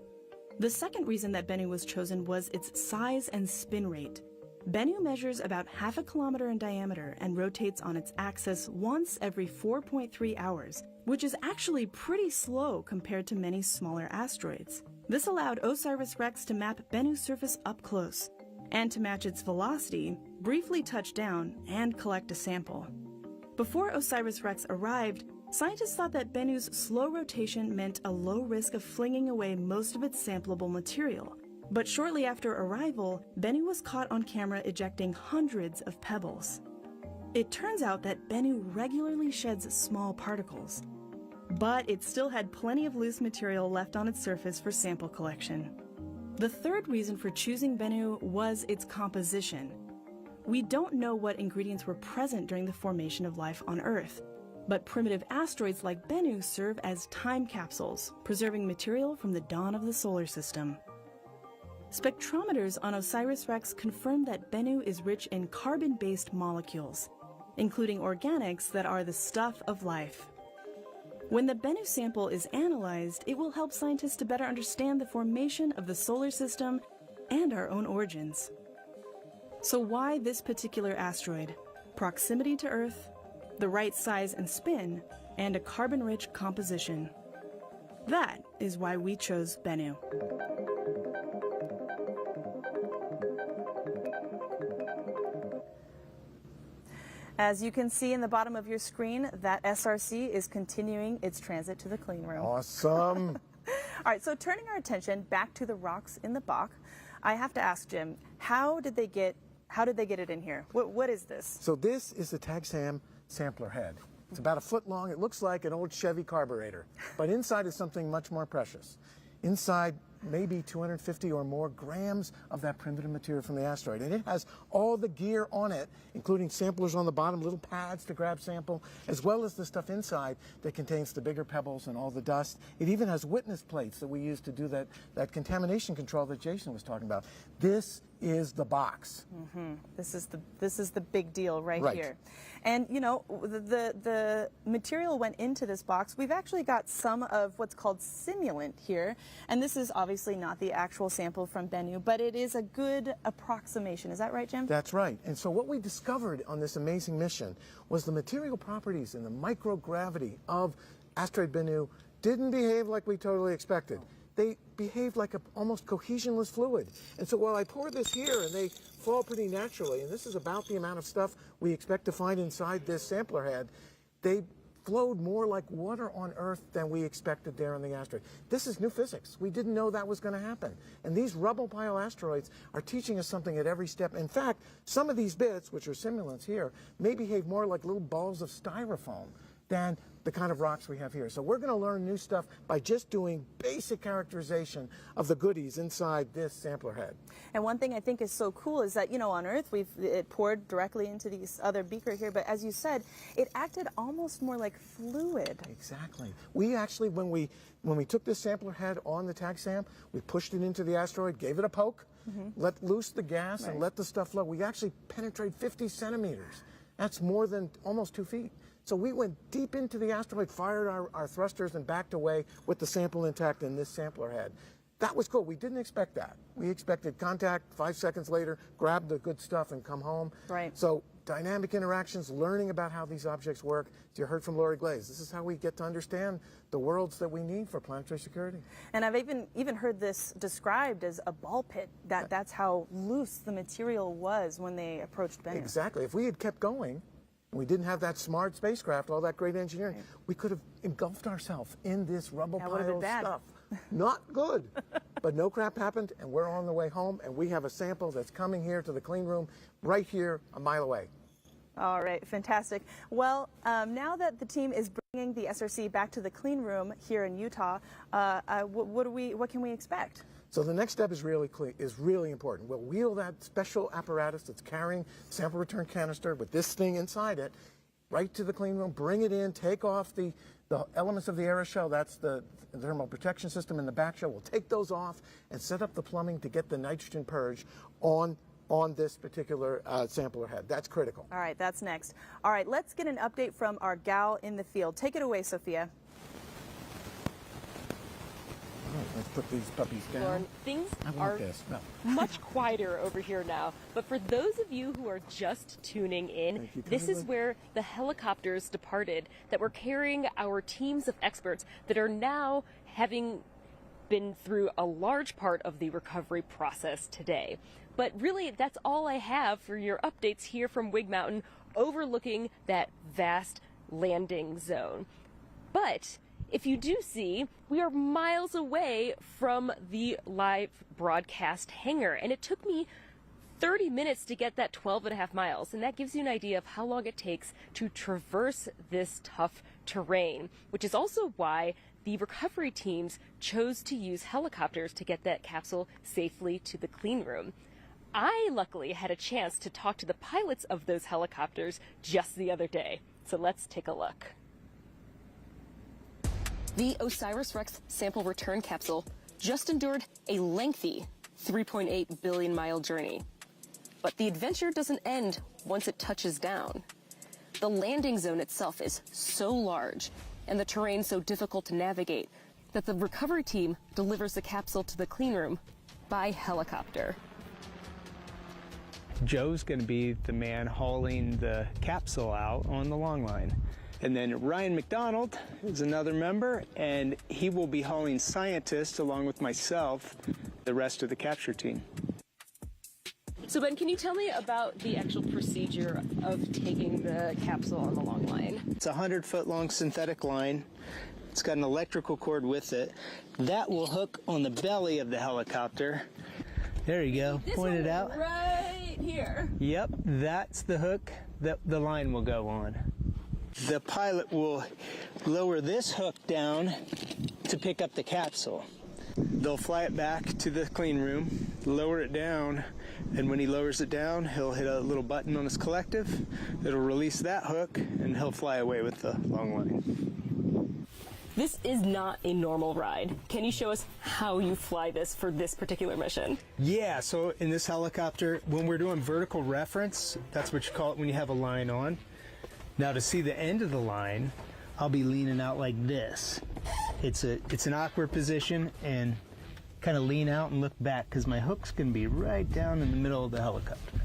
The second reason that Bennu was chosen was its size and spin rate. Bennu measures about half a kilometer in diameter and rotates on its axis once every 4.3 hours, which is actually pretty slow compared to many smaller asteroids. This allowed OSIRIS-REx to map Bennu's surface up close, and to match its velocity, briefly touch down, and collect a sample. Before OSIRIS-REx arrived, scientists thought that Bennu's slow rotation meant a low risk of flinging away most of its sampleable material. But shortly after arrival, Bennu was caught on camera ejecting hundreds of pebbles. It turns out that Bennu regularly sheds small particles, but it still had plenty of loose material left on its surface for sample collection. The third reason for choosing Bennu was its composition. We don't know what ingredients were present during the formation of life on Earth, but primitive asteroids like Bennu serve as time capsules, preserving material from the dawn of the solar system. Spectrometers on OSIRIS-REx confirm that Bennu is rich in carbon-based molecules, including organics that are the stuff of life. When the Bennu sample is analyzed, it will help scientists to better understand the formation of the solar system and our own origins. So why this particular asteroid? Proximity to Earth, the right size and spin, and a carbon-rich composition. That is why we chose Bennu. As you can see in the bottom of your screen, that SRC is continuing its transit to the clean room. Awesome. All right, so turning our attention back to the rocks in the Bach, I have to ask Jim, how did they get it in here? What is this? So this is the TAGSAM sampler head. It's about 1 foot long. It looks like an old Chevy carburetor, but inside is something much more precious. Inside, maybe 250 or more grams of that primitive material from the asteroid. And it has all the gear on it, including samplers on the bottom, little pads to grab sample, as well as the stuff inside that contains the bigger pebbles and all the dust. It even has witness plates that we use to do that contamination control that Jason was talking about. This is the box. Mm-hmm. This is the big deal right here. And you know, the material went into this box. We've actually got some of what's called simulant here, and this is obviously not the actual sample from Bennu, but it is a good approximation. Is that right, Jim? That's right. And so what we discovered on this amazing mission was the material properties and the microgravity of asteroid Bennu didn't behave like we totally expected. They behave like a almost cohesionless fluid. And so while I pour this here and they fall pretty naturally, and this is about the amount of stuff we expect to find inside this sampler head, they flowed more like water on Earth than we expected there on the asteroid. This is new physics. We didn't know that was going to happen. And these rubble pile asteroids are teaching us something at every step. In fact, some of these bits, which are simulants here, may behave more like little balls of styrofoam than the kind of rocks we have here. So we're going to learn new stuff by just doing basic characterization of the goodies inside this sampler head. And one thing I think is so cool is that, you know, on Earth it poured directly into this other beaker here, but as you said, it acted almost more like fluid. Exactly. We actually, when we took this sampler head on the TAGSAM, we pushed it into the asteroid, gave it a poke, let loose the gas and let the stuff flow. We actually penetrated 50 centimeters. That's more than almost 2 feet. So we went deep into the asteroid, fired our thrusters, and backed away with the sample intact in this sampler head. That was cool. We didn't expect that. We expected contact, 5 seconds later, grab the good stuff and come home. Right. So dynamic interactions, learning about how these objects work. As you heard from Lori Glaze, this is how we get to understand the worlds that we need for planetary security. And I've even heard this described as a ball pit. That's how loose the material was when they approached Bennu. Exactly. If we had kept going, and we didn't have that smart spacecraft, all that great engineering, we could have engulfed ourselves in this rubble pile of stuff. Not good. But no crap happened, and we're on the way home, and we have a sample that's coming here to the clean room right here a mile away. All right, fantastic. Well, now that the team is bringing the SRC back to the clean room here in Utah, what can we expect? So the next step is really important. We'll wheel that special apparatus that's carrying sample return canister with this thing inside it right to the clean room, bring it in, take off the elements of the aeroshell, that's the thermal protection system in the back shell. We'll take those off and set up the plumbing to get the nitrogen purge on this particular sampler head. That's critical. All right, that's next. All right, let's get an update from our gal in the field. Take it away, Sophia. All right, let's put these puppies down. Lauren, things are much quieter over here now. But for those of you who are just tuning in, this is where the helicopters departed that were carrying our teams of experts that are now having been through a large part of the recovery process today. But really, that's all I have for your updates here from Wig Mountain, overlooking that vast landing zone. But if you do see, we are miles away from the live broadcast hangar, and it took me 30 minutes to get that 12.5 miles, and that gives you an idea of how long it takes to traverse this tough terrain, which is also why the recovery teams chose to use helicopters to get that capsule safely to the clean room. I luckily had a chance to talk to the pilots of those helicopters just the other day, so let's take a look. The OSIRIS-REx sample return capsule just endured a lengthy 3.8 billion mile journey. But the adventure doesn't end once it touches down. The landing zone itself is so large and the terrain so difficult to navigate that the recovery team delivers the capsule to the clean room by helicopter. Joe's going to be the man hauling the capsule out on the long line. And then Ryan McDonald is another member, and he will be hauling scientists along with myself, the rest of the capture team. So Ben, can you tell me about the actual procedure of taking the capsule on the long line? It's a 100-foot long synthetic line. It's got an electrical cord with it. That will hook on the belly of the helicopter. There you go, point it out. Right here. Yep, that's the hook that the line will go on. The pilot will lower this hook down to pick up the capsule. They'll fly it back to the clean room, lower it down, and when he lowers it down, he'll hit a little button on his collective. It'll release that hook, and he'll fly away with the long line. This is not a normal ride. Can you show us how you fly this for this particular mission? Yeah, so in this helicopter, when we're doing vertical reference, that's what you call it when you have a line on. Now to see the end of the line, I'll be leaning out like this. It's an awkward position, and kind of lean out and look back because my hook's going to be right down in the middle of the helicopter.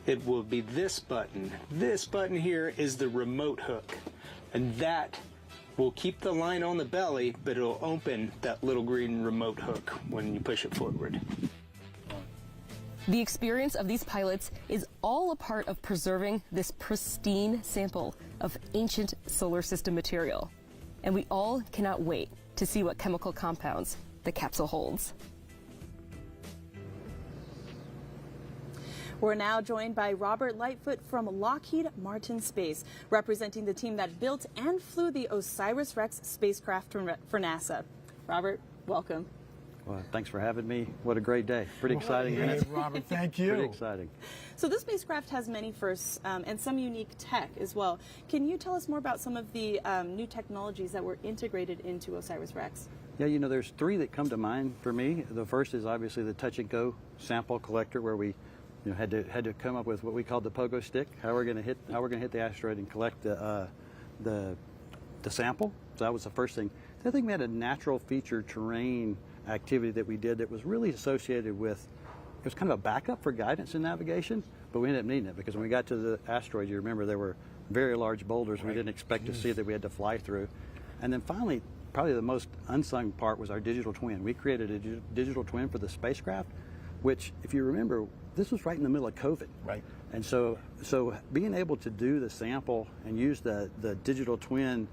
It will be this button. This button here is the remote hook, and that will keep the line on the belly, but it'll open that little green remote hook when you push it forward. The experience of these pilots is all a part of preserving this pristine sample of ancient solar system material. And we all cannot wait to see what chemical compounds the capsule holds. We're now joined by Robert Lightfoot from Lockheed Martin Space, representing the team that built and flew the OSIRIS-REx spacecraft for NASA. Robert, welcome. Well, thanks for having me. What a great day. Pretty exciting. Hey, Robert, thank you. Pretty exciting. So this spacecraft has many firsts and some unique tech as well. Can you tell us more about some of the new technologies that were integrated into OSIRIS-REx? Yeah, you know, there's three that come to mind for me. The first is obviously the touch and go sample collector, where we had to come up with what we called the pogo stick. How we're going to hit the asteroid and collect the sample. So that was the first thing. The other thing, we had a natural feature terrain activity that we did that was really associated with, it was kind of a backup for guidance and navigation. but we ended up needing it because when we got to the asteroid, you remember there were very large boulders we didn't expect to see that we had to fly through. And then finally, probably the most unsung part was our digital twin. We created a digital twin for the spacecraft, which, if you remember, this was right in the middle of COVID. Right. And so being able to do the sample and use the digital twin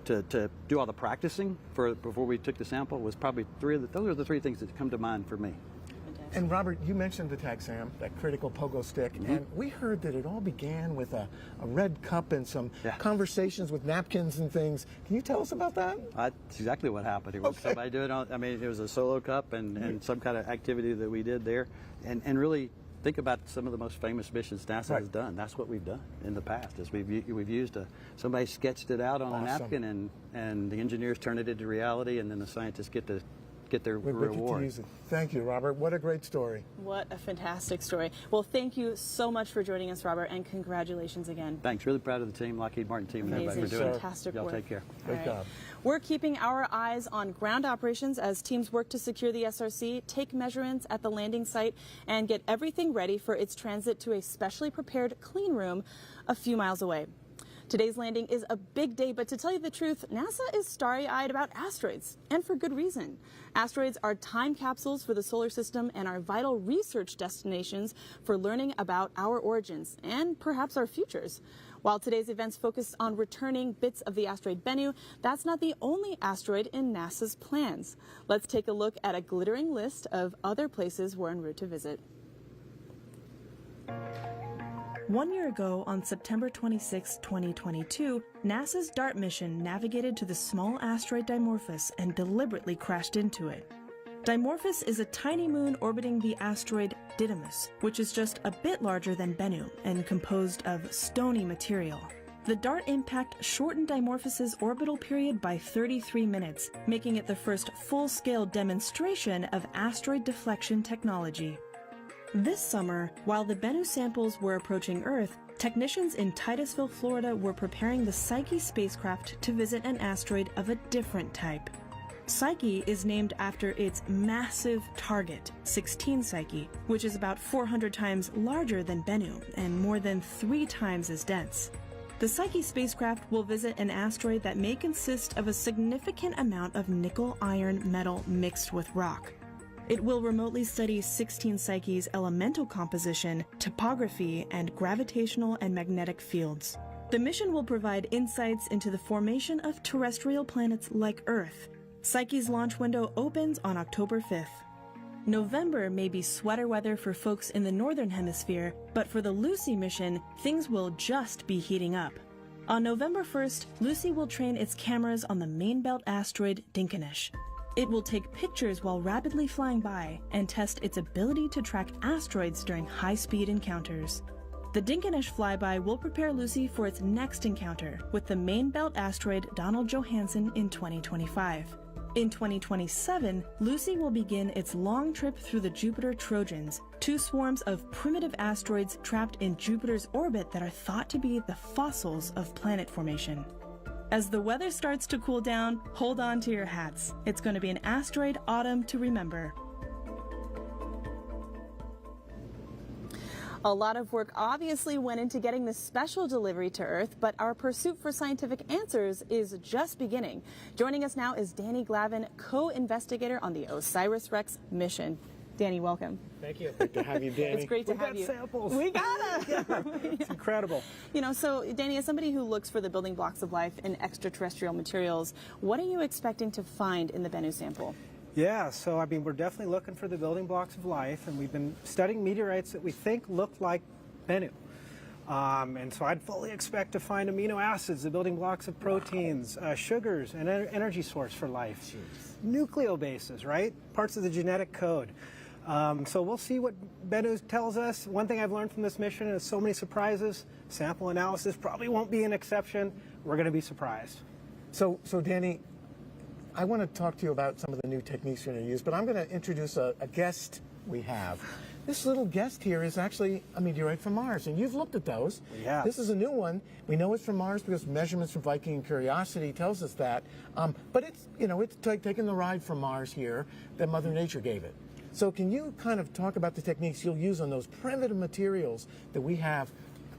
to do all the practicing before we took the sample was probably those are the three things that come to mind for me. And Robert, you mentioned the tag SAM, that critical pogo stick, and we heard that it all began with a red cup and some conversations with napkins and things. Can you tell us about that? That's exactly what happened. It was somebody doing it was a solo cup and some kind of activity that we did there. And really think about some of the most famous missions NASA has done. That's what we've done in the past. Is we've used somebody sketched it out on a napkin and the engineers turn it into reality, and then the scientists get their reward. To use it. Thank you, Robert. What a great story. What a fantastic story. Well, thank you so much for joining us, Robert, and congratulations again. Thanks. Really proud of the team, Lockheed Martin team, and everybody for doing fantastic it. Y'all work. take care. Great job. We're keeping our eyes on ground operations as teams work to secure the SRC, take measurements at the landing site, and get everything ready for its transit to a specially prepared clean room a few miles away. Today's landing is a big day, but to tell you the truth, NASA is starry-eyed about asteroids, and for good reason. Asteroids are time capsules for the solar system and are vital research destinations for learning about our origins and perhaps our futures. While today's events focus on returning bits of the asteroid Bennu, that's not the only asteroid in NASA's plans. Let's take a look at a glittering list of other places we're en route to visit. 1 year ago, on September 26, 2022, NASA's DART mission navigated to the small asteroid Dimorphos and deliberately crashed into it. Dimorphos is a tiny moon orbiting the asteroid Didymos, which is just a bit larger than Bennu and composed of stony material. The DART impact shortened Dimorphos's orbital period by 33 minutes, making it the first full-scale demonstration of asteroid deflection technology. This summer, while the Bennu samples were approaching Earth, technicians in Titusville, Florida were preparing the Psyche spacecraft to visit an asteroid of a different type. Psyche is named after its massive target, 16 Psyche, which is about 400 times larger than Bennu and more than 3 times as dense. The Psyche spacecraft will visit an asteroid that may consist of a significant amount of nickel-iron metal mixed with rock. It will remotely study 16 Psyche's elemental composition, topography, and gravitational and magnetic fields. The mission will provide insights into the formation of terrestrial planets like Earth. Psyche's launch window opens on October 5th. November may be sweater weather for folks in the Northern Hemisphere, but for the Lucy mission, things will just be heating up. On November 1st, Lucy will train its cameras on the main belt asteroid Dinkinesh. It will take pictures while rapidly flying by and test its ability to track asteroids during high-speed encounters. The Dinkinesh flyby will prepare Lucy for its next encounter with the main belt asteroid Donald Johanson in 2025. In 2027, Lucy will begin its long trip through the Jupiter Trojans, 2 swarms of primitive asteroids trapped in Jupiter's orbit that are thought to be the fossils of planet formation. As the weather starts to cool down, hold on to your hats. It's going to be an asteroid autumn to remember. A lot of work obviously went into getting this special delivery to Earth, but our pursuit for scientific answers is just beginning. Joining us now is Danny Glavin, co-investigator on the OSIRIS-REx mission. Danny, welcome. Thank you. Great to have you, Danny. It's great to have you. We got samples. We got them. It's incredible. You know, so Danny, as somebody who looks for the building blocks of life in extraterrestrial materials, what are you expecting to find in the Bennu sample? Yeah, so I mean, we're definitely looking for the building blocks of life, and we've been studying meteorites that we think look like Bennu. And so I'd fully expect to find amino acids, the building blocks of proteins, sugars, and energy source for life. Nucleobases, right? Parts of the genetic code. So we'll see what Bennu tells us. One thing I've learned from this mission is so many surprises. Sample analysis probably won't be an exception. We're going to be surprised. So Danny, I want to talk to you about some of the new techniques you're going to use, but I'm going to introduce a guest we have. This little guest here is actually a meteorite from Mars, and you've looked at those. Yeah. This is a new one. We know it's from Mars because measurements from Viking and Curiosity tells us that. But it's, it's taking the ride from Mars here that Mother Nature gave it. So can you kind of talk about the techniques you'll use on those primitive materials that we have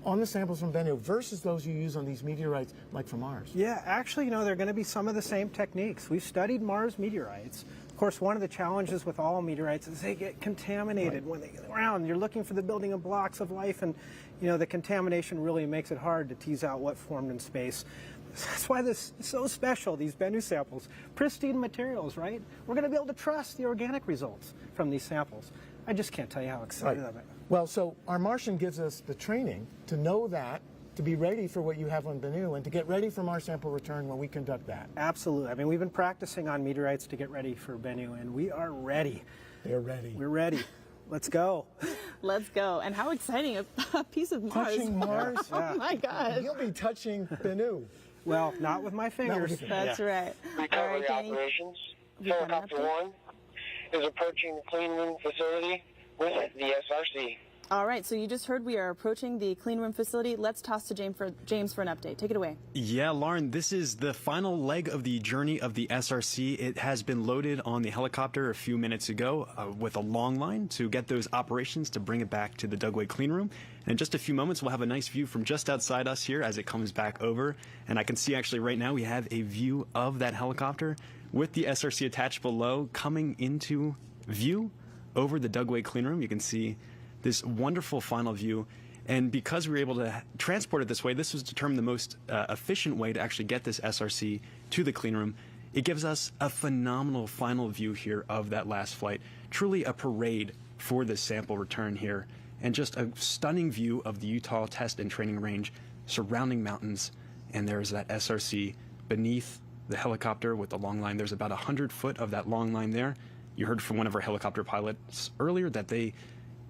on the samples from Bennu versus those you use on these meteorites like from Mars? Yeah, actually, they're going to be some of the same techniques. We've studied Mars meteorites. Of course, one of the challenges with all meteorites is they get contaminated when they get around. You're looking for the building of blocks of life, and the contamination really makes it hard to tease out what formed in space. That's why this is so special, these Bennu samples. Pristine materials, right? We're going to be able to trust the organic results from these samples. I just can't tell you how excited I am. Well, so our Martian gives us the training to know that, to be ready for what you have on Bennu, and to get ready for Mars sample return when we conduct that. Absolutely. I mean, we've been practicing on meteorites to get ready for Bennu, and we are ready. They're ready. We're ready. Let's go. Let's go. And how exciting, a piece of Mars. Touching Mars? Oh my gosh. You'll be touching Bennu. Well, not with my fingers. That's right. Recovery operations. Helicopter 1 is approaching the clean room facility with the SRC. All right, so you just heard we are approaching the clean room facility. Let's toss to James for an update. Take it away. Yeah, Lauren, this is the final leg of the journey of the SRC. It has been loaded on the helicopter a few minutes ago with a long line to get those operations to bring it back to the Dugway clean room. And in just a few moments, we'll have a nice view from just outside us here as it comes back over. And I can see actually right now we have a view of that helicopter with the SRC attached below coming into view over the Dugway clean room. You can see this wonderful final view. And because we were able to transport it this way, this was determined the most efficient way to actually get this SRC to the clean room. It gives us a phenomenal final view here of that last flight. Truly a parade for this sample return here. And just a stunning view of the Utah Test and Training Range, surrounding mountains. And there's that SRC beneath the helicopter with the long line. There's about 100 foot of that long line there. You heard from one of our helicopter pilots earlier that they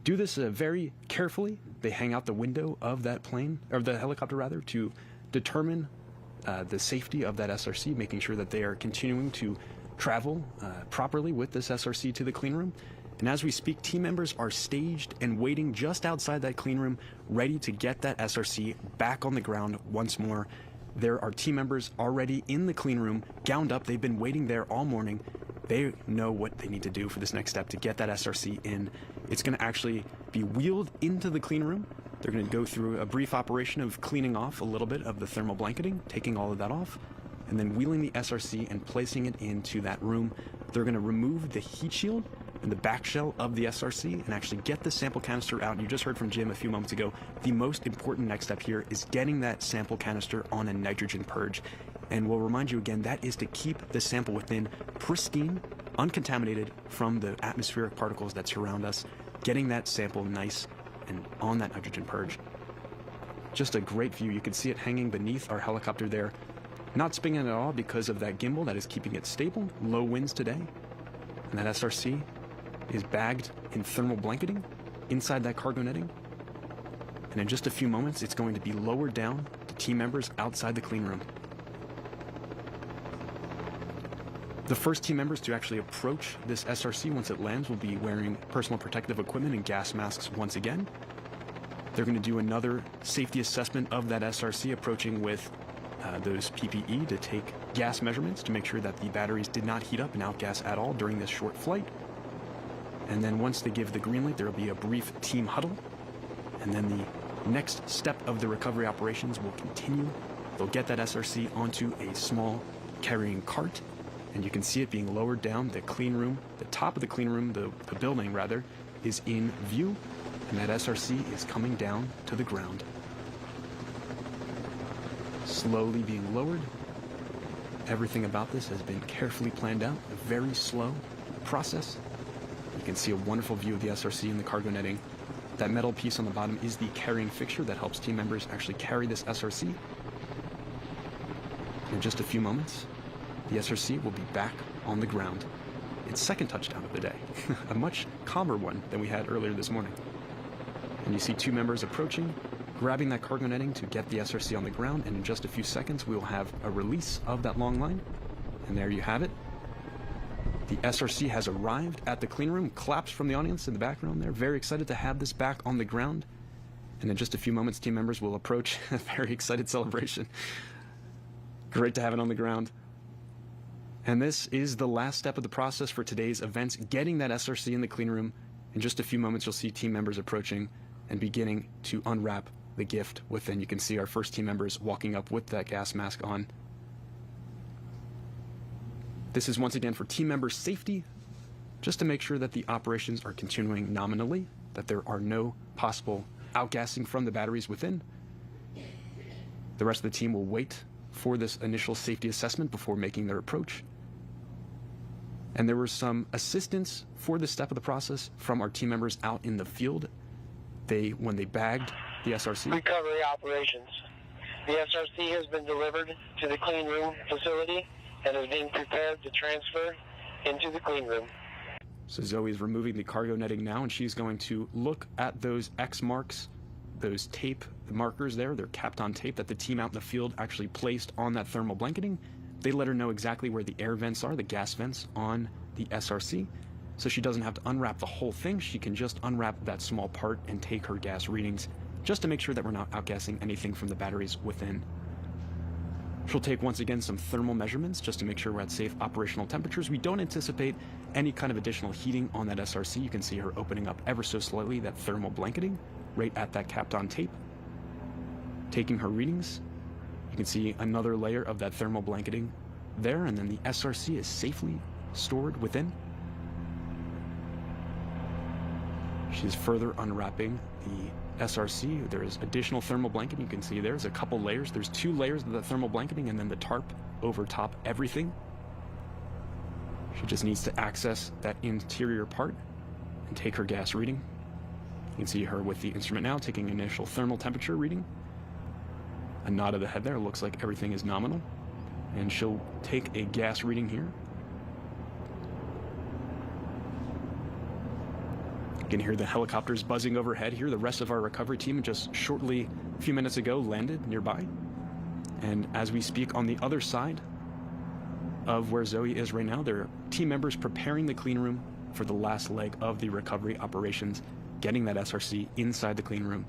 do this very carefully. They hang out the window of that plane, or the helicopter rather, to determine the safety of that SRC, making sure that they are continuing to travel properly with this SRC to the clean room. And as we speak, team members are staged and waiting just outside that clean room, ready to get that SRC back on the ground once more. There are team members already in the clean room, gowned up. They've been waiting there all morning. They know what they need to do for this next step to get that SRC in. It's going to actually be wheeled into the clean room. They're going to go through a brief operation of cleaning off a little bit of the thermal blanketing, taking all of that off, and then wheeling the SRC and placing it into that room. They're going to remove the heat shield and the back shell of the SRC and actually get the sample canister out. And you just heard from Jim a few moments ago, the most important next step here is getting that sample canister on a nitrogen purge. And we'll remind you again, that is to keep the sample within pristine, uncontaminated from the atmospheric particles that surround us, getting that sample nice and on that nitrogen purge. Just a great view. You can see it hanging beneath our helicopter there, not spinning at all because of that gimbal that is keeping it stable. Low winds today. And that SRC is bagged in thermal blanketing inside that cargo netting. And in just a few moments, it's going to be lowered down to team members outside the clean room. The first team members to actually approach this SRC once it lands will be wearing personal protective equipment and gas masks once again. They're going to do another safety assessment of that SRC, approaching with those PPE to take gas measurements to make sure that the batteries did not heat up and outgas at all during this short flight. And then once they give the green light, there will be a brief team huddle. And then the next step of the recovery operations will continue. They'll get that SRC onto a small carrying cart, and you can see it being lowered down. The clean room, the top of the clean room, the building rather, is in view, and that SRC is coming down to the ground. Slowly being lowered. Everything about this has been carefully planned out, a very slow process. You can see a wonderful view of the SRC and the cargo netting. That metal piece on the bottom is the carrying fixture that helps team members actually carry this SRC. In just a few moments, the SRC will be back on the ground. Its second touchdown of the day, a much calmer one than we had earlier this morning. And you see two members approaching, grabbing that cargo netting to get the SRC on the ground, and in just a few seconds we will have a release of that long line. And there you have it. The SRC has arrived at the clean room. Claps from the audience in the background there. Very excited to have this back on the ground. And in just a few moments, team members will approach a very excited celebration. Great to have it on the ground. And this is the last step of the process for today's events, getting that SRC in the clean room. In just a few moments, you'll see team members approaching and beginning to unwrap the gift within. You can see our first team members walking up with that gas mask on. This is once again for team member safety, just to make sure that the operations are continuing nominally, that there are no possible outgassing from the batteries within. The rest of the team will wait for this initial safety assessment before making their approach. And there was some assistance for this step of the process from our team members out in the field. When they bagged the SRC. Recovery operations. The SRC has been delivered to the clean room facility and is being prepared to transfer into the clean room. So Zoe is removing the cargo netting now, and she's going to look at those X marks, those tape markers there. They're capped on tape that the team out in the field actually placed on that thermal blanketing. They let her know exactly where the air vents are, the gas vents on the SRC. So she doesn't have to unwrap the whole thing. She can just unwrap that small part and take her gas readings just to make sure that we're not outgassing anything from the batteries within. She'll take, once again, some thermal measurements just to make sure we're at safe operational temperatures. We don't anticipate any kind of additional heating on that SRC. You can see her opening up ever so slightly that thermal blanketing right at that capped on tape. Taking her readings, you can see another layer of that thermal blanketing there, and then the SRC is safely stored within. She's further unwrapping the SRC. There is additional thermal blanketing. You can see there's a couple layers. There's 2 layers of the thermal blanketing and then the tarp over top everything. She just needs to access that interior part and take her gas reading. You can see her with the instrument now taking initial thermal temperature reading. A nod of the head there. It looks like everything is nominal. And she'll take a gas reading here. You can hear the helicopters buzzing overhead here. The rest of our recovery team just shortly, a few minutes ago, landed nearby. And as we speak, on the other side of where Zoe is right now, there are team members preparing the clean room for the last leg of the recovery operations, getting that SRC inside the clean room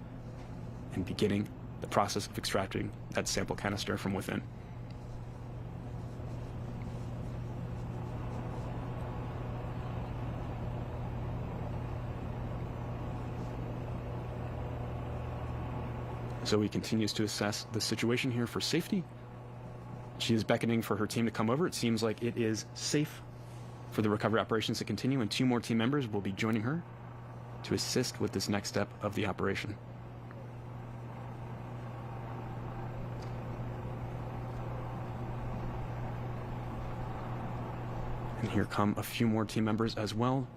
and beginning the process of extracting that sample canister from within. Zoe continues to assess the situation here for safety. She is beckoning for her team to come over. It seems like it is safe for the recovery operations to continue, and 2 more team members will be joining her to assist with this next step of the operation. And here come a few more team members as well.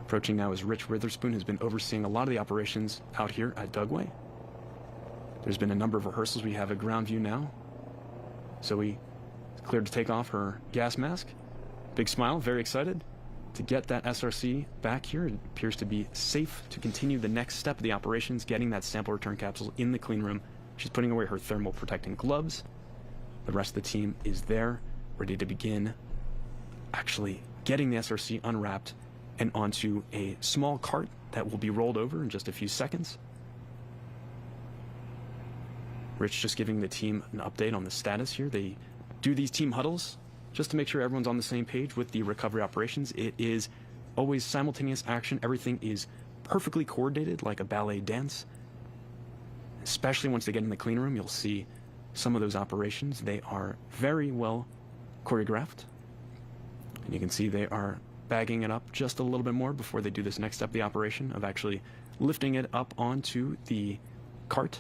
Approaching now is Rich Witherspoon, who's been overseeing a lot of the operations out here at Dugway. There's been a number of rehearsals. We have a ground view now. Zoe is cleared to take off her gas mask. Big smile, very excited to get that SRC back here. It appears to be safe to continue the next step of the operations, getting that sample return capsule in the clean room. She's putting away her thermal protecting gloves. The rest of the team is there, ready to begin actually getting the SRC unwrapped and onto a small cart that will be rolled over in just a few seconds. Rich just giving the team an update on the status here. They do these team huddles just to make sure everyone's on the same page with the recovery operations. It is always simultaneous action. Everything is perfectly coordinated like a ballet dance. Especially once they get in the clean room, you'll see some of those operations. They are very well choreographed. And you can see they are bagging it up just a little bit more before they do this next step of the operation of actually lifting it up onto the cart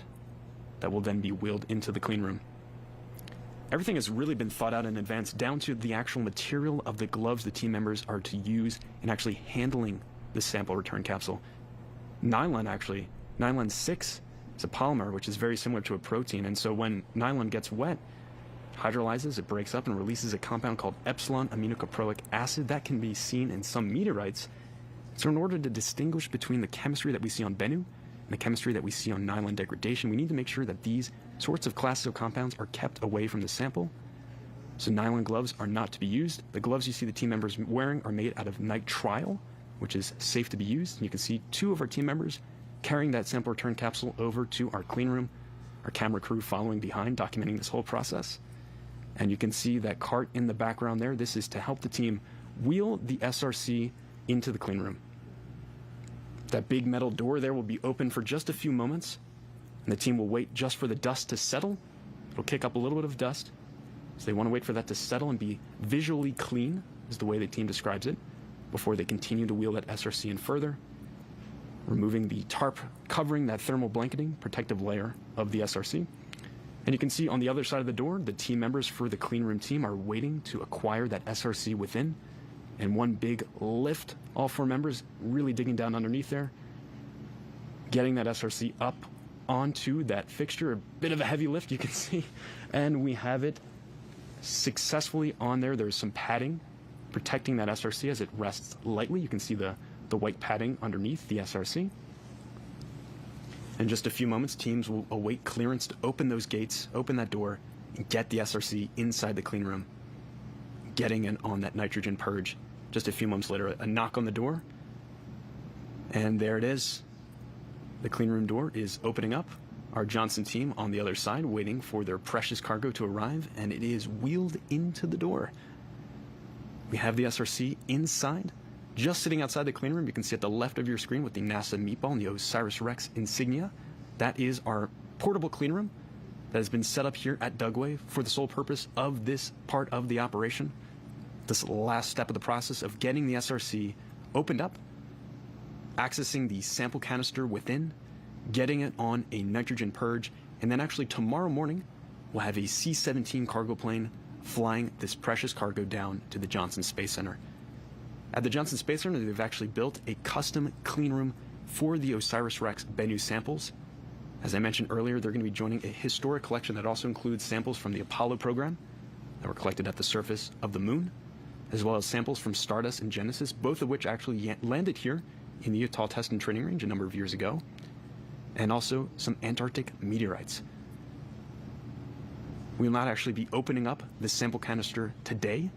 that will then be wheeled into the clean room. Everything has really been thought out in advance, down to the actual material of the gloves the team members are to use in actually handling the sample return capsule. Nylon 6 is a polymer which is very similar to a protein, and so when nylon gets wet, hydrolyzes, it breaks up and releases a compound called epsilon aminocaproic acid that can be seen in some meteorites. So in order to distinguish between the chemistry that we see on Bennu and the chemistry that we see on nylon degradation, we need to make sure that these sorts of classes of compounds are kept away from the sample So nylon gloves are not to be used. The gloves you see the team members wearing are made out of nitrile, which is safe to be used. And you can see 2 of our team members carrying that sample return capsule over to our clean room, our camera crew following behind, documenting this whole process. And you can see that cart in the background there. This is to help the team wheel the SRC into the clean room. That big metal door there will be open for just a few moments, and the team will wait just for the dust to settle. It'll kick up a little bit of dust, so they want to wait for that to settle and be visually clean, is the way the team describes it, before they continue to wheel that SRC in further, removing the tarp covering that thermal blanketing protective layer of the SRC. And you can see on the other side of the door, the team members for the clean room team are waiting to acquire that SRC within. And one big lift, all 4 members really digging down underneath there, getting that SRC up onto that fixture, a bit of a heavy lift you can see, and we have it successfully on there. There's some padding protecting that SRC as it rests lightly. You can see the white padding underneath the SRC. In just a few moments, teams will await clearance to open those gates, open that door, and get the SRC inside the clean room, getting in on that nitrogen purge. Just a few moments later, a knock on the door, and there it is. The clean room door is opening up. Our Johnson team on the other side waiting for their precious cargo to arrive, and it is wheeled into the door. We have the SRC inside, just sitting outside the clean room. You can see at the left of your screen with the NASA meatball and the OSIRIS-REx insignia. That is our portable clean room that has been set up here at Dugway for the sole purpose of this part of the operation. This last step of the process of getting the SRC opened up, accessing the sample canister within, getting it on a nitrogen purge, and then actually tomorrow morning we'll have a C-17 cargo plane flying this precious cargo down to the Johnson Space Center. At the Johnson Space Center, they've actually built a custom clean room for the OSIRIS-REx Bennu samples. As I mentioned earlier, they're going to be joining a historic collection that also includes samples from the Apollo program that were collected at the surface of the moon, as well as samples from Stardust and Genesis, both of which actually landed here in the Utah Test and Training Range a number of years ago, and also some Antarctic meteorites. We will not actually be opening up this sample canister today,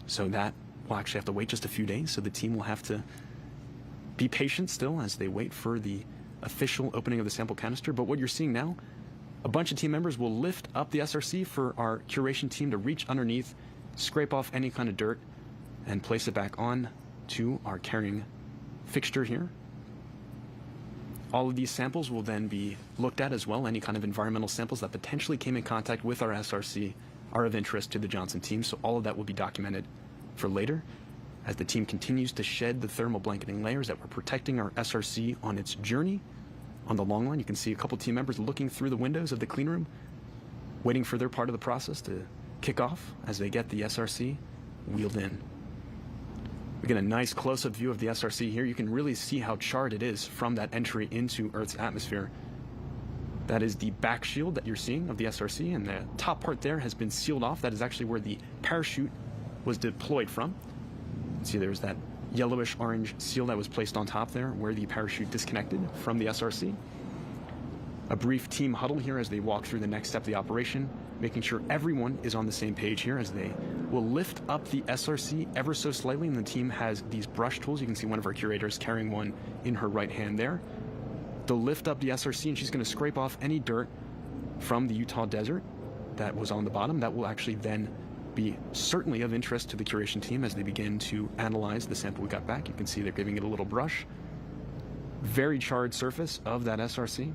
so that we'll actually have to wait just a few days, so the team will have to be patient still as they wait for the official opening of the sample canister. But what you're seeing now, a bunch of team members will lift up the SRC for our curation team to reach underneath, scrape off any kind of dirt, and place it back on to our carrying fixture here. All of these samples will then be looked at as well. Any kind of environmental samples that potentially came in contact with our SRC are of interest to the Johnson team, so all of that will be documented for later as the team continues to shed the thermal blanketing layers that were protecting our SRC on its journey. On the long line, you can see a couple team members looking through the windows of the clean room, waiting for their part of the process to kick off as they get the SRC wheeled in. We get a nice close-up view of the SRC here. You can really see how charred it is from that entry into Earth's atmosphere. That is the back shield that you're seeing of the SRC, and the top part there has been sealed off. That is actually where the parachute was deployed from. See, there's that yellowish orange seal that was placed on top there where the parachute disconnected from the SRC. A brief team huddle here as they walk through the next step of the operation, making sure everyone is on the same page here as they will lift up the SRC ever so slightly, and the team has these brush tools. You can see one of our curators carrying one in her right hand there. They'll lift up the SRC, and she's going to scrape off any dirt from the Utah desert that was on the bottom. That will actually then be certainly of interest to the curation team as they begin to analyze the sample we got back. You can see they're giving it a little brush. Very charred surface of that SRC.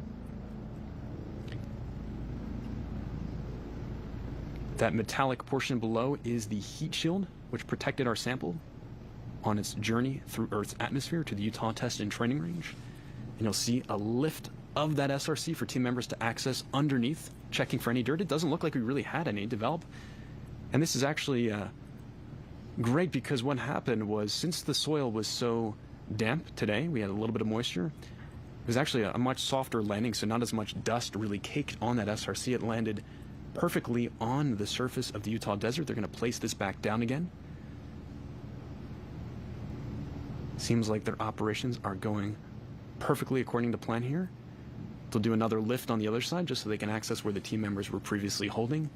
That metallic portion below is the heat shield, which protected our sample on its journey through Earth's atmosphere to the Utah Test and Training Range. And you'll see a lift of that SRC for team members to access underneath, checking for any dirt. It doesn't look like we really had any develop. And this is actually great because what happened was, since the soil was so damp today, we had a little bit of moisture. It was actually a much softer landing, so not as much dust really caked on that SRC. It landed perfectly on the surface of the Utah desert. They're going to place this back down again. Seems like their operations are going perfectly according to plan here. They'll do another lift on the other side just so they can access where the team members were previously holding.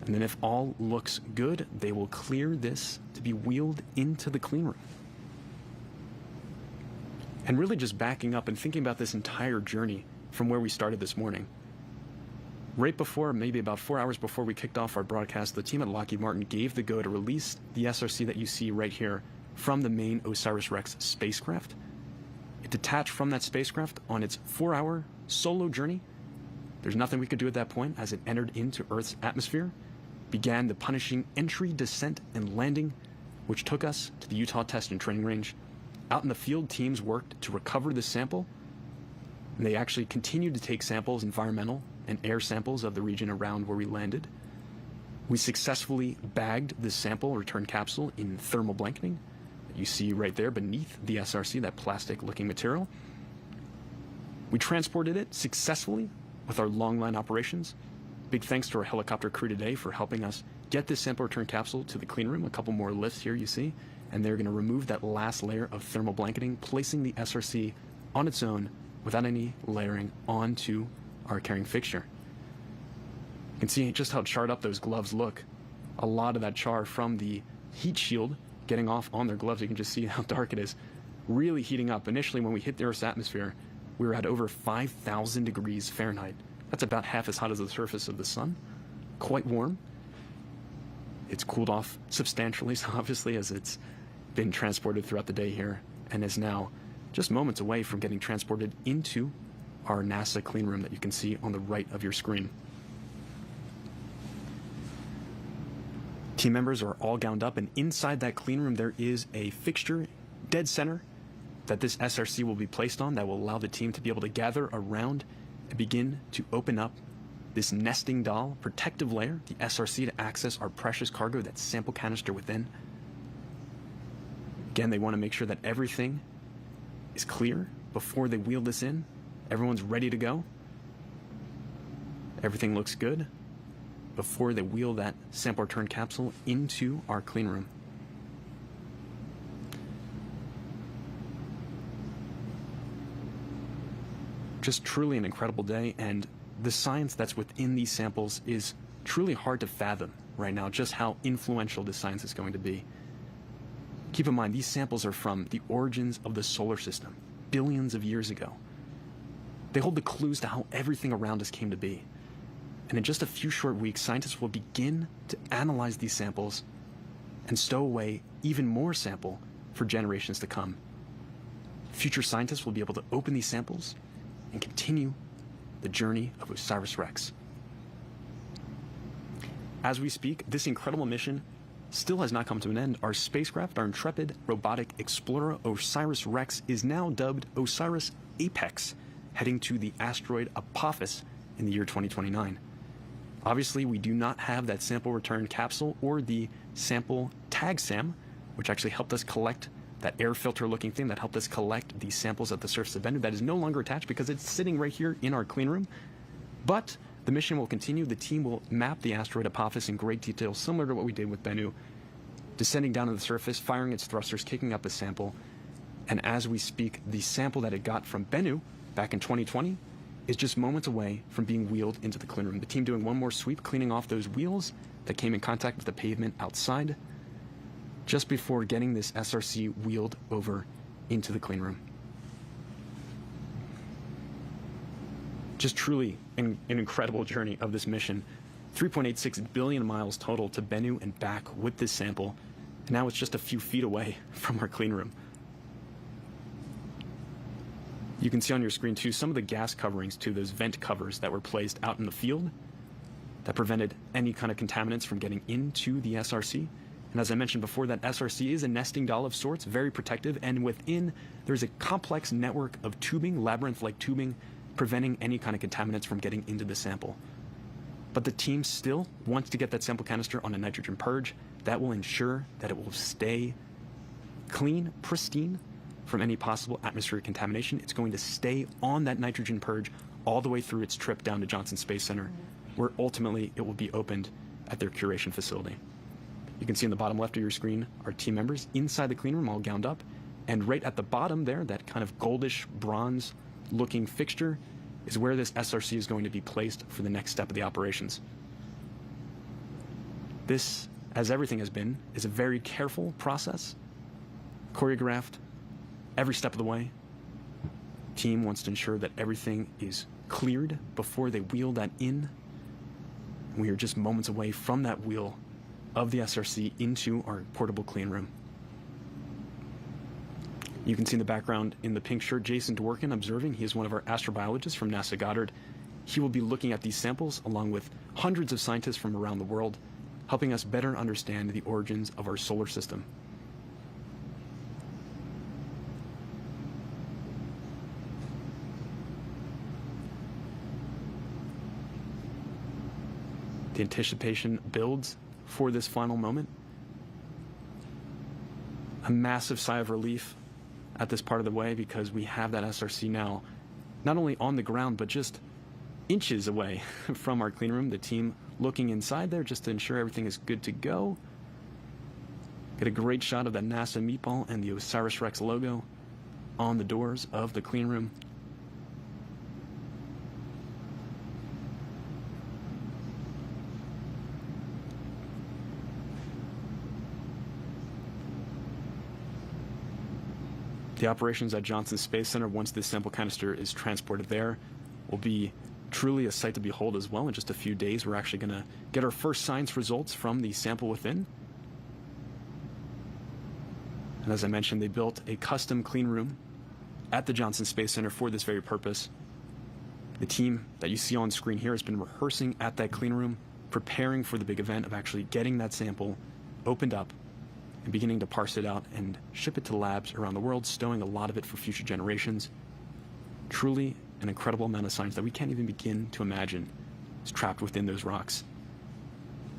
And then if all looks good, they will clear this to be wheeled into the clean room. And really just backing up and thinking about this entire journey from where we started this morning. Right before, maybe about 4 hours before we kicked off our broadcast, the team at Lockheed Martin gave the go to release the SRC that you see right here from the main OSIRIS-REx spacecraft. It detached from that spacecraft on its 4-hour solo journey. There's nothing we could do at that point as it entered into Earth's atmosphere, began the punishing entry, descent, and landing, which took us to the Utah Test and Training Range. Out in the field, teams worked to recover the sample, and they actually continued to take samples, environmental and air samples of the region around where we landed. We successfully bagged this sample return capsule in thermal blanketing that you see right there beneath the SRC, that plastic-looking material. We transported it successfully with our long line operations. Big thanks to our helicopter crew today for helping us get this sample return capsule to the clean room. A couple more lifts here you see, and they're going to remove that last layer of thermal blanketing, placing the SRC on its own without any layering onto our carrying fixture. You can see just how charred up those gloves look. A lot of that char from the heat shield getting off on their gloves. You can just see how dark it is, really heating up. Initially, when we hit the Earth's atmosphere, we were at over 5,000 degrees Fahrenheit. That's about half as hot as the surface of the sun. Quite warm. It's cooled off substantially, so obviously, as it's been transported throughout the day here, and is now just moments away from getting transported into our NASA clean room that you can see on the right of your screen. Team members are all gowned up, and inside that clean room there is a fixture dead center that this SRC will be placed on that will allow the team to be able to gather around and begin to open up this nesting doll protective layer, the SRC, to access our precious cargo, that sample canister within. Again, they want to make sure that everything is clear before they wheel this in. Everyone's ready to go. Everything looks good before they wheel that sample return capsule into our clean room. Just truly an incredible day, and the science that's within these samples is truly hard to fathom right now, just how influential this science is going to be. Keep in mind, these samples are from the origins of the solar system, billions of years ago. They hold the clues to how everything around us came to be. And in just a few short weeks, scientists will begin to analyze these samples and stow away even more sample for generations to come. Future scientists will be able to open these samples and continue the journey of OSIRIS-REx. As we speak, this incredible mission still has not come to an end. Our spacecraft, our intrepid robotic explorer OSIRIS-REx, is now dubbed OSIRIS-APEX, heading to the asteroid Apophis in the year 2029. Obviously, we do not have that sample return capsule or the sample tag SAM, which actually helped us collect that air filter looking thing that helped us collect these samples at the surface of Bennu. That is no longer attached because it's sitting right here in our clean room. But the mission will continue. The team will map the asteroid Apophis in great detail, similar to what we did with Bennu, descending down to the surface, firing its thrusters, kicking up a sample. And as we speak, the sample that it got from Bennu back in 2020 is just moments away from being wheeled into the clean room. The team doing one more sweep, cleaning off those wheels that came in contact with the pavement outside, just before getting this SRC wheeled over into the clean room. Just truly an incredible journey of this mission. 3.86 billion miles total to Bennu and back with this sample. And now it's just a few feet away from our clean room. You can see on your screen too some of the gas coverings to those vent covers that were placed out in the field that prevented any kind of contaminants from getting into the SRC. And as I mentioned before, that SRC is a nesting doll of sorts, very protective, and within there's a complex network of tubing, labyrinth-like tubing, preventing any kind of contaminants from getting into the sample. But the team still wants to get that sample canister on a nitrogen purge. That will ensure that it will stay clean, pristine from any possible atmospheric contamination. It's going to stay on that nitrogen purge all the way through its trip down to Johnson Space Center, where ultimately it will be opened at their curation facility. You can see in the bottom left of your screen our team members inside the clean room, all gowned up. And right at the bottom there, that kind of goldish bronze looking fixture is where this SRC is going to be placed for the next step of the operations. This, as everything has been, is a very careful process, choreographed every step of the way. Team wants to ensure that everything is cleared before they wheel that in. We are just moments away from that wheel of the SRC into our portable clean room. You can see in the background in the pink shirt, Jason Dworkin observing. He is one of our astrobiologists from NASA Goddard. He will be looking at these samples along with hundreds of scientists from around the world, helping us better understand the origins of our solar system. The anticipation builds for this final moment. A massive sigh of relief at this part of the way because we have that SRC now not only on the ground but just inches away from our clean room. The team looking inside there just to ensure everything is good to go. Get a great shot of that NASA meatball and the OSIRIS-REx logo on the doors of the clean room. The operations at Johnson Space Center, once this sample canister is transported there, will be truly a sight to behold as well. In just a few days, we're actually going to get our first science results from the sample within. And as I mentioned, they built a custom clean room at the Johnson Space Center for this very purpose. The team that you see on screen here has been rehearsing at that clean room, preparing for the big event of actually getting that sample opened up and beginning to parse it out and ship it to labs around the world, stowing a lot of it for future generations. Truly an incredible amount of science that we can't even begin to imagine is trapped within those rocks.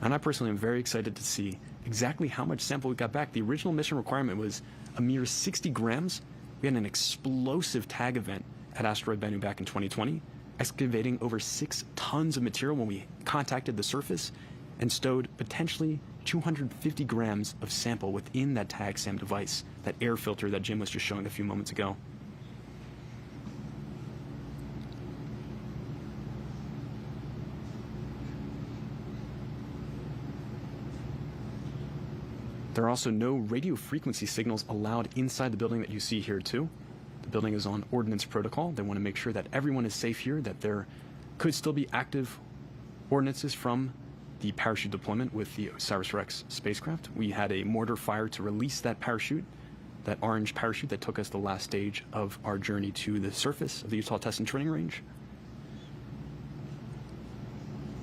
And I personally am very excited to see exactly how much sample we got back. The original mission requirement was a mere 60 grams. We had an explosive tag event at Asteroid Bennu back in 2020, excavating over 6 tons of material when we contacted the surface and stowed potentially 250 grams of sample within that TAG-SAM device, that air filter that Jim was just showing a few moments ago. There are also no radio frequency signals allowed inside the building that you see here too. The building is on ordnance protocol. They want to make sure that everyone is safe here, that there could still be active ordinances from the parachute deployment with the OSIRIS-REx spacecraft. We had a mortar fire to release that parachute, that orange parachute that took us the last stage of our journey to the surface of the Utah Test and Training Range.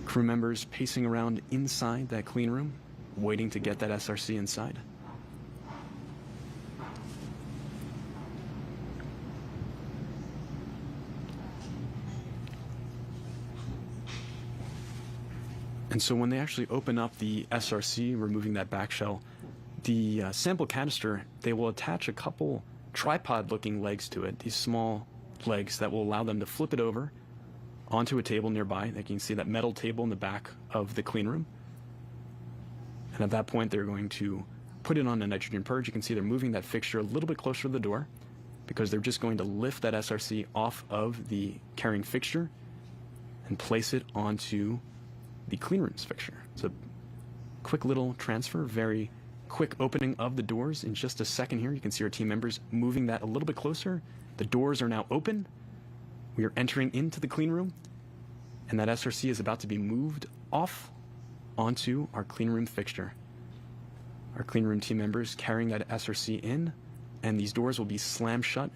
Crew members pacing around inside that clean room, waiting to get that SRC inside. And so when they actually open up the SRC, removing that back shell, the sample canister, they will attach a couple tripod-looking legs to it, these small legs that will allow them to flip it over onto a table nearby. You can see that metal table in the back of the clean room. And at that point, they're going to put it on a nitrogen purge. You can see they're moving that fixture a little bit closer to the door because they're just going to lift that SRC off of the carrying fixture and place it onto the clean room's fixture. It's a quick little transfer, very quick opening of the doors. In just a second here, you can see our team members moving that a little bit closer. The doors are now open. We are entering into the clean room, and that SRC is about to be moved off onto our clean room fixture. Our clean room team members carrying that SRC in, and these doors will be slammed shut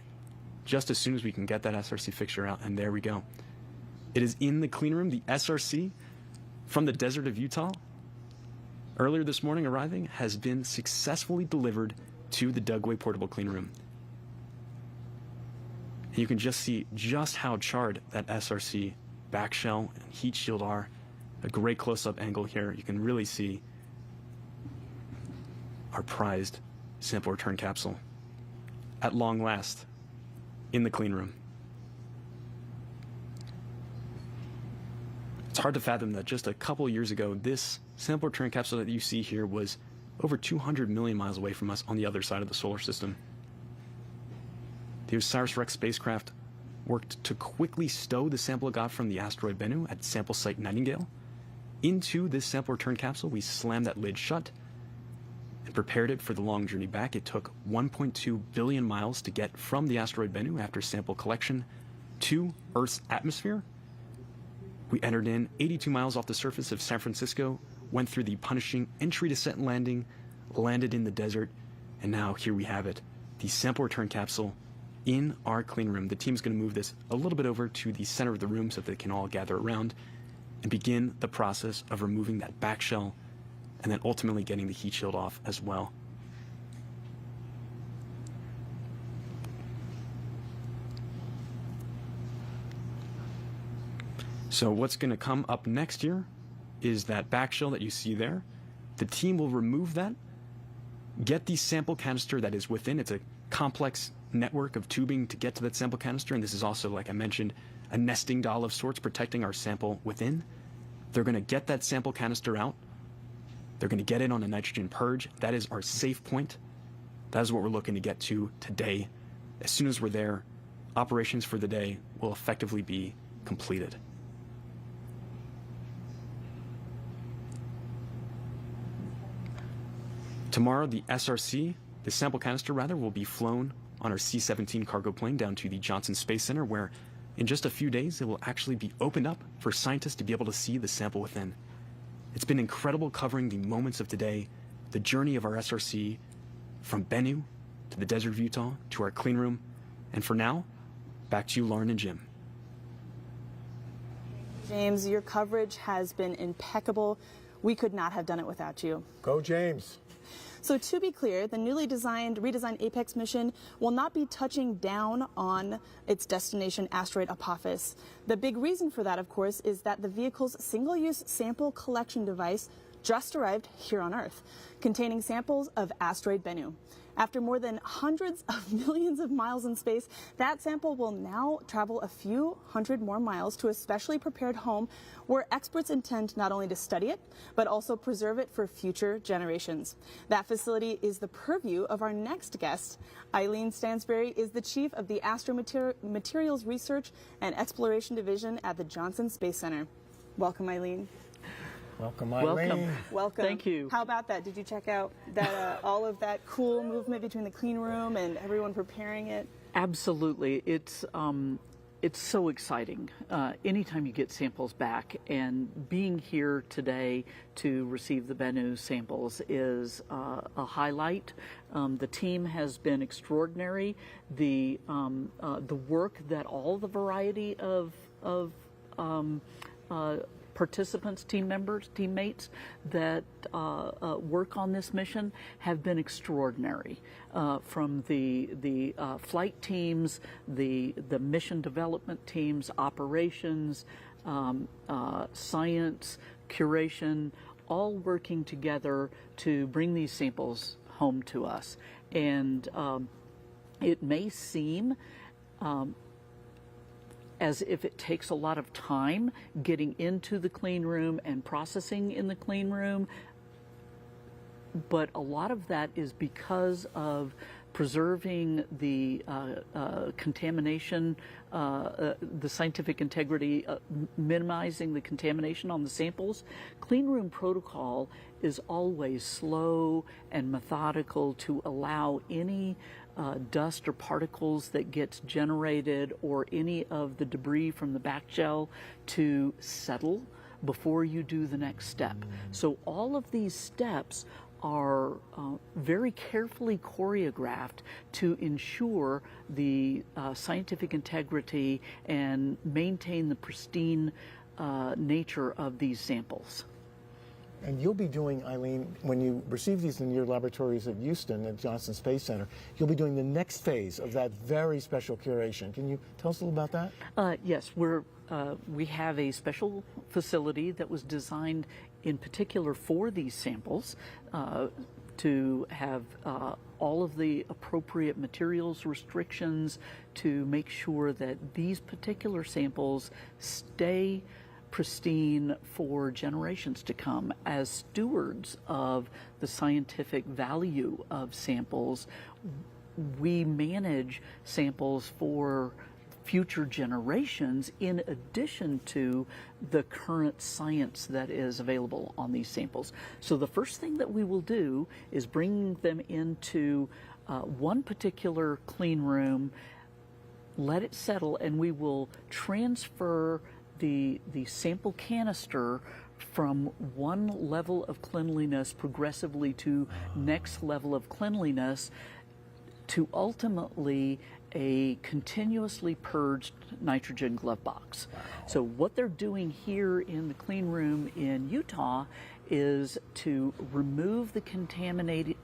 just as soon as we can get that SRC fixture out, and there we go. It is in the clean room, the SRC from the desert of Utah, earlier this morning arriving, has been successfully delivered to the Dugway portable clean room. And you can just see just how charred that SRC back shell and heat shield are. A great close-up angle here. You can really see our prized sample return capsule at long last in the clean room. It's hard to fathom that just a couple years ago, this sample return capsule that you see here was over 200 million miles away from us on the other side of the solar system. The OSIRIS-REx spacecraft worked to quickly stow the sample it got from the asteroid Bennu at sample site Nightingale, into this sample return capsule. We slammed that lid shut and prepared it for the long journey back. It took 1.2 billion miles to get from the asteroid Bennu after sample collection to Earth's atmosphere. We entered in 82 miles off the surface of San Francisco, went through the punishing entry, descent, and landing, landed in the desert, and now here we have it, the sample return capsule in our clean room. The team's going to move this a little bit over to the center of the room so that they can all gather around and begin the process of removing that back shell and then ultimately getting the heat shield off as well. So what's going to come up next here is that back shell that you see there. The team will remove that, get the sample canister that is within. It's a complex network of tubing to get to that sample canister, and this is also, like I mentioned, a nesting doll of sorts protecting our sample within. They're going to get that sample canister out. They're going to get it on a nitrogen purge. That is our safe point. That is what we're looking to get to today. As soon as we're there, operations for the day will effectively be completed. Tomorrow, the SRC, the sample canister rather, will be flown on our C-17 cargo plane down to the Johnson Space Center, where in just a few days it will actually be opened up for scientists to be able to see the sample within. It's been incredible covering the moments of today, the journey of our SRC from Bennu to the desert of Utah to our clean room. And for now, back to you, Lauren and Jim. James, your coverage has been impeccable. We could not have done it without you. Go, James. So to be clear, the newly redesigned Apex mission will not be touching down on its destination asteroid Apophis. The big reason for that, of course, is that the vehicle's single-use sample collection device just arrived here on Earth, containing samples of asteroid Bennu. After more than hundreds of millions of miles in space, that sample will now travel a few hundred more miles to a specially prepared home where experts intend not only to study it, but also preserve it for future generations. That facility is the purview of our next guest. Eileen Stansberry is the chief of the Astromaterials Research and Exploration Division at the Johnson Space Center. Welcome, Eileen. Welcome, Eileen. Welcome. Thank you. How about that? Did you check out that all of that cool movement between the clean room and everyone preparing it? Absolutely. It's so exciting. Anytime you get samples back, and being here today to receive the Bennu samples is a highlight. The team has been extraordinary. The work that all the variety of participants, team members, teammates that work on this mission have been extraordinary. From the flight teams, the mission development teams, operations, science, curation, all working together to bring these samples home to us. And it may seem as if it takes a lot of time getting into the clean room and processing in the clean room, but a lot of that is because of preserving the contamination, the scientific integrity, minimizing the contamination on the samples. Clean room protocol is always slow and methodical to allow any dust or particles that gets generated or any of the debris from the back shell to settle before you do the next step. So all of these steps are very carefully choreographed to ensure the scientific integrity and maintain the pristine nature of these samples. And you'll be doing, Eileen, when you receive these in your laboratories at Houston at Johnson Space Center, you'll be doing the next phase of that very special curation. Can you tell us a little about that? Yes, we have a special facility that was designed in particular for these samples to have all of the appropriate materials restrictions to make sure that these particular samples stay pristine for generations to come. As stewards of the scientific value of samples, we manage samples for future generations, in addition to the current science that is available on these samples. So the first thing that we will do is bring them into one particular clean room, let it settle, and we will transfer the sample canister from one level of cleanliness progressively to next level of cleanliness to ultimately a continuously purged nitrogen glove box. Wow. So what they're doing here in the clean room in Utah is to remove the contaminating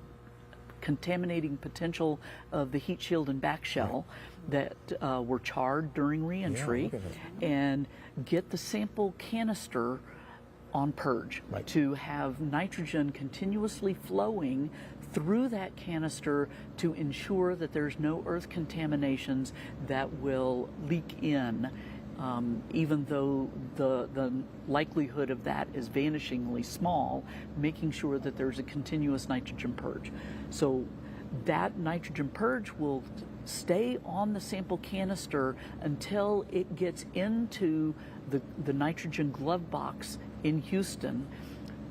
potential of the heat shield and back shell that were charred during reentry, and get the sample canister on purge to have nitrogen continuously flowing through that canister to ensure that there's no earth contaminations that will leak in, even though the likelihood of that is vanishingly small, making sure that there's a continuous nitrogen purge. So that nitrogen purge will stay on the sample canister until it gets into the nitrogen glove box in Houston,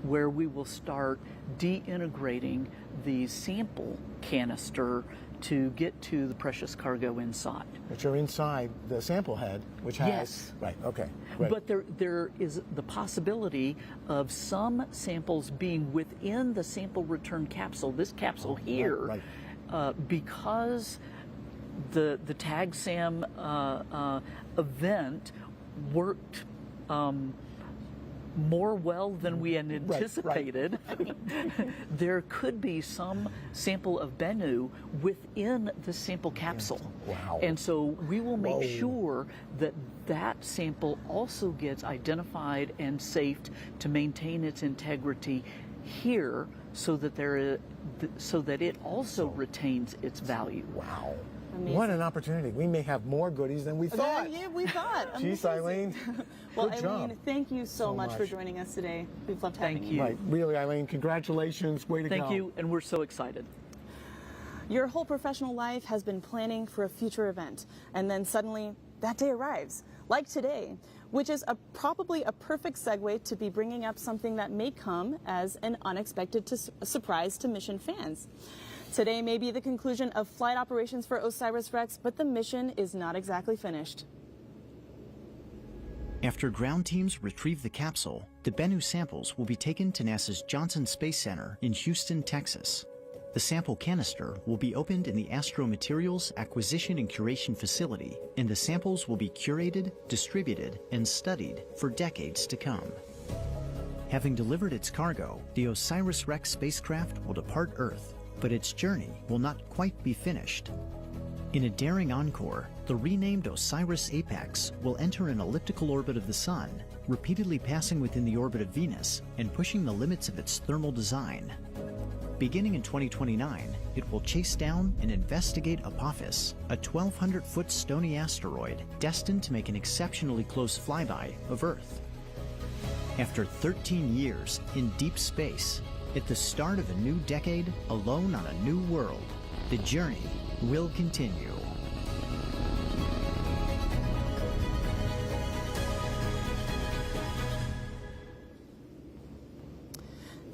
where we will start deintegrating the sample canister to get to the precious cargo inside. Which are inside the sample head, which has... Yes. Right, okay. Right. But there is the possibility of some samples being within the sample return capsule, this capsule here, because the TAGSAM event worked more well than we had anticipated. There could be some sample of Bennu within the sample capsule. Wow. And so we will make sure that that sample also gets identified and safed to maintain its integrity here, so that it also retains its value. Wow. Amazing. What an opportunity. We may have more goodies than we thought. Yeah, we thought. Jeez, Eileen. Well, Good Eileen, job. thank you so much for joining us today. We've loved having you. Right, really, Eileen, congratulations. Way to go. Thank you, and we're so excited. Your whole professional life has been planning for a future event, and then suddenly that day arrives, like today, which is probably a perfect segue to be bringing up something that may come as an unexpected surprise to mission fans. Today may be the conclusion of flight operations for OSIRIS-REx, but the mission is not exactly finished. After ground teams retrieve the capsule, the Bennu samples will be taken to NASA's Johnson Space Center in Houston, Texas. The sample canister will be opened in the Astro Materials Acquisition and Curation Facility, and the samples will be curated, distributed, and studied for decades to come. Having delivered its cargo, the OSIRIS-REx spacecraft will depart Earth, but its journey will not quite be finished. In a daring encore, the renamed OSIRIS-APEX will enter an elliptical orbit of the Sun, repeatedly passing within the orbit of Venus and pushing the limits of its thermal design. Beginning in 2029, it will chase down and investigate Apophis, a 1,200-foot stony asteroid destined to make an exceptionally close flyby of Earth. After 13 years in deep space, at the start of a new decade, alone on a new world, the journey will continue.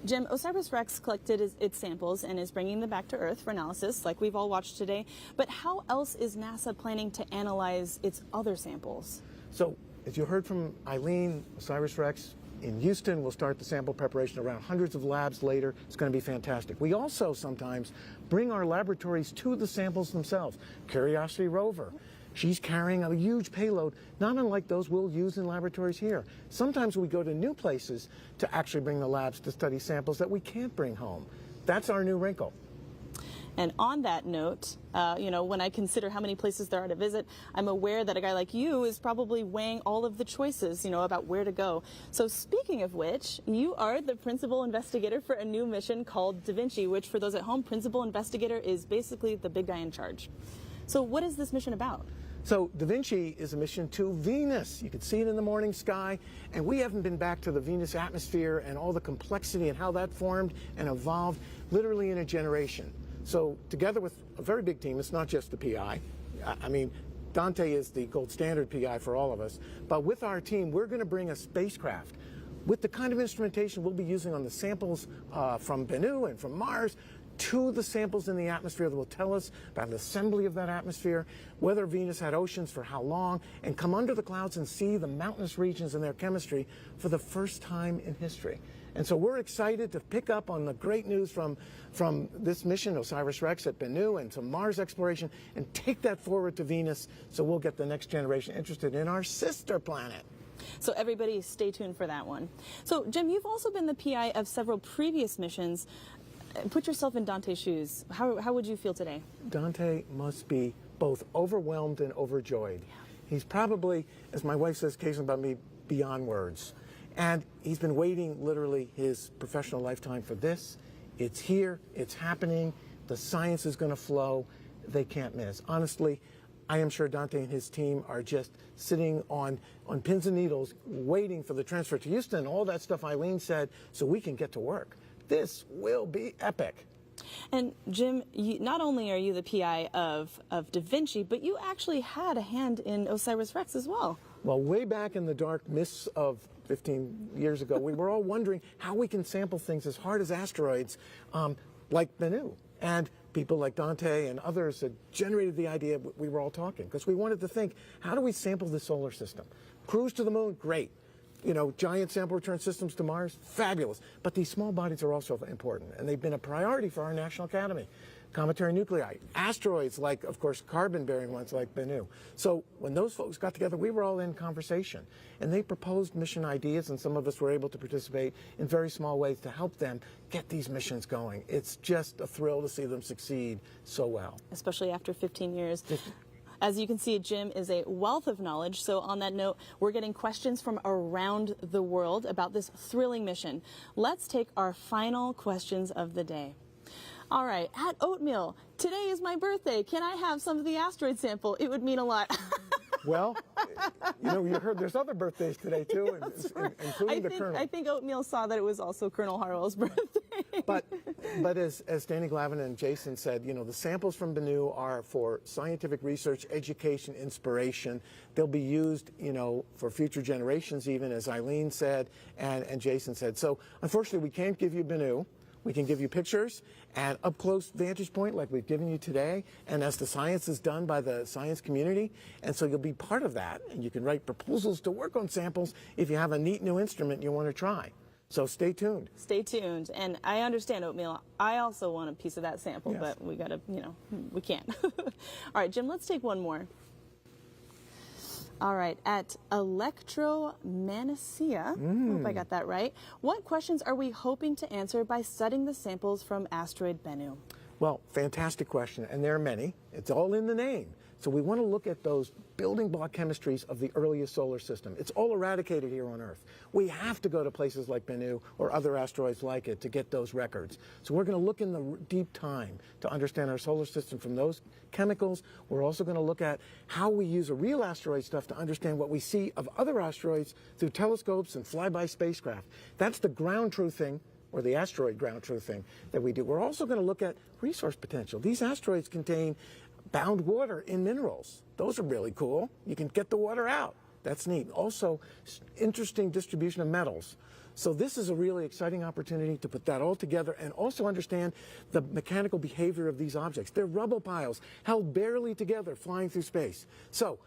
Jim, OSIRIS-REx collected its samples and is bringing them back to Earth for analysis, like we've all watched today. But how else is NASA planning to analyze its other samples? So, as you heard from Eileen, OSIRIS-REx in Houston will start the sample preparation around hundreds of labs later. It's going to be fantastic. We also sometimes bring our laboratories to the samples themselves. Curiosity rover. She's carrying a huge payload, not unlike those we'll use in laboratories here. Sometimes we go to new places to actually bring the labs to study samples that we can't bring home. That's our new wrinkle. And on that note, when I consider how many places there are to visit, I'm aware that a guy like you is probably weighing all of the choices, about where to go. So speaking of which, you are the principal investigator for a new mission called Da Vinci, which for those at home, principal investigator is basically the big guy in charge. So what is this mission about? So Da Vinci is a mission to Venus. You can see it in the morning sky, and we haven't been back to the Venus atmosphere and all the complexity and how that formed and evolved literally in a generation. So together with a very big team, it's not just the PI. I mean, Dante is the gold standard PI for all of us, but with our team, we're going to bring a spacecraft with the kind of instrumentation we'll be using on the samples from Bennu and from Mars to the samples in the atmosphere that will tell us about the assembly of that atmosphere, whether Venus had oceans for how long, and come under the clouds and see the mountainous regions and their chemistry for the first time in history. And so we're excited to pick up on the great news from this mission, OSIRIS-REx at Bennu, and some Mars exploration, and take that forward to Venus so we'll get the next generation interested in our sister planet. So everybody stay tuned for that one. So Jim, you've also been the PI of several previous missions. Put yourself in Dante's shoes. How would you feel today? Dante must be both overwhelmed and overjoyed. He's probably, as my wife says occasionally about me, beyond words. And he's been waiting literally his professional lifetime for this. It's here, it's happening, the science is going to flow, they can't miss. Honestly, I am sure Dante and his team are just sitting on pins and needles waiting for the transfer to Houston, all that stuff Eileen said, so we can get to work. This will be epic. And Jim, not only are you the PI of Da Vinci, but you actually had a hand in OSIRIS-REx as well. Well, way back in the dark mists of 15 years ago, we were all wondering how we can sample things as hard as asteroids like Bennu. And people like Dante and others had generated the idea we were all talking, because we wanted to think, how do we sample the solar system? Cruise to the moon, great. You know, giant sample return systems to Mars, fabulous. But these small bodies are also important, and they've been a priority for our National Academy. Cometary nuclei, asteroids like, of course, carbon-bearing ones like Bennu. So when those folks got together, we were all in conversation, and they proposed mission ideas, and some of us were able to participate in very small ways to help them get these missions going. It's just a thrill to see them succeed so well. Especially after 15 years. As you can see, Jim is a wealth of knowledge. So on that note, we're getting questions from around the world about this thrilling mission. Let's take our final questions of the day. All right, at Oatmeal, today is my birthday. Can I have some of the asteroid sample? It would mean a lot. Well, you know, you heard there's other birthdays today, too, including the Colonel. I think Oatmeal saw that it was also Colonel Harwell's birthday. But as Danny Glavin and Jason said, you know, the samples from Bennu are for scientific research, education, inspiration. They'll be used, you know, for future generations even, as Eileen said and Jason said. So, unfortunately, we can't give you Bennu. We can give you pictures and up-close vantage point like we've given you today, and as the science is done by the science community, and so you'll be part of that, and you can write proposals to work on samples if you have a neat new instrument you want to try. So stay tuned. Stay tuned. And I understand, Oatmeal. I also want a piece of that sample, yes. But we got to, you know, we can't. All right, Jim, let's take one more. All right, at Electromanicia, I hope I got that right. What questions are we hoping to answer by studying the samples from asteroid Bennu? Well, fantastic question, and there are many. It's all in the name. So we want to look at those building block chemistries of the earliest solar system. It's all eradicated here on Earth. We have to go to places like Bennu or other asteroids like it to get those records. So we're going to look in the deep time to understand our solar system from those chemicals. We're also going to look at how we use a real asteroid stuff to understand what we see of other asteroids through telescopes and flyby spacecraft. That's the ground truthing, or the asteroid ground truthing that we do. We're also going to look at resource potential. These asteroids contain bound water in minerals. Those are really cool. You can get the water out. That's neat. Also, interesting distribution of metals. So this is a really exciting opportunity to put that all together and also understand the mechanical behavior of these objects. They're rubble piles held barely together flying through space. So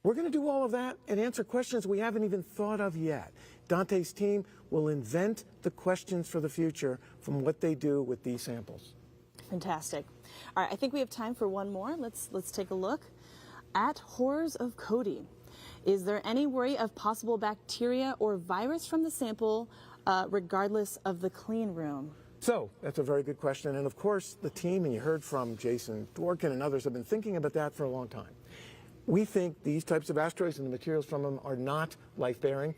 we're going to do all of that and answer questions we haven't even thought of yet. Dante's team will invent the questions for the future from what they do with these samples. Fantastic. All right, I think we have time for one more. Let's take a look. At Horrors of Cody, is there any worry of possible bacteria or virus from the sample regardless of the clean room? So that's a very good question. And of course, the team, and you heard from Jason Dworkin and others, have been thinking about that for a long time. We think these types of asteroids and the materials from them are not life-bearing.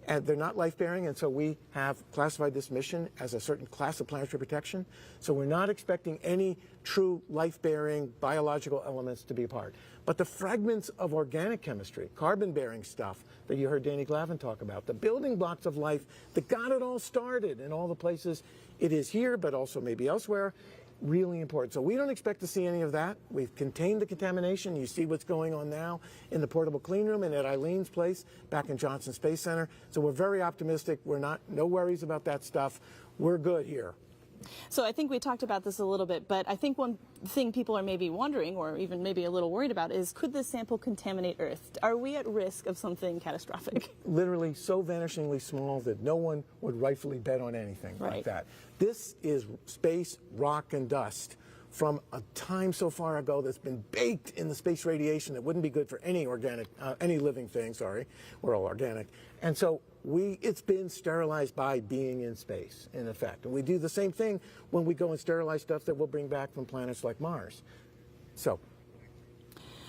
And they're not life-bearing, and so we have classified this mission as a certain class of planetary protection. So we're not expecting any true life-bearing biological elements to be a part. But the fragments of organic chemistry, carbon-bearing stuff that you heard Danny Glavin talk about, the building blocks of life that got it all started in all the places it is here, but also maybe elsewhere, really important. So we don't expect to see any of that. We've contained the contamination. You see what's going on now in the portable clean room and at Eileen's place back in Johnson Space Center. So we're very optimistic. No worries about that stuff. We're good here. So I think we talked about this a little bit, but I think one thing people are maybe wondering, or even maybe a little worried about, is could this sample contaminate Earth? Are we at risk of something catastrophic? Literally so vanishingly small that no one would rightfully bet on anything like that. This is space, rock, and dust from a time so far ago that's been baked in the space radiation that wouldn't be good for any any living thing, sorry. We're all organic. And so it's been sterilized by being in space, in effect. And we do the same thing when we go and sterilize stuff that we'll bring back from planets like Mars. So,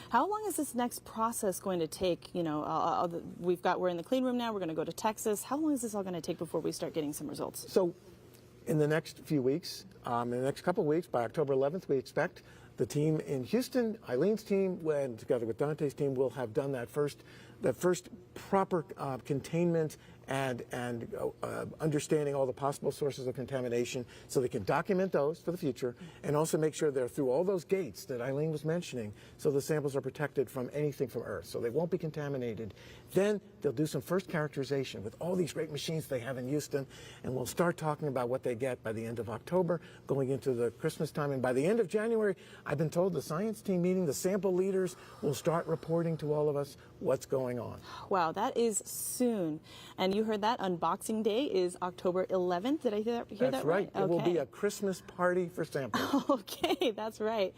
how long is this next process going to take? You know, we're in the clean room now, we're going to go to Texas. How long is this all going to take before we start getting some results? So, in the next few weeks, in the next couple of weeks, by October 11th, we expect the team in Houston, Eileen's team, and together with Dante's team, will have done that first proper containment and understanding all the possible sources of contamination, so they can document those for the future and also make sure they're through all those gates that Eileen was mentioning, so the samples are protected from anything from Earth, so they won't be contaminated. Then they'll do some first characterization with all these great machines they have in Houston, and we'll start talking about what they get by the end of October, going into the Christmas time, and by the end of January, I've been told the science team meeting, the sample leaders will start reporting to all of us what's going on. Wow, that is soon. And you heard that unboxing day is October 11th. Did I hear that right? That's right. Okay. It will be a Christmas party for samples. Okay, that's right.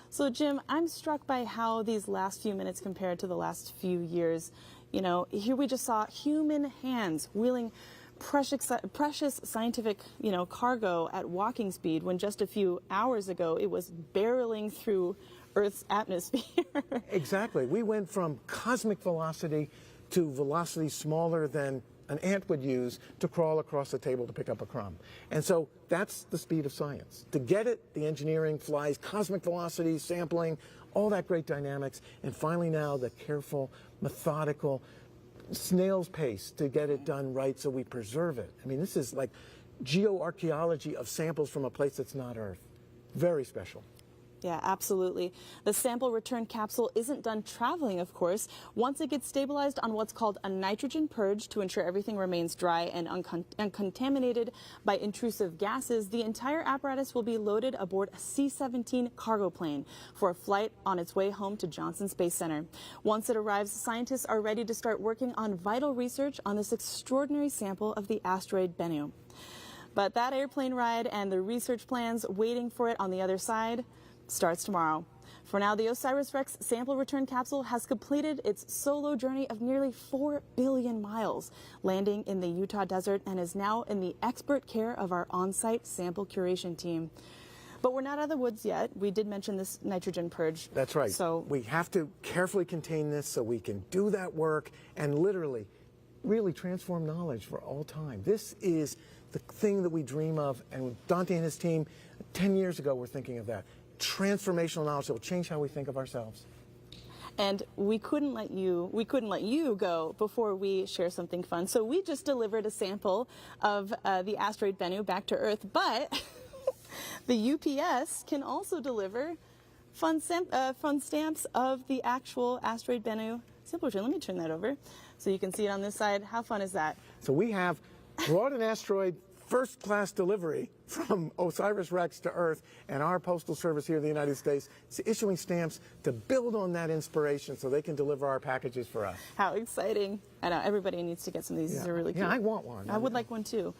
So, Jim, I'm struck by how these last few minutes compared to the last few years. You know, here we just saw human hands wheeling precious scientific, cargo at walking speed, when just a few hours ago it was barreling through Earth's atmosphere. Exactly. We went from cosmic velocity to velocity smaller than an ant would use to crawl across the table to pick up a crumb. And so that's the speed of science. To get it, the engineering flies, cosmic velocity, sampling, all that great dynamics, and finally now the careful, methodical, snail's pace to get it done right so we preserve it. I mean, this is like geoarchaeology of samples from a place that's not Earth. Very special. Yeah, absolutely. The sample return capsule isn't done traveling, of course. Once it gets stabilized on what's called a nitrogen purge to ensure everything remains dry and uncontaminated by intrusive gases, the entire apparatus will be loaded aboard a C-17 cargo plane for a flight on its way home to Johnson Space Center. Once it arrives, scientists are ready to start working on vital research on this extraordinary sample of the asteroid Bennu. But that airplane ride and the research plans waiting for it on the other side starts tomorrow. For now, the OSIRIS-REx sample return capsule has completed its solo journey of nearly 4 billion miles, landing in the Utah desert, and is now in the expert care of our on-site sample curation team. But we're not out of the woods yet. We did mention this nitrogen purge. That's right. So we have to carefully contain this so we can do that work and literally, really transform knowledge for all time. This is the thing that we dream of, and Dante and his team, 10 years ago, were thinking of that. Transformational knowledge that will change how we think of ourselves. And we couldn't let you go before we share something fun. So we just delivered a sample of the asteroid Bennu back to Earth, but the UPS can also deliver fun stamps of the actual asteroid Bennu sample return. Let me turn that over so you can see it on this side. How fun is that? So we have brought an asteroid first-class delivery from OSIRIS-REx to Earth, and our Postal Service here in the United States is issuing stamps to build on that inspiration so they can deliver our packages for us. How exciting. I know, everybody needs to get some of these. These are really cute. Yeah, I want one. I would like one too.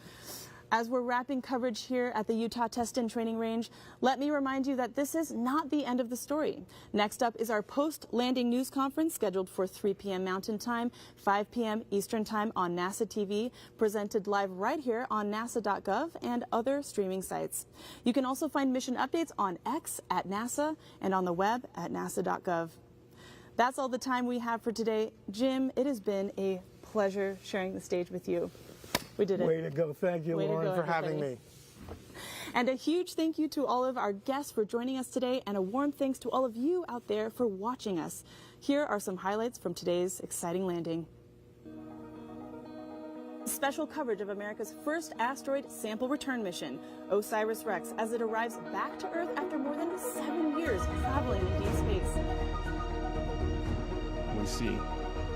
As we're wrapping coverage here at the Utah Test and Training Range, let me remind you that this is not the end of the story. Next up is our post-landing news conference scheduled for 3 p.m. Mountain Time, 5 p.m. Eastern Time on NASA TV, presented live right here on nasa.gov and other streaming sites. You can also find mission updates on X at NASA and on the web at nasa.gov. That's all the time we have for today. Jim, it has been a pleasure sharing the stage with you. We did it. Way to go. Thank you, Lauren, for having me. And a huge thank you to all of our guests for joining us today, and a warm thanks to all of you out there for watching us. Here are some highlights from today's exciting landing. Special coverage of America's first asteroid sample return mission, OSIRIS-REx, as it arrives back to Earth after more than 7 years traveling in deep space. We see.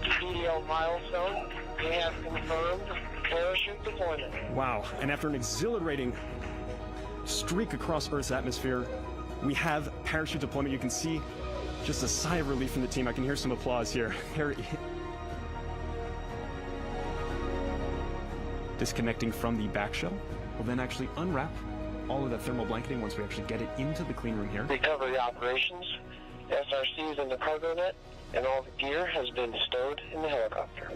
PDL milestone, we have confirmed parachute deployment. Wow, and after an exhilarating streak across Earth's atmosphere, we have parachute deployment. You can see just a sigh of relief from the team. I can hear some applause here. Disconnecting from the back shell, we'll then actually unwrap all of that thermal blanketing once we actually get it into the clean room here. Recovery operations, SRC is in the cargo net, and all the gear has been stowed in the helicopter.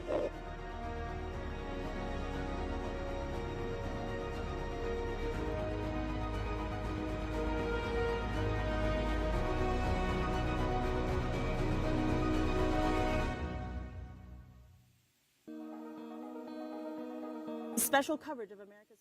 Special coverage of America's